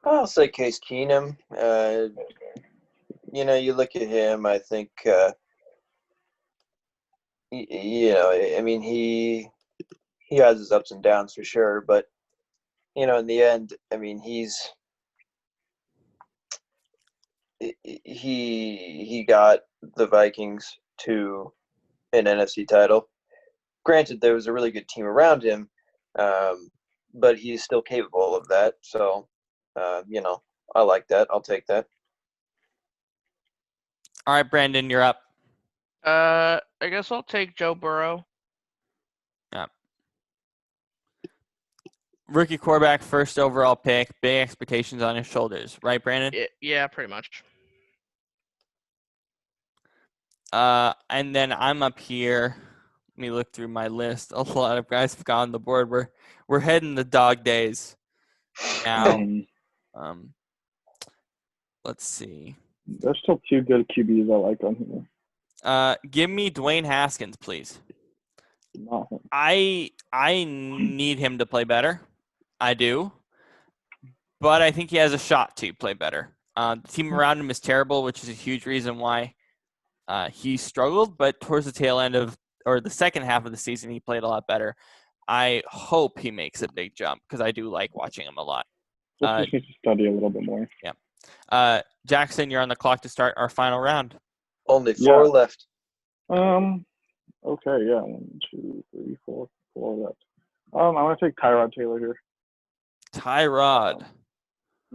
I'll say Case Keenum. You look at him, I think, I mean, he has his ups and downs for sure, but, in the end, I mean, he got the Vikings to an NFC title. Granted, there was a really good team around him, but he's still capable of that. So, I like that. I'll take that. All right, Brandon, you're up. I guess I'll take Joe Burrow. Yeah. Rookie quarterback, first overall pick, big expectations on his shoulders, right, Brandon? Yeah, pretty much. And then I'm up here. Let me look through my list. A lot of guys have gone on the board. We're heading the dog days now. Let's see. There's still 2 good QBs I like on here. Give me Dwayne Haskins, please. Not him. I need him to play better. I do. But I think he has a shot to play better. The team around him is terrible, which is a huge reason why he struggled. But towards the tail end or the second half of the season, he played a lot better. I hope he makes a big jump because I do like watching him a lot. Just need to study a little bit more. Yeah. Jackson, you're on the clock to start our final round. Only 4 left. Okay, yeah. 1, 2, 3, 4 left. I'm gonna take Tyrod Taylor here. Tyrod.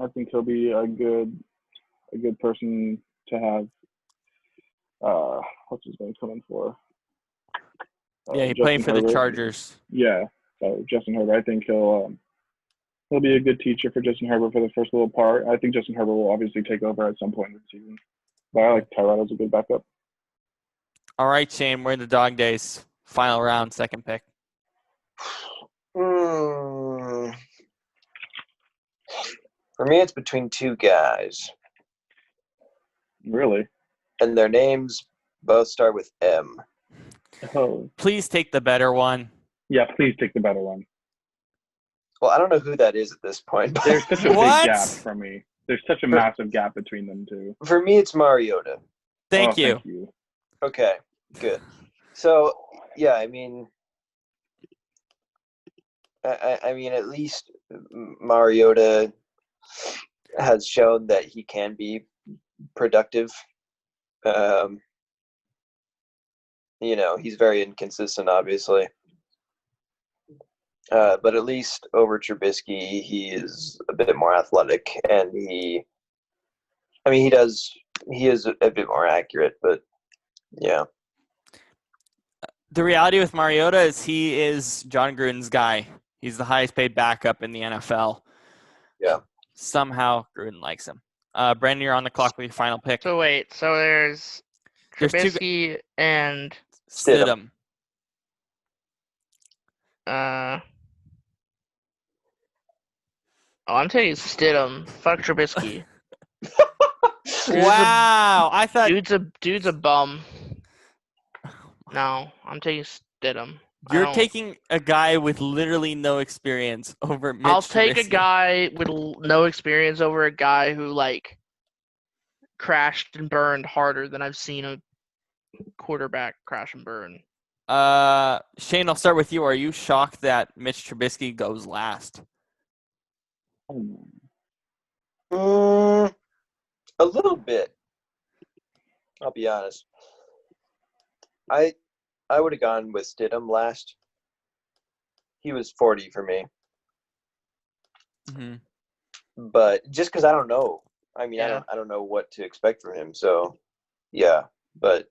I think he'll be a good person to have. What's his name coming for? Yeah, he's playing for the Chargers. Yeah, so Justin Herbert. I think he'll be a good teacher for Justin Herbert for the first little part. I think Justin Herbert will obviously take over at some point in the season, but I like Tyrod as a good backup. All right, Shane, we're in the dog days. Final round, second pick. For me, it's between 2 guys. Really? And their names both start with M. Oh. Please take the better one. Yeah, please take the better one. Well, I don't know who that is at this point. But There's such a big gap for me. There's such a massive gap between them two. For me, it's Mariota. Thank you. Thank you. Okay, good. So, yeah, I mean, at least Mariota has shown that he can be productive. He's very inconsistent, obviously. But at least over Trubisky, he is a bit more athletic, and he is a bit more accurate, but yeah. The reality with Mariota is he is John Gruden's guy. He's the highest paid backup in the NFL. Yeah. Somehow Gruden likes him. Brandon, you're on the clock with your final pick. So wait, there's Trubisky and Stidham. I'm taking Stidham. Fuck Trubisky. Wow, I thought dude's a bum. No, I'm taking Stidham. You're taking a guy with literally no experience over Mitch I'll take Trubisky. a guy with no experience over a guy who crashed and burned harder than I've seen a quarterback crash and burn. Shane, I'll start with you. Are you shocked that Mitch Trubisky goes last? A little bit. I'll be honest. I would have gone with Stidham last. He was 40 for me. Mm-hmm. But just because I don't know. I mean, Yeah. I don't know what to expect from him. So, yeah. But,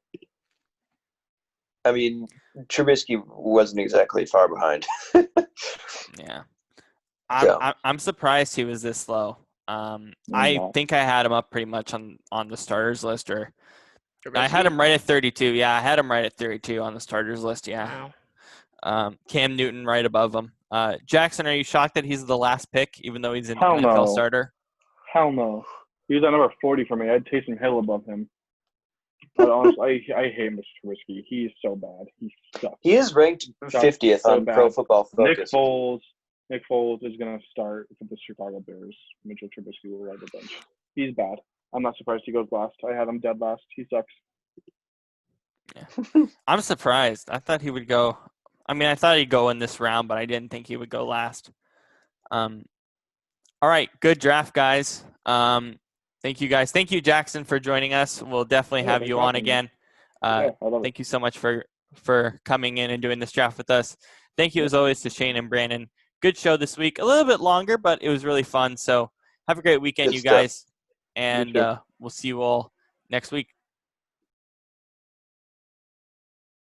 I mean, Trubisky wasn't exactly far behind. Yeah. I'm surprised he was this low. I think I had him up pretty much on the starters list, or Trubisky? I had him right at 32. Yeah, I had him right at 32 on the starters list. Yeah. Wow. Cam Newton right above him. Jackson, are you shocked that he's the last pick, even though he's an Hell NFL no. starter? Hell no. He was at number 40 for me. I had Taysom Hill above him. But honestly, I hate Mr. Trubisky. He's so bad. He sucks. He is ranked 50th so on bad. Pro Football Focus. Nick Foles is going to start for the Chicago Bears. Mitchell Trubisky will ride the bench. He's bad. I'm not surprised he goes last. I had him dead last. He sucks. Yeah. I'm surprised. I thought he would go. I mean, I thought he'd go in this round, but I didn't think he would go last. All right, good draft, guys. Thank you, guys. Thank you, Jackson, for joining us. We'll definitely have you on again. Thank you so much for coming in and doing this draft with us. Thank you, as always, to Shane and Brandon. Good show this week. A little bit longer, but it was really fun. So have a great weekend, you guys. And we'll see you all next week.